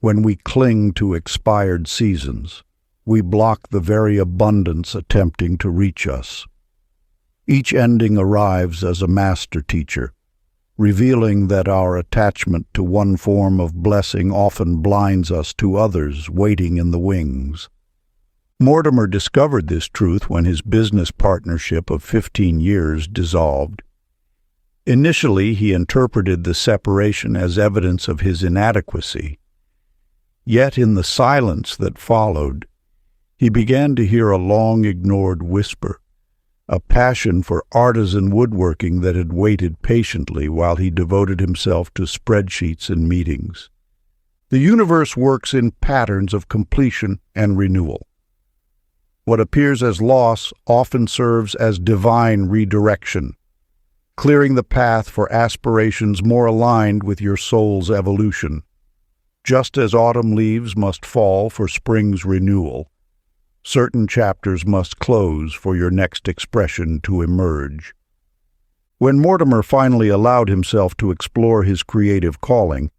When we cling to expired seasons, we block the very abundance attempting to reach us. Each ending arrives as a master teacher, revealing that our attachment to one form of blessing often blinds us to others waiting in the wings. Mortimer discovered this truth when his business partnership of 15 years dissolved. Initially, he interpreted the separation as evidence of his inadequacy. Yet in the silence that followed, he began to hear a long-ignored whisper, a passion for artisan woodworking that had waited patiently while he devoted himself to spreadsheets and meetings. The universe works in patterns of completion and renewal. What appears as loss often serves as divine redirection, clearing the path for aspirations more aligned with your soul's evolution. Just as autumn leaves must fall for spring's renewal, certain chapters must close for your next expression to emerge. When Mortimer finally allowed himself to explore his creative calling,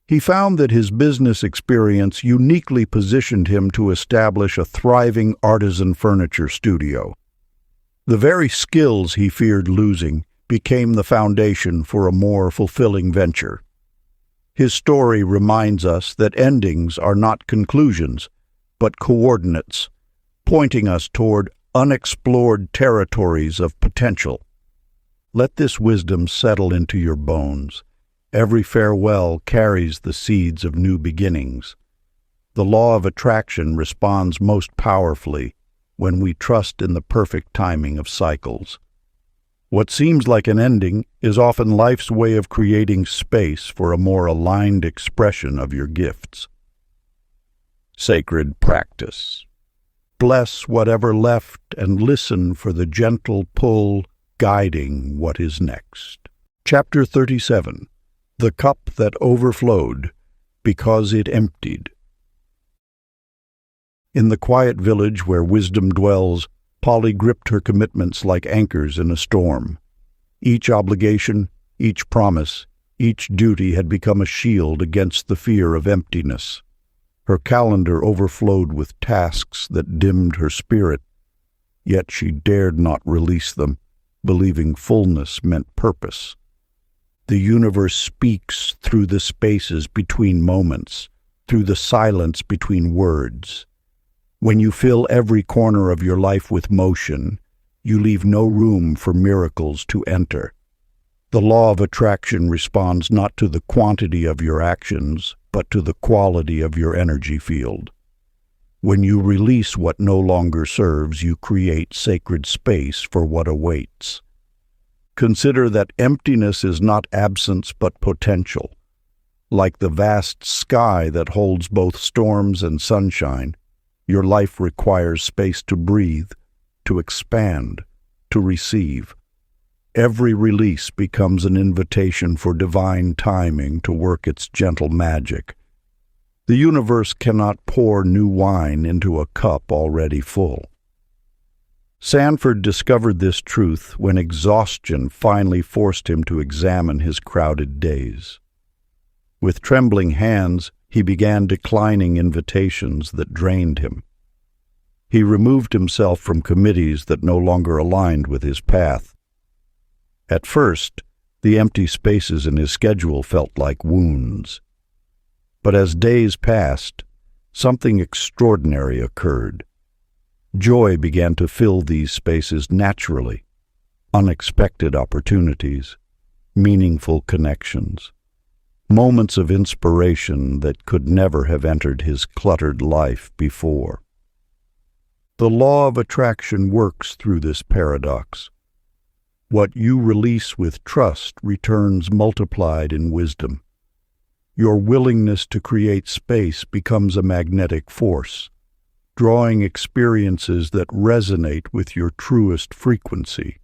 he found that his business experience uniquely positioned him to establish a thriving artisan furniture studio. The very skills he feared losing became the foundation for a more fulfilling venture. His story reminds us that endings are not conclusions, but coordinates, pointing us toward unexplored territories of potential. Let this wisdom settle into your bones. Every farewell carries the seeds of new beginnings. The law of attraction responds most powerfully when we trust in the perfect timing of cycles. What seems like an ending is often life's way of creating space for a more aligned expression of your gifts. Sacred practice. Bless whatever left and listen for the gentle pull guiding what is next. Chapter 37. The cup that overflowed because it emptied. In the quiet village where wisdom dwells, Polly gripped her commitments like anchors in a storm. Each obligation, each promise, each duty had become a shield against the fear of emptiness. Her calendar overflowed with tasks that dimmed her spirit, yet she dared not release them, believing fullness meant purpose. The universe speaks through the spaces between moments, through the silence between words. When you fill every corner of your life with motion, you leave no room for miracles to enter. The law of attraction responds not to the quantity of your actions, but to the quality of your energy field. When you release what no longer serves, you create sacred space for what awaits. Consider that emptiness is not absence but potential. Like the vast sky that holds both storms and sunshine, your life requires space to breathe, to expand, to receive. Every release becomes an invitation for divine timing to work its gentle magic. The universe cannot pour new wine into a cup already full. Sanford discovered this truth when exhaustion finally forced him to examine his crowded days. With trembling hands, he began declining invitations that drained him. He removed himself from committees that no longer aligned with his path. At first, the empty spaces in his schedule felt like wounds. But as days passed, something extraordinary occurred. Joy began to fill these spaces naturally. Unexpected opportunities, meaningful connections, moments of inspiration that could never have entered his cluttered life before. The law of attraction works through this paradox. What you release with trust returns multiplied in wisdom. Your willingness to create space becomes a magnetic force, drawing experiences that resonate with your truest frequency.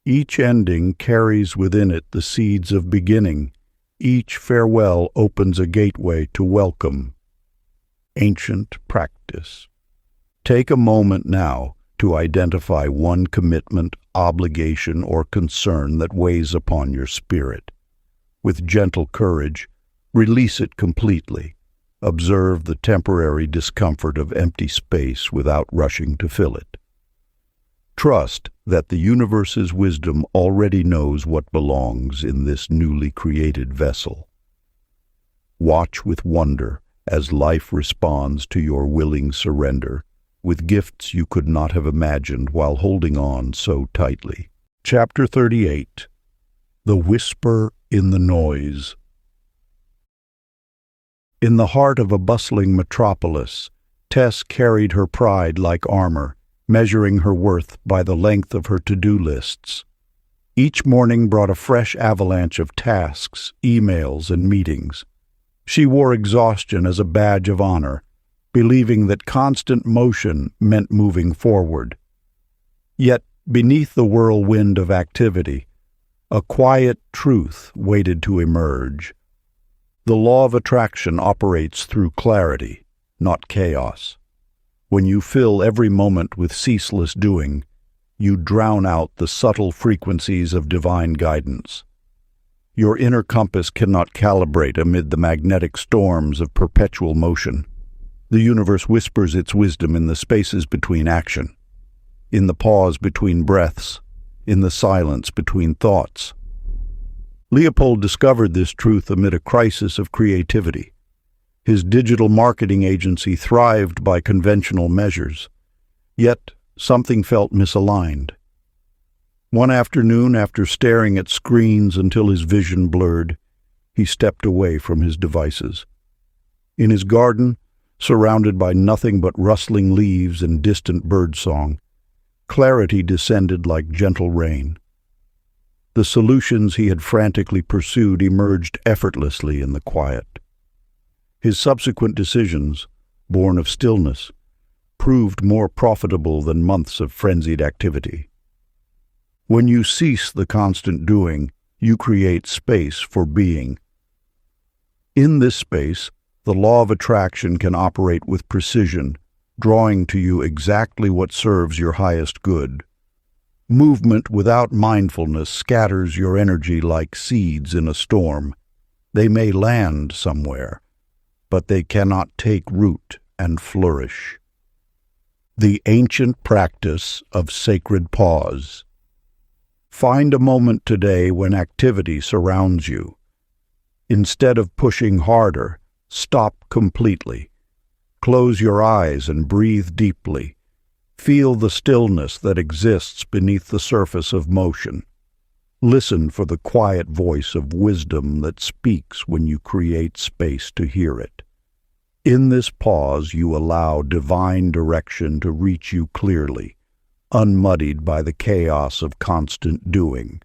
Each ending carries within it the seeds of beginning. Each farewell opens a gateway to welcome. Ancient practice. Take a moment now to identify one commitment, obligation, or concern that weighs upon your spirit. With gentle courage, release it completely. Observe the temporary discomfort of empty space without rushing to fill it. Trust that the universe's wisdom already knows what belongs in this newly created vessel. Watch with wonder as life responds to your willing surrender, with gifts you could not have imagined while holding on so tightly. Chapter 38. The Whisper in the Noise. In the heart of a bustling metropolis, Tess carried her pride like armor, measuring her worth by the length of her to-do lists. Each morning brought a fresh avalanche of tasks, emails, and meetings. She wore exhaustion as a badge of honor, believing that constant motion meant moving forward. Yet, beneath the whirlwind of activity, a quiet truth waited to emerge. The law of attraction operates through clarity, not chaos. When you fill every moment with ceaseless doing, you drown out the subtle frequencies of divine guidance. Your inner compass cannot calibrate amid the magnetic storms of perpetual motion. The universe whispers its wisdom in the spaces between action, in the pause between breaths, in the silence between thoughts. Leopold discovered this truth amid a crisis of creativity. His digital marketing agency thrived by conventional measures, yet something felt misaligned. One afternoon, after staring at screens until his vision blurred, he stepped away from his devices. In his garden, surrounded by nothing but rustling leaves and distant birdsong, clarity descended like gentle rain. The solutions he had frantically pursued emerged effortlessly in the quiet. His subsequent decisions, born of stillness, proved more profitable than months of frenzied activity. When you cease the constant doing, you create space for being. In this space, the law of attraction can operate with precision, drawing to you exactly what serves your highest good. Movement without mindfulness scatters your energy like seeds in a storm. They may land somewhere, but they cannot take root and flourish. The ancient practice of sacred pause. Find a moment today when activity surrounds you. Instead of pushing harder, stop completely. Close your eyes and breathe deeply. Feel the stillness that exists beneath the surface of motion. Listen for the quiet voice of wisdom that speaks when you create space to hear it. In this pause, you allow divine direction to reach you clearly, unmuddied by the chaos of constant doing.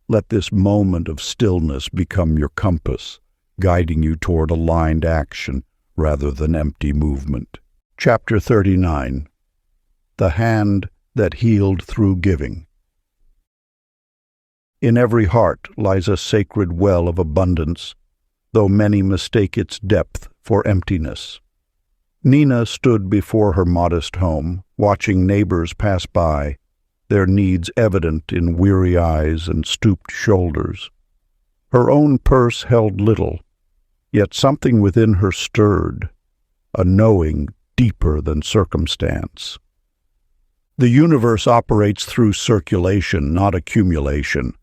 Let this moment of stillness become your compass, guiding you toward aligned action rather than empty movement. Chapter 39. The Hand That Healed Through Giving. In every heart lies a sacred well of abundance, though many mistake its depth for emptiness. Nina stood before her modest home, watching neighbors pass by, their needs evident in weary eyes and stooped shoulders. Her own purse held little, yet something within her stirred, a knowing deeper than circumstance. The universe operates through circulation, not accumulation.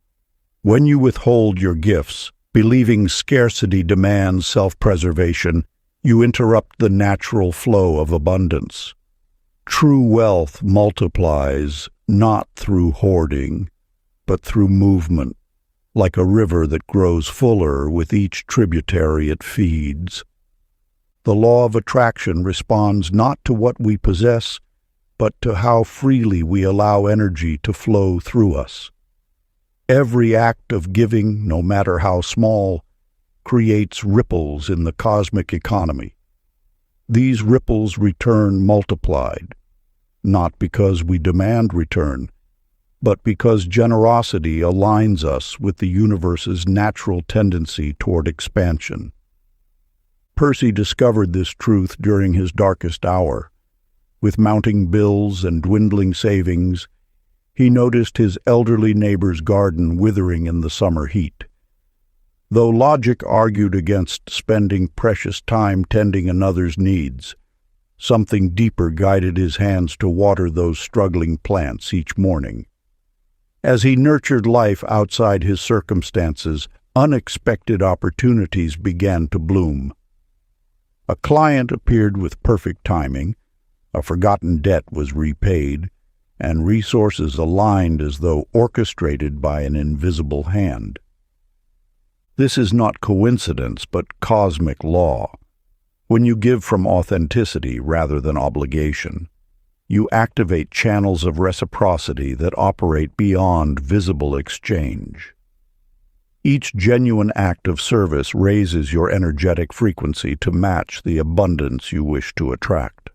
When you withhold your gifts, believing scarcity demands self-preservation, you interrupt the natural flow of abundance. True wealth multiplies not through hoarding, but through movement, like a river that grows fuller with each tributary it feeds. The law of attraction responds not to what we possess, but to how freely we allow energy to flow through us. Every act of giving, no matter how small, creates ripples in the cosmic economy. These ripples return multiplied, not because we demand return, but because generosity aligns us with the universe's natural tendency toward expansion. Percy discovered this truth during his darkest hour. With mounting bills and dwindling savings, he noticed his elderly neighbor's garden withering in the summer heat. Though logic argued against spending precious time tending another's needs, something deeper guided his hands to water those struggling plants each morning. As he nurtured life outside his circumstances, unexpected opportunities began to bloom. A client appeared with perfect timing, a forgotten debt was repaid, and resources aligned as though orchestrated by an invisible hand. This is not coincidence, but cosmic law. When you give from authenticity rather than obligation, you activate channels of reciprocity that operate beyond visible exchange. Each genuine act of service raises your energetic frequency to match the abundance you wish to attract.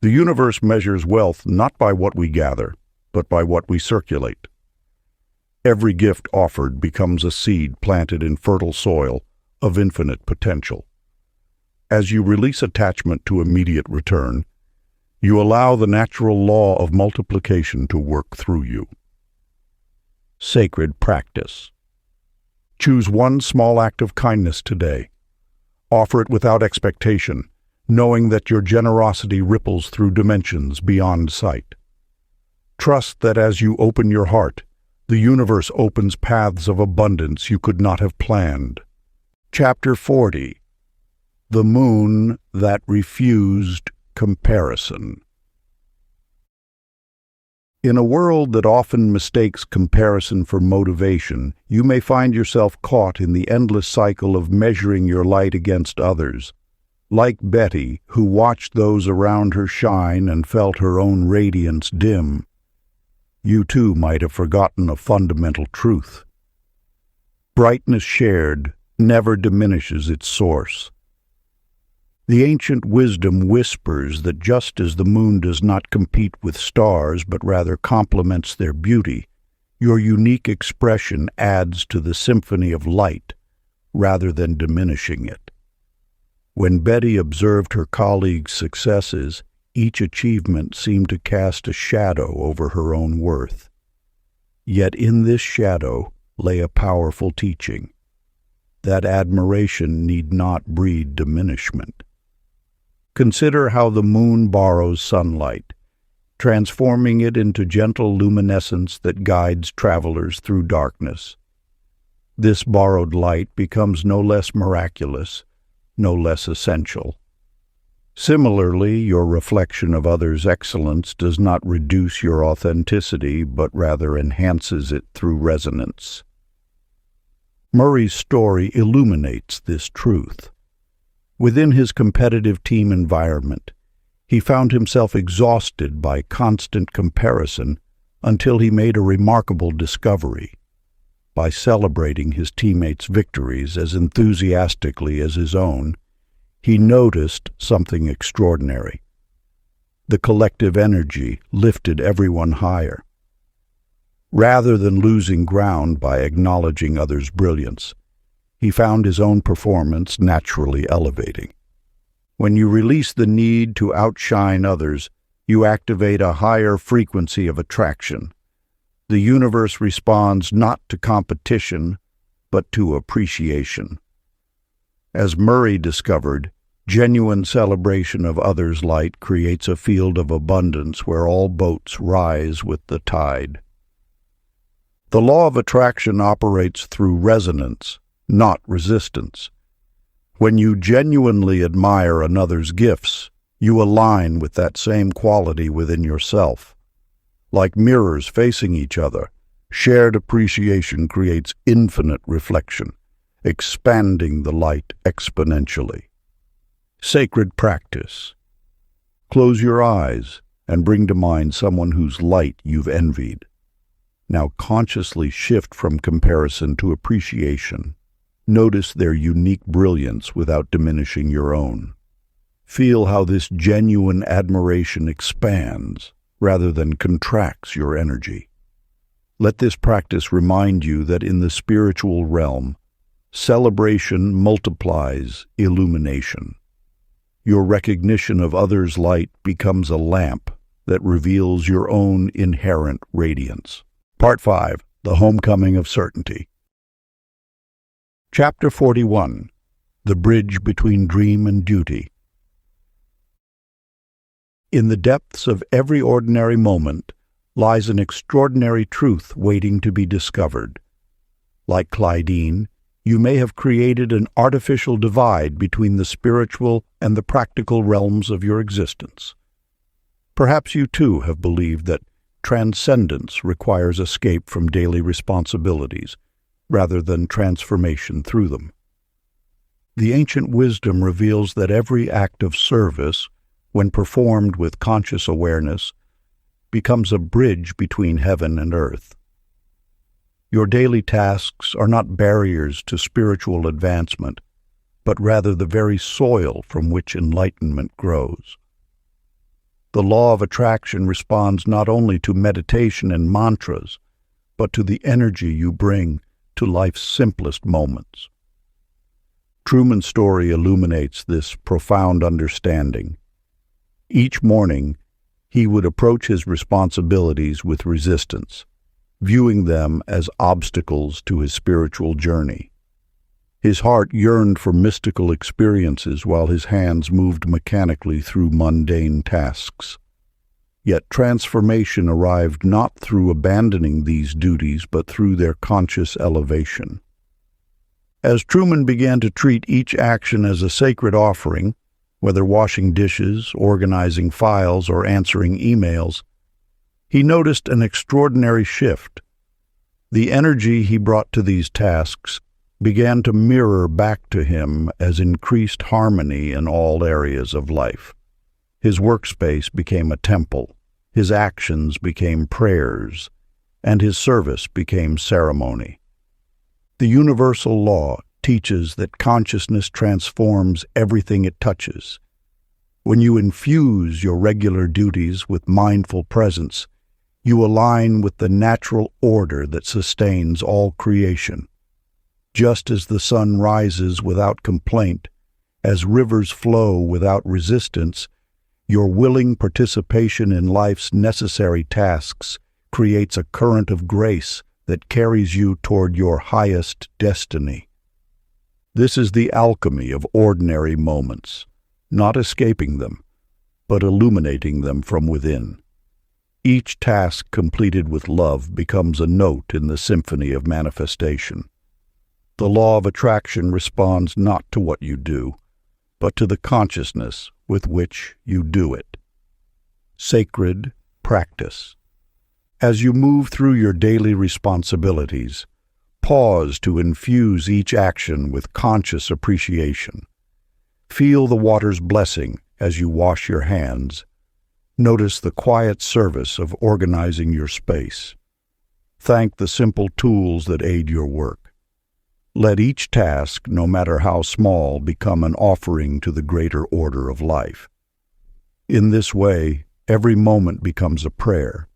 The universe measures wealth not by what we gather, but by what we circulate. Every gift offered becomes a seed planted in fertile soil of infinite potential. As you release attachment to immediate return, you allow the natural law of multiplication to work through you. Sacred practice. Choose one small act of kindness today. Offer it without expectation, knowing that your generosity ripples through dimensions beyond sight. Trust that as you open your heart, the universe opens paths of abundance you could not have planned. Chapter 40. The Moon That Refused Comparison. In a world that often mistakes comparison for motivation, you may find yourself caught in the endless cycle of measuring your light against others. Like Betty, who watched those around her shine and felt her own radiance dim, you too might have forgotten a fundamental truth. Brightness shared never diminishes its source. The ancient wisdom whispers that just as the moon does not compete with stars but rather complements their beauty, your unique expression adds to the symphony of light rather than diminishing it. When Betty observed her colleagues' successes, each achievement seemed to cast a shadow over her own worth. Yet in this shadow lay a powerful teaching. That admiration need not breed diminishment. Consider how the moon borrows sunlight, transforming it into gentle luminescence that guides travelers through darkness. This borrowed light becomes no less miraculous, no less essential. Similarly, your reflection of others' excellence does not reduce your authenticity, but rather enhances it through resonance. Murray's story illuminates this truth. Within his competitive team environment, he found himself exhausted by constant comparison until he made a remarkable discovery. By celebrating his teammates' victories as enthusiastically as his own, he noticed something extraordinary. The collective energy lifted everyone higher. Rather than losing ground by acknowledging others' brilliance, he found his own performance naturally elevating. When you release the need to outshine others, you activate a higher frequency of attraction. The universe responds not to competition, but to appreciation. As Murray discovered, genuine celebration of others' light creates a field of abundance where all boats rise with the tide. The law of attraction operates through resonance, not resistance. When you genuinely admire another's gifts, you align with that same quality within yourself. Like mirrors facing each other, shared appreciation creates infinite reflection, expanding the light exponentially. Sacred practice. Close your eyes and bring to mind someone whose light you've envied. Now consciously shift from comparison to appreciation. Notice their unique brilliance without diminishing your own. Feel how this genuine admiration expands rather than contracts your energy. Let this practice remind you that in the spiritual realm, celebration multiplies illumination. Your recognition of others' light becomes a lamp that reveals your own inherent radiance. Part 5. The Homecoming of Certainty. Chapter 41. The Bridge Between Dream and Duty. In the depths of every ordinary moment lies an extraordinary truth waiting to be discovered. Like Clydeen, you may have created an artificial divide between the spiritual and the practical realms of your existence. Perhaps you too have believed that transcendence requires escape from daily responsibilities, rather than transformation through them. The ancient wisdom reveals that every act of service, when performed with conscious awareness, becomes a bridge between heaven and earth. Your daily tasks are not barriers to spiritual advancement, but rather the very soil from which enlightenment grows. The law of attraction responds not only to meditation and mantras, but to the energy you bring to life's simplest moments. Truman's story illuminates this profound understanding. Each morning, he would approach his responsibilities with resistance, viewing them as obstacles to his spiritual journey. His heart yearned for mystical experiences while his hands moved mechanically through mundane tasks. Yet transformation arrived not through abandoning these duties, but through their conscious elevation. As Truman began to treat each action as a sacred offering, whether washing dishes, organizing files, or answering emails, he noticed an extraordinary shift. The energy he brought to these tasks began to mirror back to him as increased harmony in all areas of life. His workspace became a temple, his actions became prayers, and his service became ceremony. The universal law teaches that consciousness transforms everything it touches. When you infuse your regular duties with mindful presence, you align with the natural order that sustains all creation. Just as the sun rises without complaint, as rivers flow without resistance, your willing participation in life's necessary tasks creates a current of grace that carries you toward your highest destiny. This is the alchemy of ordinary moments, not escaping them, but illuminating them from within. Each task completed with love becomes a note in the symphony of manifestation. The law of attraction responds not to what you do, but to the consciousness with which you do it. Sacred practice. As you move through your daily responsibilities, pause to infuse each action with conscious appreciation. Feel the water's blessing as you wash your hands. Notice the quiet service of organizing your space. Thank the simple tools that aid your work. Let each task, no matter how small, become an offering to the greater order of life. In this way, every moment becomes a prayer,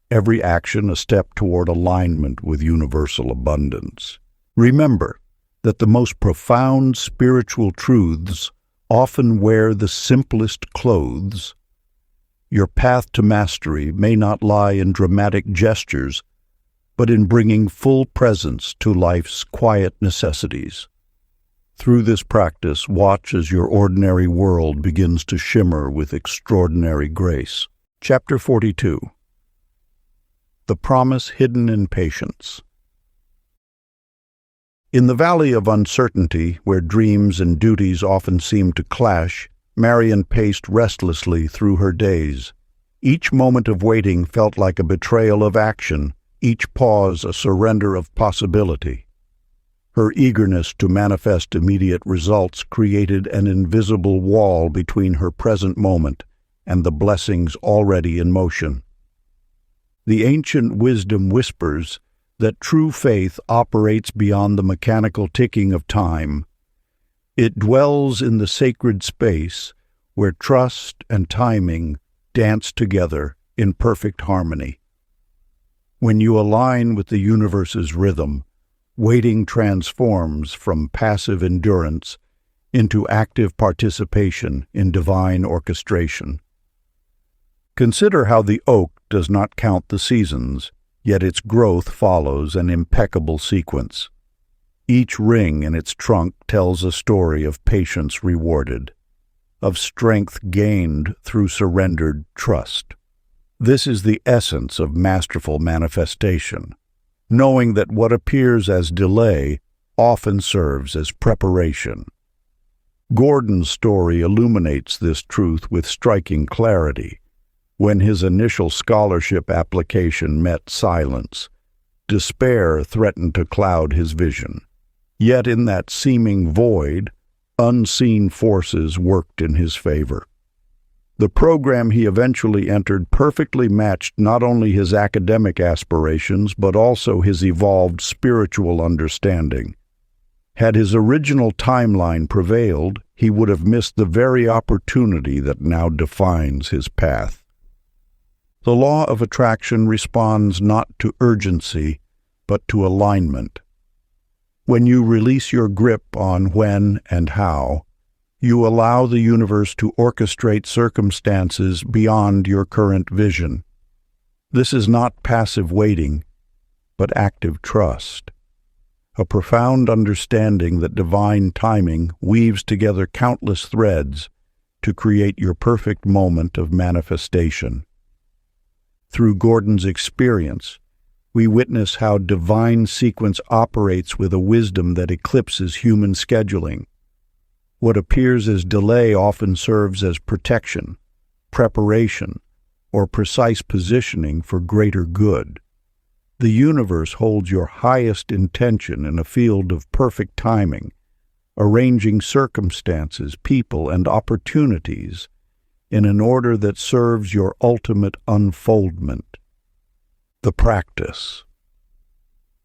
every action a step toward alignment with universal abundance. Remember that the most profound spiritual truths often wear the simplest clothes. Your path to mastery may not lie in dramatic gestures, but in bringing full presence to life's quiet necessities. Through this practice, watch as your ordinary world begins to shimmer with extraordinary grace. Chapter 42. The Promise Hidden in Patience. In the valley of uncertainty, where dreams and duties often seem to clash, Marian paced restlessly through her days. Each moment of waiting felt like a betrayal of action, each pause a surrender of possibility. Her eagerness to manifest immediate results created an invisible wall between her present moment and the blessings already in motion. The ancient wisdom whispers that true faith operates beyond the mechanical ticking of time. It dwells in the sacred space where trust and timing dance together in perfect harmony. When you align with the universe's rhythm, waiting transforms from passive endurance into active participation in divine orchestration. Consider how the oak does not count the seasons, yet its growth follows an impeccable sequence. Each ring in its trunk tells a story of patience rewarded, of strength gained through surrendered trust. This is the essence of masterful manifestation, knowing that what appears as delay often serves as preparation. Gordon's story illuminates this truth with striking clarity. When his initial scholarship application met silence, despair threatened to cloud his vision. Yet in that seeming void, unseen forces worked in his favor. The program he eventually entered perfectly matched not only his academic aspirations, but also his evolved spiritual understanding. Had his original timeline prevailed, he would have missed the very opportunity that now defines his path. The law of attraction responds not to urgency, but to alignment. When you release your grip on when and how, you allow the universe to orchestrate circumstances beyond your current vision. This is not passive waiting, but active trust. A profound understanding that divine timing weaves together countless threads to create your perfect moment of manifestation. Through Gordon's experience, we witness how divine sequence operates with a wisdom that eclipses human scheduling. What appears as delay often serves as protection, preparation, or precise positioning for greater good. The universe holds your highest intention in a field of perfect timing, arranging circumstances, people, and opportunities in an order that serves your ultimate unfoldment. The practice.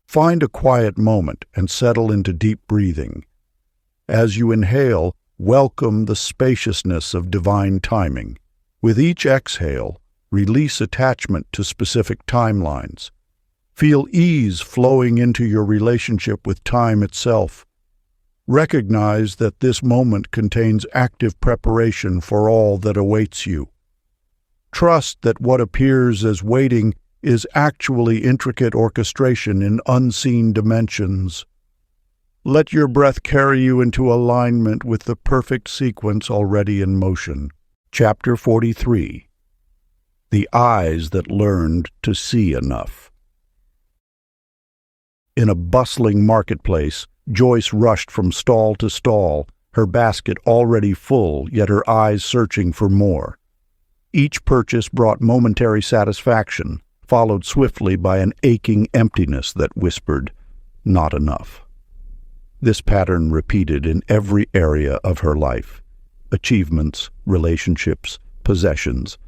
Find a quiet moment and settle into deep breathing. As you inhale, welcome the spaciousness of divine timing. With each exhale, release attachment to specific timelines. Feel ease flowing into your relationship with time itself. Recognize that this moment contains active preparation for all that awaits you. Trust that what appears as waiting is actually intricate orchestration in unseen dimensions. Let your breath carry you into alignment with the perfect sequence already in motion. Chapter 43. The Eyes That Learned to See Enough. In a bustling marketplace, Joyce rushed from stall to stall, her basket already full, yet her eyes searching for more. Each purchase brought momentary satisfaction, followed swiftly by an aching emptiness that whispered, "Not enough." This pattern repeated in every area of her life: achievements, relationships, possessions,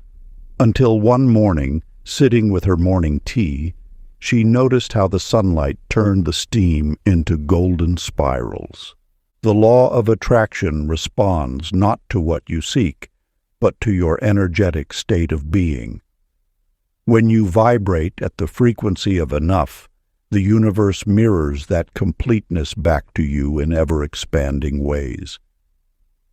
until one morning, sitting with her morning tea, she noticed how the sunlight turned the steam into golden spirals. The law of attraction responds not to what you seek, but to your energetic state of being. When you vibrate at the frequency of enough, the universe mirrors that completeness back to you in ever-expanding ways.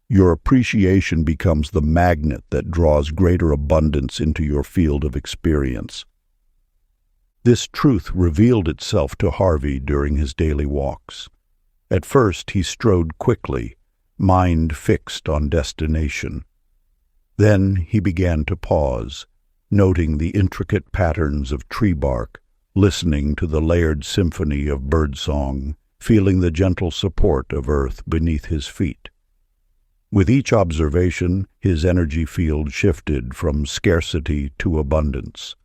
Your appreciation becomes the magnet that draws greater abundance into your field of experience. This truth revealed itself to Harvey during his daily walks. At first he strode quickly, mind fixed on destination. Then he began to pause, noting the intricate patterns of tree bark, listening to the layered symphony of birdsong, feeling the gentle support of earth beneath his feet. With each observation, his energy field shifted from scarcity to abundance.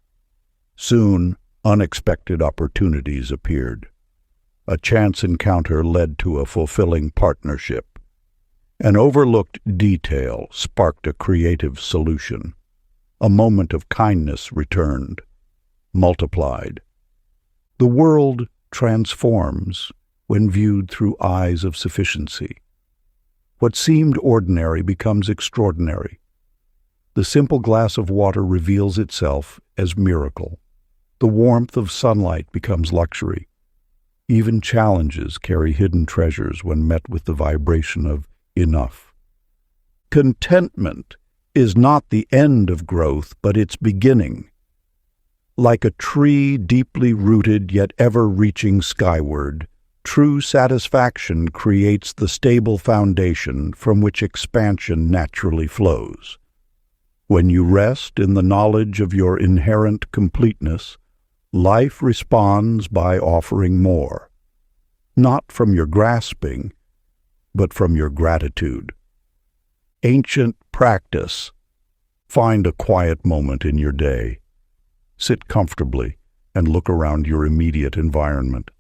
Soon, unexpected opportunities appeared. A chance encounter led to a fulfilling partnership. An overlooked detail sparked a creative solution. A moment of kindness returned, multiplied. The world transforms when viewed through eyes of sufficiency. What seemed ordinary becomes extraordinary. The simple glass of water reveals itself as miracle. The warmth of sunlight becomes luxury. Even challenges carry hidden treasures when met with the vibration of enough. Contentment is not the end of growth, but its beginning. Like a tree deeply rooted yet ever-reaching skyward, true satisfaction creates the stable foundation from which expansion naturally flows. When you rest in the knowledge of your inherent completeness, life responds by offering more, not from your grasping, but from your gratitude. Ancient practice. Find a quiet moment in your day. Sit comfortably and look around your immediate environment.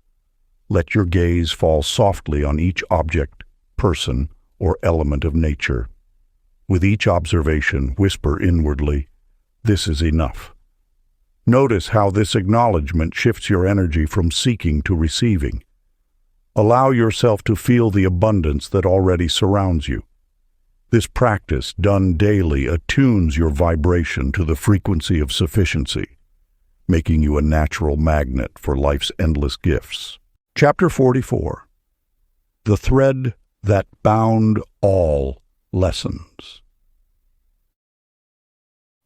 Let your gaze fall softly on each object, person, or element of nature. With each observation, whisper inwardly, "This is enough." Notice how this acknowledgement shifts your energy from seeking to receiving. Allow yourself to feel the abundance that already surrounds you. This practice, done daily, attunes your vibration to the frequency of sufficiency, making you a natural magnet for life's endless gifts. Chapter 44. The Thread That Bound All Lessons.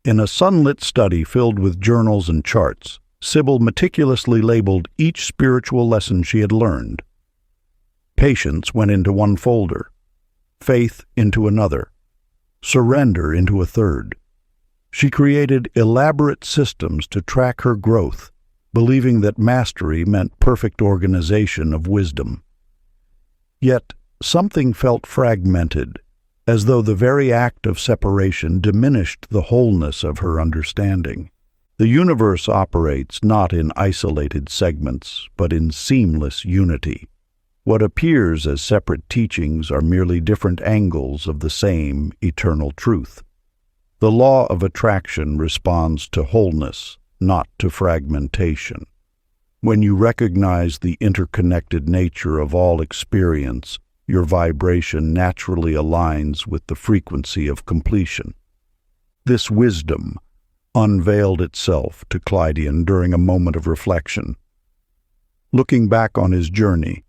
In a sunlit study filled with journals and charts, Sybil meticulously labeled each spiritual lesson she had learned. Patience went into one folder, faith into another, surrender into a third. She created elaborate systems to track her growth, believing that mastery meant perfect organization of wisdom. Yet something felt fragmented, as though the very act of separation diminished the wholeness of her understanding. The universe operates not in isolated segments, but in seamless unity. What appears as separate teachings are merely different angles of the same eternal truth. The law of attraction responds to wholeness, not to fragmentation. When you recognize the interconnected nature of all experience, your vibration naturally aligns with the frequency of completion. This wisdom unveiled itself to Clydian during a moment of reflection. Looking back on his journey,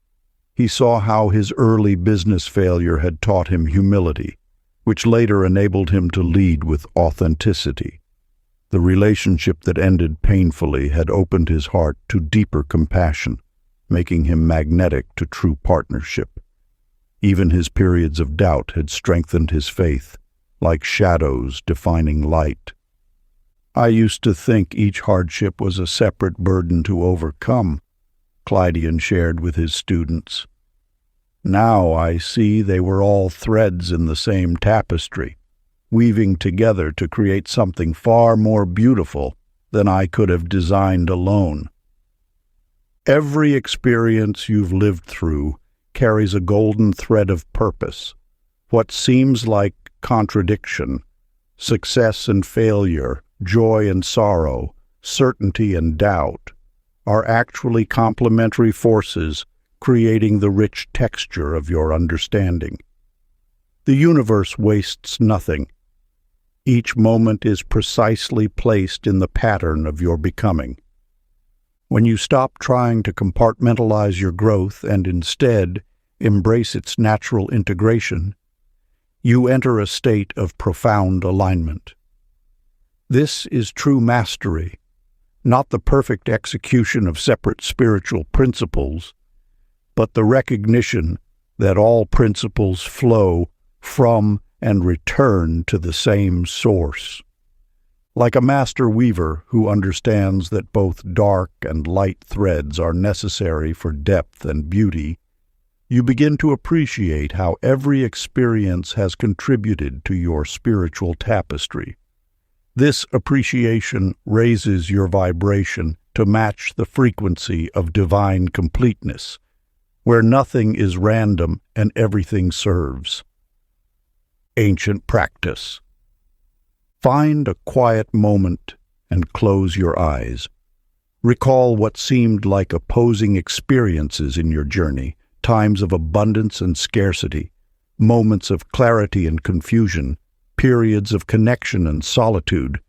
he saw how his early business failure had taught him humility, which later enabled him to lead with authenticity. The relationship that ended painfully had opened his heart to deeper compassion, making him magnetic to true partnership. Even his periods of doubt had strengthened his faith, like shadows defining light. "I used to think each hardship was a separate burden to overcome," Clydian shared with his students. "Now I see they were all threads in the same tapestry, weaving together to create something far more beautiful than I could have designed alone." Every experience you've lived through carries a golden thread of purpose. What seems like contradiction, success and failure, joy and sorrow, certainty and doubt, are actually complementary forces creating the rich texture of your understanding. The universe wastes nothing. Each moment is precisely placed in the pattern of your becoming. When you stop trying to compartmentalize your growth and instead embrace its natural integration, you enter a state of profound alignment. This is true mastery, not the perfect execution of separate spiritual principles, but the recognition that all principles flow from and return to the same source. Like a master weaver who understands that both dark and light threads are necessary for depth and beauty, you begin to appreciate how every experience has contributed to your spiritual tapestry. This appreciation raises your vibration to match the frequency of divine completeness, where nothing is random and everything serves. Ancient practice. Find a quiet moment and close your eyes. Recall what seemed like opposing experiences in your journey, times of abundance and scarcity, moments of clarity and confusion, periods of connection and solitude.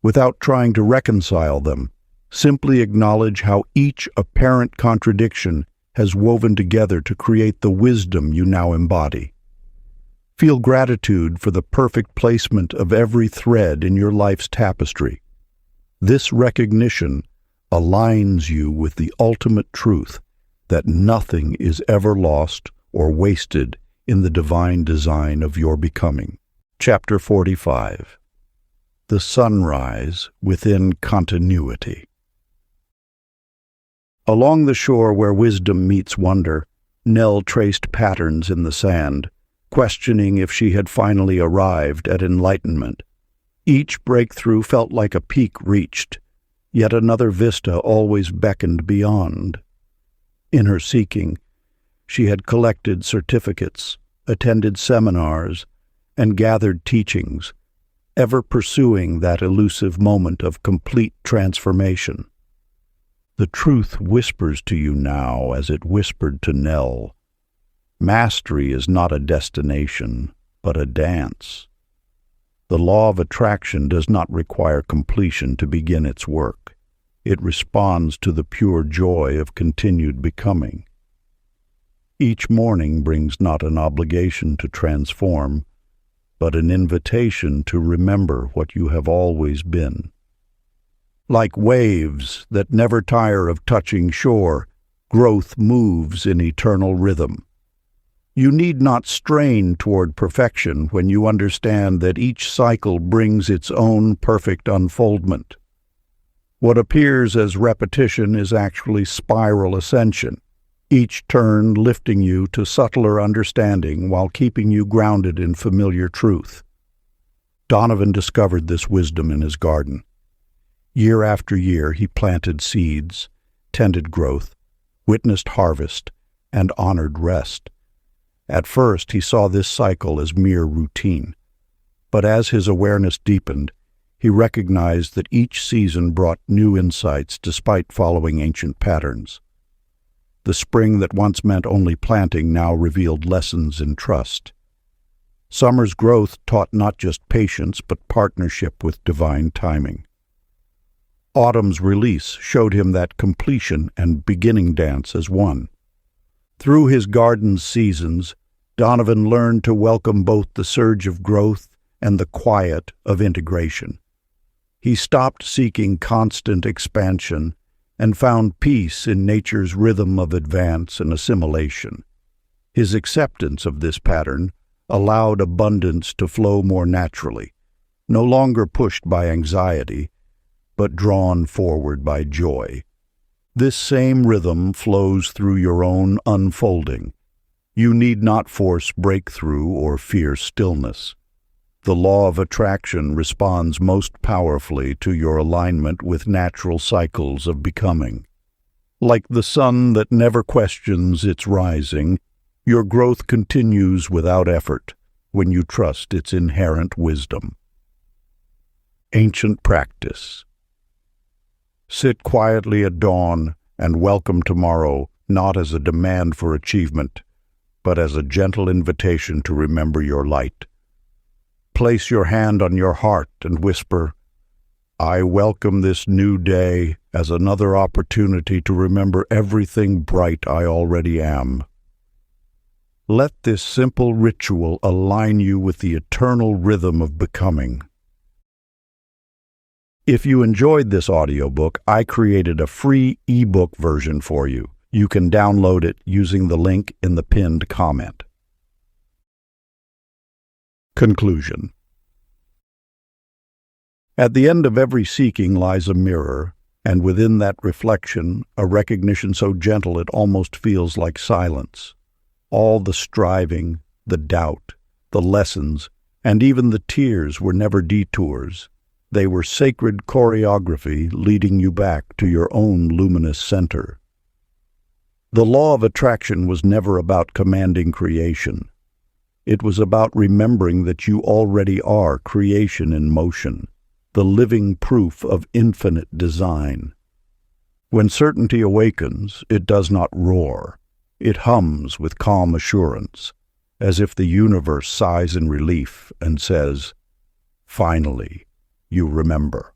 Without trying to reconcile them, simply acknowledge how each apparent contradiction has woven together to create the wisdom you now embody. Feel gratitude for the perfect placement of every thread in your life's tapestry. This recognition aligns you with the ultimate truth that nothing is ever lost or wasted in the divine design of your becoming. Chapter 45. The Sunrise Within Continuity. Along the shore where wisdom meets wonder, Nell traced patterns in the sand, questioning if she had finally arrived at enlightenment. Each breakthrough felt like a peak reached, yet another vista always beckoned beyond. In her seeking, she had collected certificates, attended seminars, and gathered teachings, ever pursuing that elusive moment of complete transformation. The truth whispers to you now as it whispered to Nell. Mastery is not a destination, but a dance. The law of attraction does not require completion to begin its work. It responds to the pure joy of continued becoming. Each morning brings not an obligation to transform, but an invitation to remember what you have always been. Like waves that never tire of touching shore, growth moves in eternal rhythm. You need not strain toward perfection when you understand that each cycle brings its own perfect unfoldment. What appears as repetition is actually spiral ascension, each turn lifting you to subtler understanding while keeping you grounded in familiar truth. Donovan discovered this wisdom in his garden. Year after year he planted seeds, tended growth, witnessed harvest, and honored rest. At first he saw this cycle as mere routine, but as his awareness deepened, he recognized that each season brought new insights despite following ancient patterns. The spring that once meant only planting now revealed lessons in trust. Summer's growth taught not just patience but partnership with divine timing. Autumn's release showed him that completion and beginning dance as one. Through his garden's seasons, Donovan learned to welcome both the surge of growth and the quiet of integration. He stopped seeking constant expansion and found peace in nature's rhythm of advance and assimilation. His acceptance of this pattern allowed abundance to flow more naturally, no longer pushed by anxiety, but drawn forward by joy. This same rhythm flows through your own unfolding. You need not force breakthrough or fear stillness. The law of attraction responds most powerfully to your alignment with natural cycles of becoming. Like the sun that never questions its rising, your growth continues without effort when you trust its inherent wisdom. Ancient practice. Sit quietly at dawn and welcome tomorrow, not as a demand for achievement, but as a gentle invitation to remember your light. Place your hand on your heart and whisper, I welcome this new day as another opportunity to remember everything bright I already am. Let this simple ritual align you with the eternal rhythm of becoming. If you enjoyed this audiobook, I created a free ebook version for you. You can download it using the link in the pinned comment. Conclusion. At the end of every seeking lies a mirror, and within that reflection, a recognition so gentle it almost feels like silence. All the striving, the doubt, the lessons, and even the tears were never detours. They were sacred choreography leading you back to your own luminous center. The law of attraction was never about commanding creation. It was about remembering that you already are creation in motion, the living proof of infinite design. When certainty awakens, it does not roar. It hums with calm assurance, as if the universe sighs in relief and says, "Finally, you remember."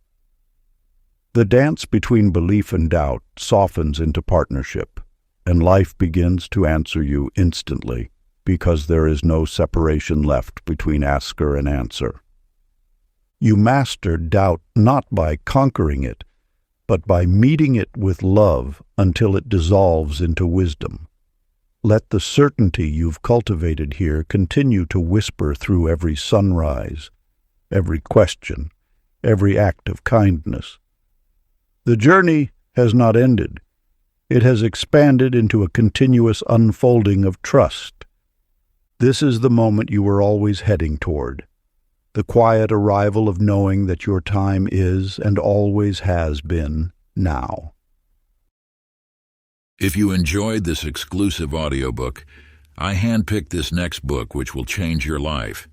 The dance between belief and doubt softens into partnership, and life begins to answer you instantly, because there is no separation left between asker and answer. You master doubt not by conquering it, but by meeting it with love until it dissolves into wisdom. Let the certainty you've cultivated here continue to whisper through every sunrise, every question, every act of kindness. The journey has not ended. It has expanded into a continuous unfolding of trust. This is the moment you were always heading toward, the quiet arrival of knowing that your time is and always has been now. If you enjoyed this exclusive audiobook, I handpicked this next book which will change your life.